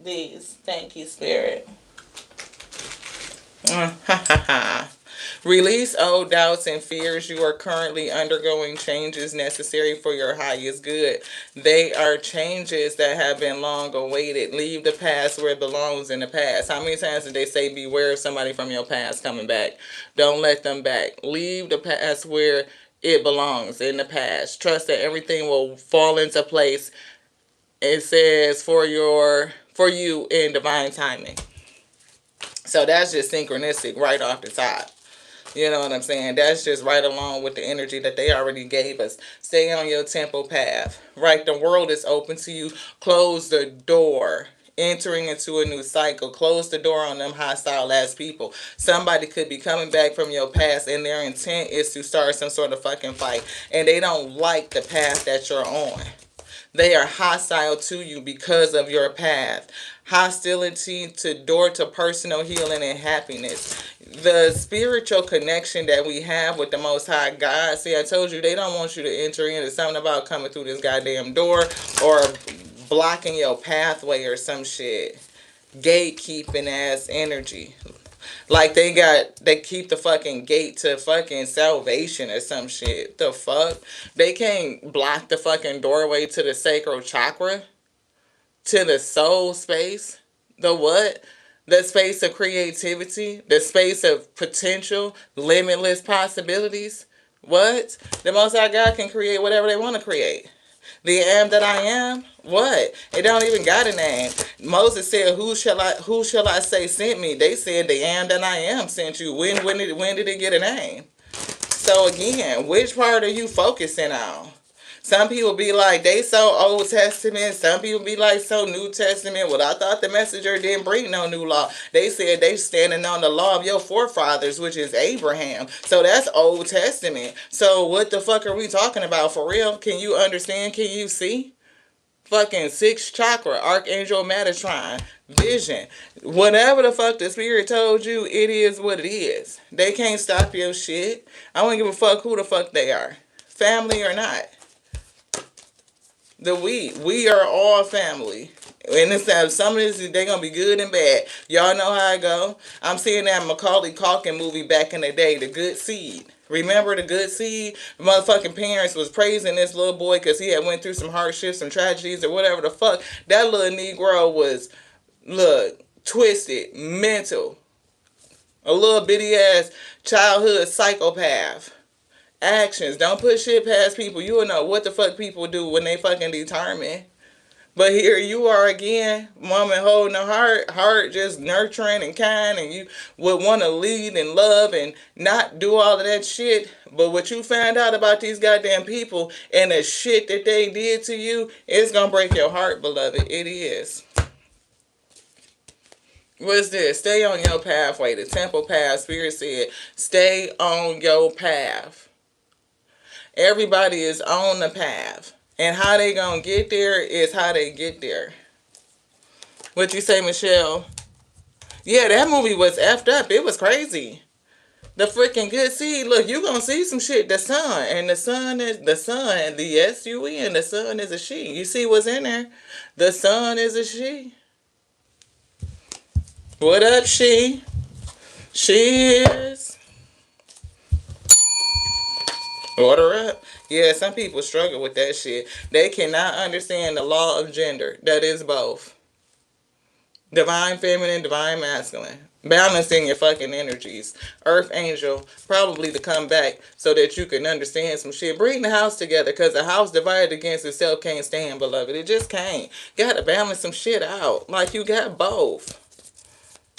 These. Thank you, Spirit. Release old doubts and fears. You are currently undergoing changes necessary for your highest good. They are changes that have been long awaited. Leave the past where it belongs in the past. How many times did they say beware of somebody from your past coming back? Don't let them back. Leave the past where it belongs in the past. Trust that everything will fall into place. It says for you in divine timing. So that's just synchronistic right off the top. You know what I'm saying? That's just right along with the energy that they already gave us. Stay on your temple path. Right? The world is open to you. Close the door. Entering into a new cycle. Close the door on them hostile ass people. Somebody could be coming back from your past and their intent is to start some sort of fucking fight. And they don't like the path that you're on. They are hostile to you because of your path. Hostility to door to personal healing and happiness. The spiritual connection that we have with the Most High God. See, I told you they don't want you to enter into something about coming through this goddamn door or blocking your pathway or some shit. Gatekeeping ass energy. Like they keep the fucking gate to fucking salvation or some shit. The fuck? They can't block the fucking doorway to the sacral chakra? To the soul space? The what? The space of creativity? The space of potential? Limitless possibilities? What? The Most High God can create whatever they want to create. The am that I am? What? It don't even got a name. Moses said, who shall I say sent me? They said the am that I am sent you. When did it get a name? So again, which part are you focusing on? Some people be like, they so Old Testament. Some people be like, so New Testament. Well, I thought the messenger didn't bring no new law. They said they standing on the law of your forefathers, which is Abraham. So that's Old Testament. So what the fuck are we talking about for real? Can you understand? Can you see? fucking sixth chakra, Archangel Metatron, vision. Whatever the fuck the spirit told you, it is what it is. They can't stop your shit. I don't give a fuck who the fuck they are. Family or not. We are all family. And it's that some of this they gonna be good and bad. Y'all know how I go. I'm seeing that Macaulay Culkin movie back in the day, The Good Seed. Remember The Good Seed? The motherfucking parents was praising this little boy because he had went through some hardships, some tragedies, or whatever the fuck. That little Negro was, look, twisted, mental, a little bitty ass childhood psychopath. Actions. Don't put shit past people. You will know what the fuck people do when they fucking determine. But here you are again, woman holding a heart just nurturing and kind, and you would want to lead and love and not do all of that shit. But what you find out about these goddamn people and the shit that they did to you, it's gonna break your heart, beloved. It is. What's this? Stay on your pathway. The temple path, Spirit said, stay on your path. Everybody is on the path. And how they gonna get there is how they get there. What you say, Michelle? Yeah, that movie was effed up. It was crazy. The freaking Good Seed. Look, you gonna see some shit. The sun. And the sun is the sun. The S-U-N. The sun is a she. You see what's in there? The sun is a she. What up, she? She is. Order up. Yeah, some people struggle with that shit. They cannot understand the law of gender. That is both. Divine feminine, divine masculine. Balancing your fucking energies. Earth angel, probably to come back so that you can understand some shit. Bring the house together, because a house divided against itself can't stand, beloved. It just can't. Gotta balance some shit out. Like you got both.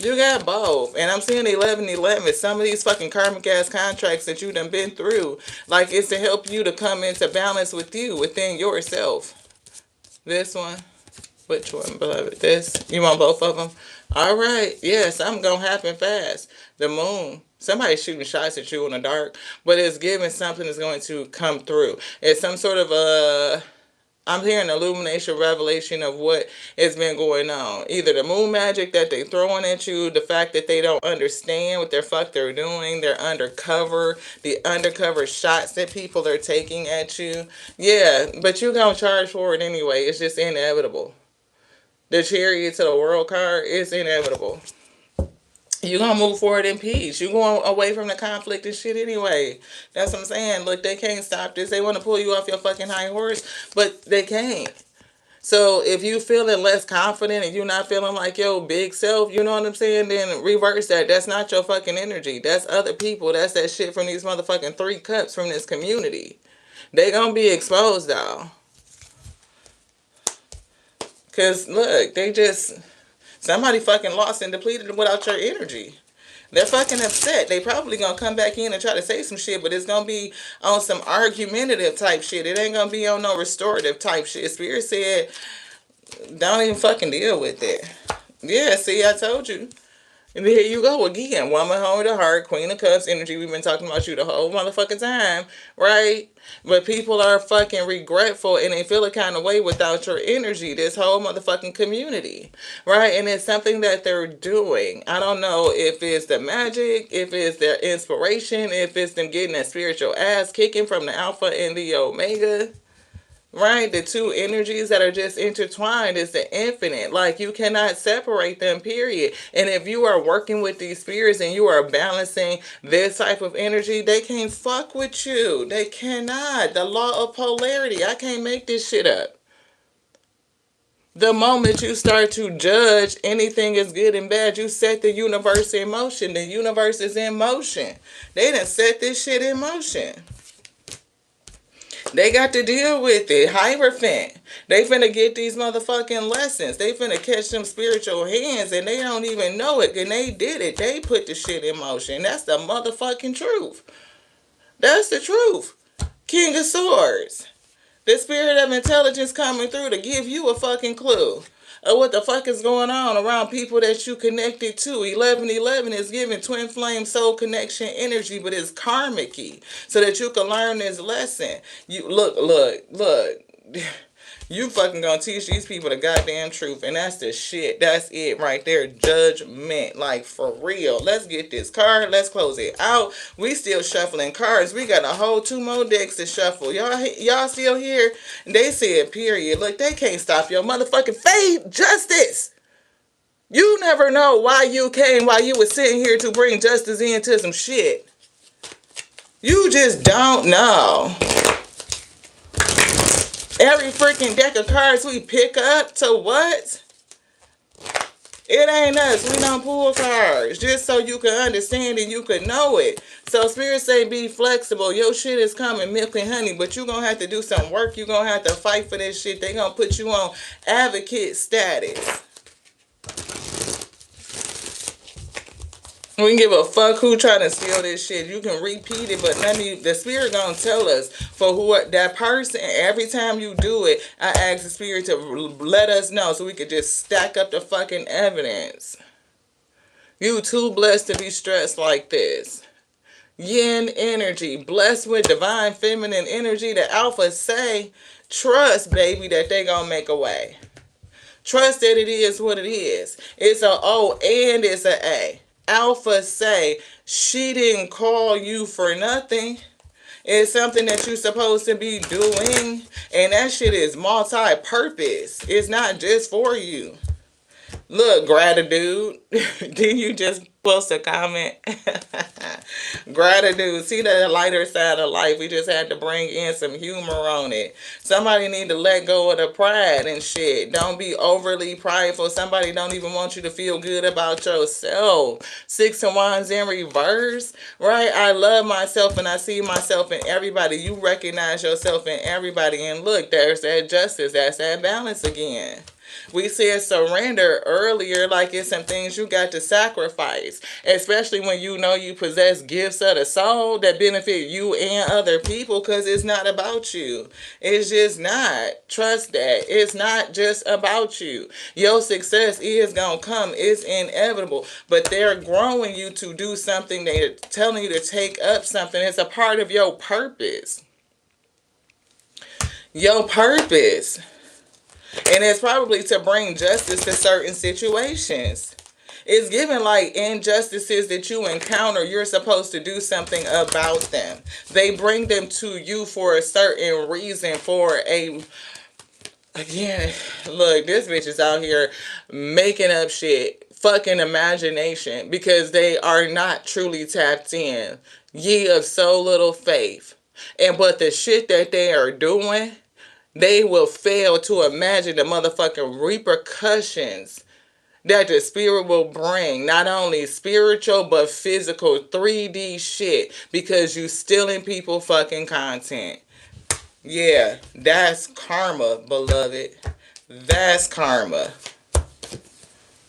You got both. And I'm seeing 1111. Some of these fucking karmic ass contracts that you done been through, like it's to help you to come into balance with you, within yourself. This one. Which one, beloved? This? You want both of them? All right. Yeah, something gonna happen fast. The moon. Somebody's shooting shots at you in the dark, but it's giving something is going to come through. It's some sort of I'm hearing illumination, revelation of what has been going on. Either the moon magic that they throwing at you, the fact that they don't understand what the fuck they're doing, they're undercover, the undercover shots that people are taking at you. Yeah, but you're going to charge for it anyway. It's just inevitable. The Chariot to the World card is inevitable. You're going to move forward in peace. You're going away from the conflict and shit anyway. That's what I'm saying. Look, they can't stop this. They want to pull you off your fucking high horse, but they can't. So if you feeling less confident and you're not feeling like your big self, you know what I'm saying, then reverse that. That's not your fucking energy. That's other people. That's that shit from these motherfucking 3 cups from this community. They going to be exposed, though. Because, look, they just... Somebody fucking lost and depleted without your energy. They're fucking upset. They probably gonna come back in and try to say some shit, but it's gonna be on some argumentative type shit. It ain't gonna be on no restorative type shit. Spirit said, don't even fucking deal with it. Yeah, see, I told you. And here you go again. Woman, hold the heart, Queen of Cups energy. We've been talking about you the whole motherfucking time, right? But people are fucking regretful and they feel a kind of way without your energy. This whole motherfucking community, right? And it's something that they're doing. I don't know if it's the magic, if it's their inspiration, if it's them getting that spiritual ass kicking from the Alpha and the Omega. Right? The 2 energies that are just intertwined is the infinite. Like, you cannot separate them, period. And if you are working with these spirits and you are balancing this type of energy, they can't fuck with you. They cannot. The law of polarity. I can't make this shit up. The moment you start to judge anything is good and bad, you set the universe in motion. The universe is in motion. They done set this shit in motion. They got to deal with it. Hierophant. They finna get these motherfucking lessons. They finna catch them spiritual hands and they don't even know it. And they did it. They put the shit in motion. That's the motherfucking truth. That's the truth. King of Swords. The spirit of intelligence coming through to give you a fucking clue of what the fuck is going on around people that you connected to. 1111 is giving twin flame soul connection energy, but it's karmic-y, so that you can learn this lesson. You look. You fucking gonna teach these people the goddamn truth. And that's the shit. That's it right there. Judgment. Like, for real. Let's get this card. Let's close it out. We still shuffling cards. We got a whole 2 more decks to shuffle. Y'all still here? They said period. Look, they can't stop your motherfucking fate. Justice. You never know why you came while you was sitting here to bring justice into some shit. You just don't know. Every freaking deck of cards we pick up to what? It ain't us. We don't pull cards. Just so you can understand and you can know it. So Spirit say be flexible. Your shit is coming, milk and honey. But you going to have to do some work. You going to have to fight for this shit. They going to put you on advocate status. We can give a fuck who trying to steal this shit. You can repeat it, but the Spirit gonna tell us for who that person. Every time you do it, I ask the Spirit to let us know so we could just stack up the fucking evidence. You too blessed to be stressed like this. Yin energy, blessed with divine feminine energy. The alpha say, trust, baby, that they gonna make a way. Trust that it is what it is. It's a O and it's a A. Alpha say, she didn't call you for nothing. It's something that you're supposed to be doing. And that shit is multi-purpose. It's not just for you. Look, gratitude. Didn't you just post a comment? Gratitude. See the lighter side of life. We just had to bring in some humor on it. Somebody need to let go of the pride and shit. Don't be overly prideful. Somebody don't even want you to feel good about yourself. 6 of Wands in reverse. Right? I love myself and I see myself in everybody. You recognize yourself in everybody. And look, there's that justice. That's that balance again. We said surrender earlier, like it's some things you got to sacrifice, especially when you know you possess gifts of the soul that benefit you and other people, because it's not about you. It's just not. Trust that. It's not just about you. Your success is going to come. It's inevitable, but they're growing you to do something. They're telling you to take up something. It's a part of your purpose. Your purpose. And it's probably to bring justice to certain situations. It's given like injustices that you encounter, you're supposed to do something about them. They bring them to you for a certain reason, again, look, this bitch is out here making up shit. Fucking imagination. Because they are not truly tapped in. Ye of so little faith. But the shit that they are doing, they will fail to imagine the motherfucking repercussions that the Spirit will bring. Not only spiritual, but physical 3D shit. Because you stealing people fucking content. Yeah, that's karma, beloved. That's karma.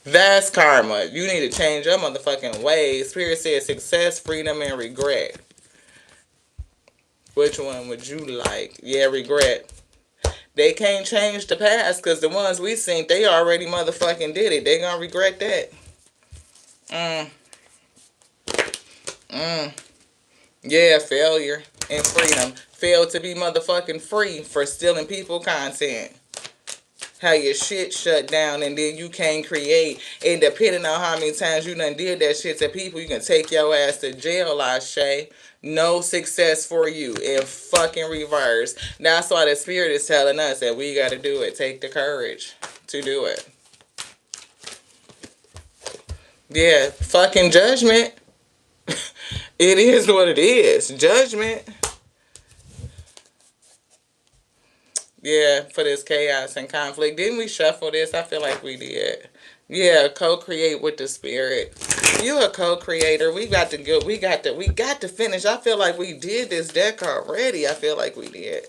That's karma. You need to change your motherfucking ways. Spirit says success, freedom, and regret. Which one would you like? Yeah, regret. They can't change the past because the ones we seen, they already motherfucking did it. They gonna regret that. Yeah, failure and freedom. Fail to be motherfucking free for stealing people content. How your shit shut down and then you can't create. And depending on how many times you done did that shit to people, you can take your ass to jail, I say. No success for you in fucking reverse. That's why the Spirit is telling us that we got to do it. Take the courage to do it. Yeah, fucking judgment. It is what it is. Judgment. Yeah, for this chaos and conflict. Didn't we shuffle this? I feel like we did. Yeah, co-create with the Spirit. You a co-creator. We got to go. We got to finish. I feel like we did this deck already. I feel like we did.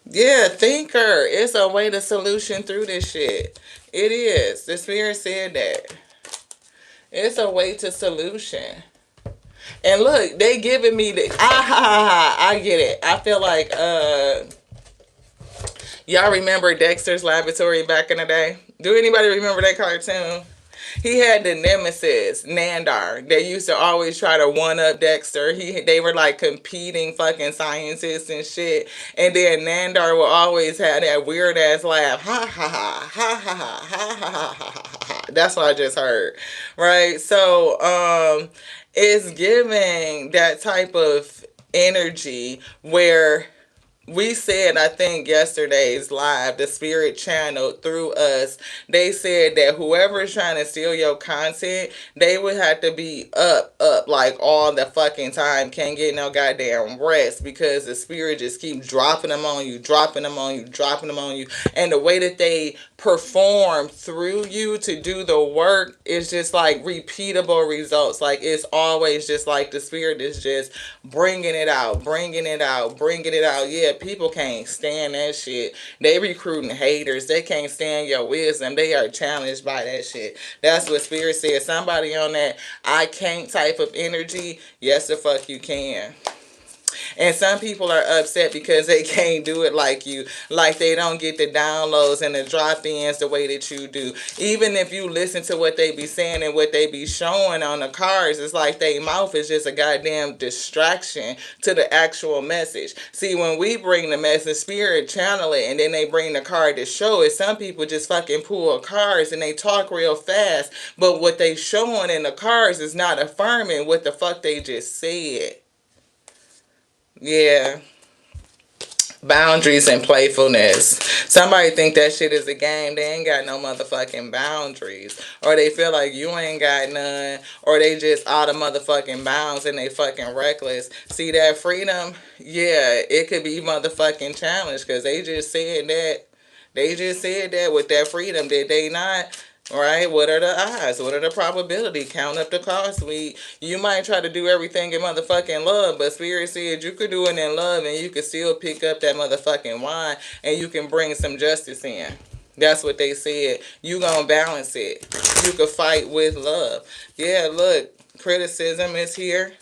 Yeah, thinker. It's a way to solution through this shit. It is. The Spirit said that. It's a way to solution. And look, they giving me the I get it. I feel like y'all remember Dexter's Laboratory back in the day? Do anybody remember that cartoon? He had the nemesis, Nandar. They used to always try to one up Dexter. They were like competing fucking scientists and shit. And then Nandar will always have that weird ass laugh. Ha ha ha ha ha ha ha ha ha ha ha. That's what I just heard. Right? So, it's giving that type of energy where we said, I think yesterday's live, the spirit channel through us, they said that whoever is trying to steal your content, they would have to be up like all the fucking time, can't get no goddamn rest, because the spirit just keeps dropping them on you, dropping them on you, dropping them on you. And the way that they perform through you to do the work is just like repeatable results. Like, it's always just like the spirit is just bringing it out, bringing it out, bringing it out. Yeah, people can't stand that shit. They recruiting haters. They can't stand your wisdom. They are challenged by that shit. That's what spirit said. Somebody on that I can't type of energy, yes the fuck you can. And some people are upset because they can't do it like you. Like, they don't get the downloads and the drop-ins the way that you do. Even if you listen to what they be saying and what they be showing on the cards, it's like their mouth is just a goddamn distraction to the actual message. See, when we bring the message, spirit channel it, and then they bring the card to show it. Some people just fucking pull cards and they talk real fast, but what they showing in the cards is not affirming what the fuck they just said. Yeah. Boundaries and playfulness. Somebody think that shit is a game. They ain't got no motherfucking boundaries. Or they feel like you ain't got none. Or they just out of motherfucking bounds and they fucking reckless. See that freedom? Yeah, it could be motherfucking challenged, because they just said that. They just said that with that freedom, did they not? Right? What are the odds? What are the probability? Count up the cost. You might try to do everything in motherfucking love, but spirit said you could do it in love and you could still pick up that motherfucking wine and you can bring some justice in. That's what they said. You gonna balance it. You could fight with love. Yeah, look, criticism is here.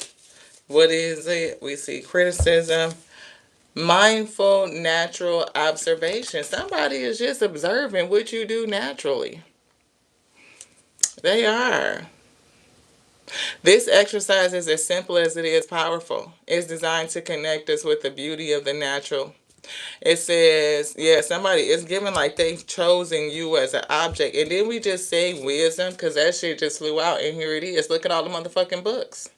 What is it? We see criticism. Mindful, natural observation. Somebody is just observing what you do naturally. They are. This exercise is as simple as it is powerful. It's designed to connect us with the beauty of the natural. It says, yeah, somebody is giving like they've chosen you as an object. And then we just say wisdom, because that shit just flew out, and here it is. Look at all the motherfucking books.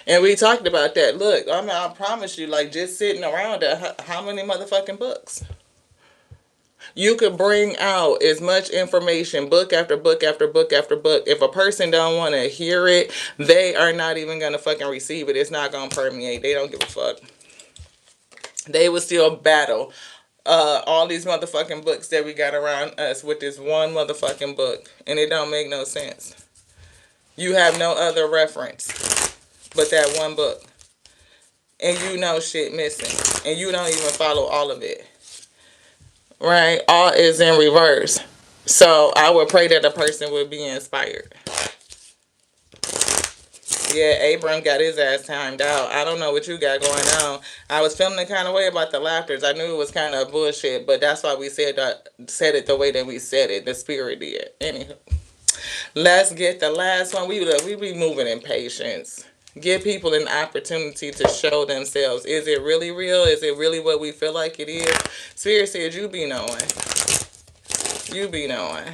And we talked about that. Look, I mean, I promise you, like, just sitting around that, how many motherfucking books? You could bring out as much information, book after book after book after book. If a person don't want to hear it, they are not even going to fucking receive it. It's not going to permeate. They don't give a fuck. They will still battle all these motherfucking books that we got around us with this one motherfucking book. And it don't make no sense. You have no other reference but that one book. And you know shit missing. And you don't even follow all of it. Right? All is in reverse. So I would pray that a person would be inspired. Yeah, Abram got his ass timed out. I don't know what you got going on. I was feeling the kind of way about the laughters. I knew it was kind of bullshit, but that's why we said it the way that we said it. The spirit did. Anywho, let's get the last one. We be moving in patience. Give people an opportunity to show themselves. Is it really real? Is it really what we feel like it is? Spirit said, you be knowing. You be knowing.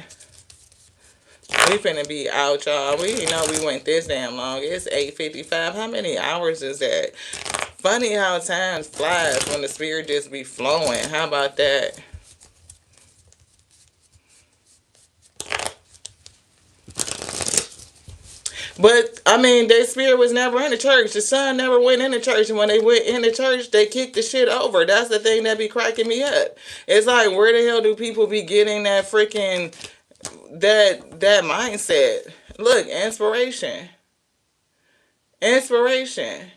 We finna be out, y'all. We didn't know we went this damn long. It's 8:55. How many hours is that? Funny how time flies when the spirit just be flowing. How about that? But, I mean, their spirit was never in the church. The son never went in the church. And when they went in the church, they kicked the shit over. That's the thing that be cracking me up. It's like, where the hell do people be getting that freaking, that mindset? Look, inspiration. Inspiration.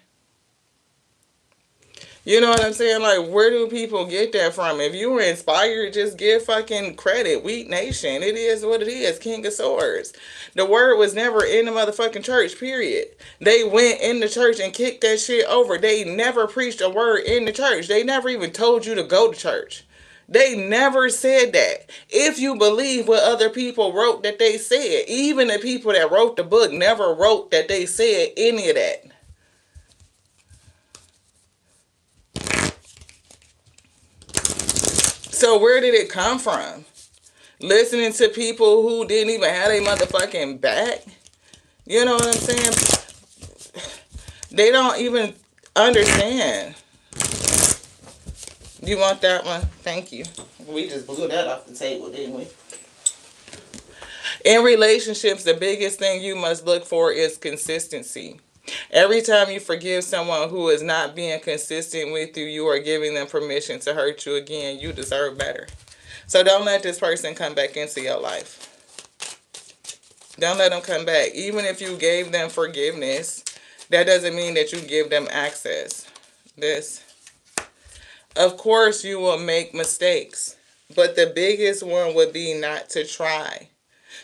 You know what I'm saying? Like, where do people get that from? If you were inspired, just give fucking credit. Weak nation. It is what it is. King of Swords. The word was never in the motherfucking church, period. They went in the church and kicked that shit over. They never preached a word in the church. They never even told you to go to church. They never said that. If you believe what other people wrote that they said, even the people that wrote the book never wrote that they said any of that. So where did it come from? Listening to people who didn't even have a motherfucking back? You know what I'm saying? They don't even understand. You want that one? Thank you. We just blew that off the table, didn't we? In relationships, the biggest thing you must look for is consistency. Every time you forgive someone who is not being consistent with you, you are giving them permission to hurt you again. You deserve better. So don't let this person come back into your life. Don't let them come back. Even if you gave them forgiveness, that doesn't mean that you give them access. This. Of course, you will make mistakes, but the biggest one would be not to try.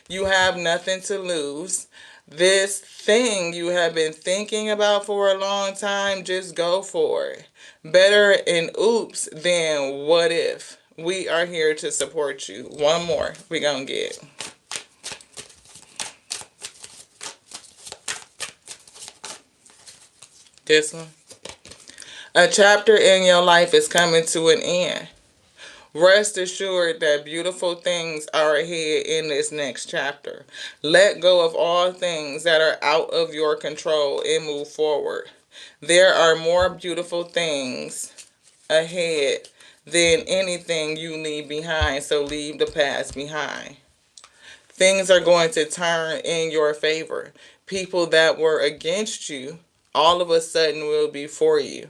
You have nothing to lose. This thing you have been thinking about for a long time, just go for it. Better an oops than what if. We are here to support you. One more we gonna get. This one. A chapter in your life is coming to an end. Rest assured that beautiful things are ahead in this next chapter. Let go of all things that are out of your control and move forward. There are more beautiful things ahead than anything you leave behind, so leave the past behind. Things are going to turn in your favor. People that were against you all of a sudden will be for you.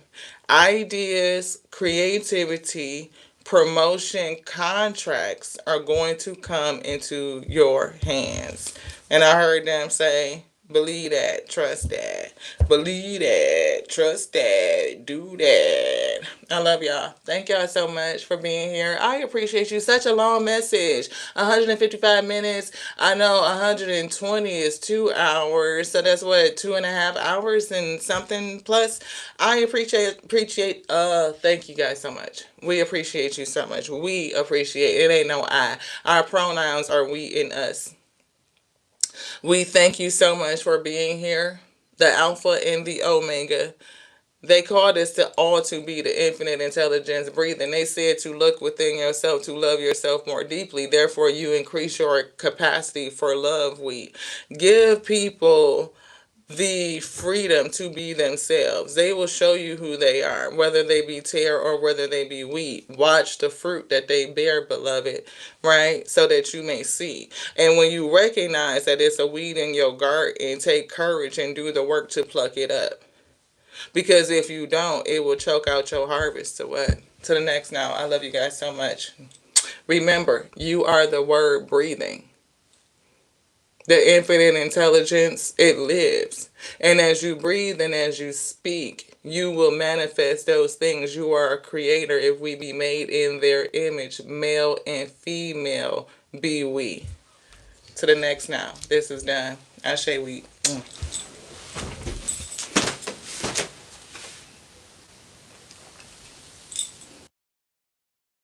Ideas, creativity, promotion, contracts are going to come into your hands. And I heard them say, believe that, trust that. Believe that, trust that, do that. I love y'all. Thank y'all so much for being here. I appreciate you. Such a long message. 155 minutes. I know 120 is 2 hours. So that's what, 2.5 hours and something plus. I thank you guys so much. We appreciate you so much. We appreciate it. Ain't no I. Our pronouns are we and us. We thank you so much for being here. The Alpha and the Omega. They called us to all to be the infinite intelligence breathing. They said to look within yourself, to love yourself more deeply. Therefore, you increase your capacity for love. We give people the freedom to be themselves. They will show you who they are, whether they be tare or whether they be wheat. Watch the fruit that they bear, beloved, right? So that you may see. And when you recognize that it's a weed in your garden, take courage and do the work to pluck it up. Because if you don't, it will choke out your harvest. To what? To the next now. I love you guys so much. Remember, you are the word breathing. The infinite intelligence, it lives. And as you breathe and as you speak, you will manifest those things. You are a creator if we be made in their image. Male and female be we. To the next now. This is done. Ashe we.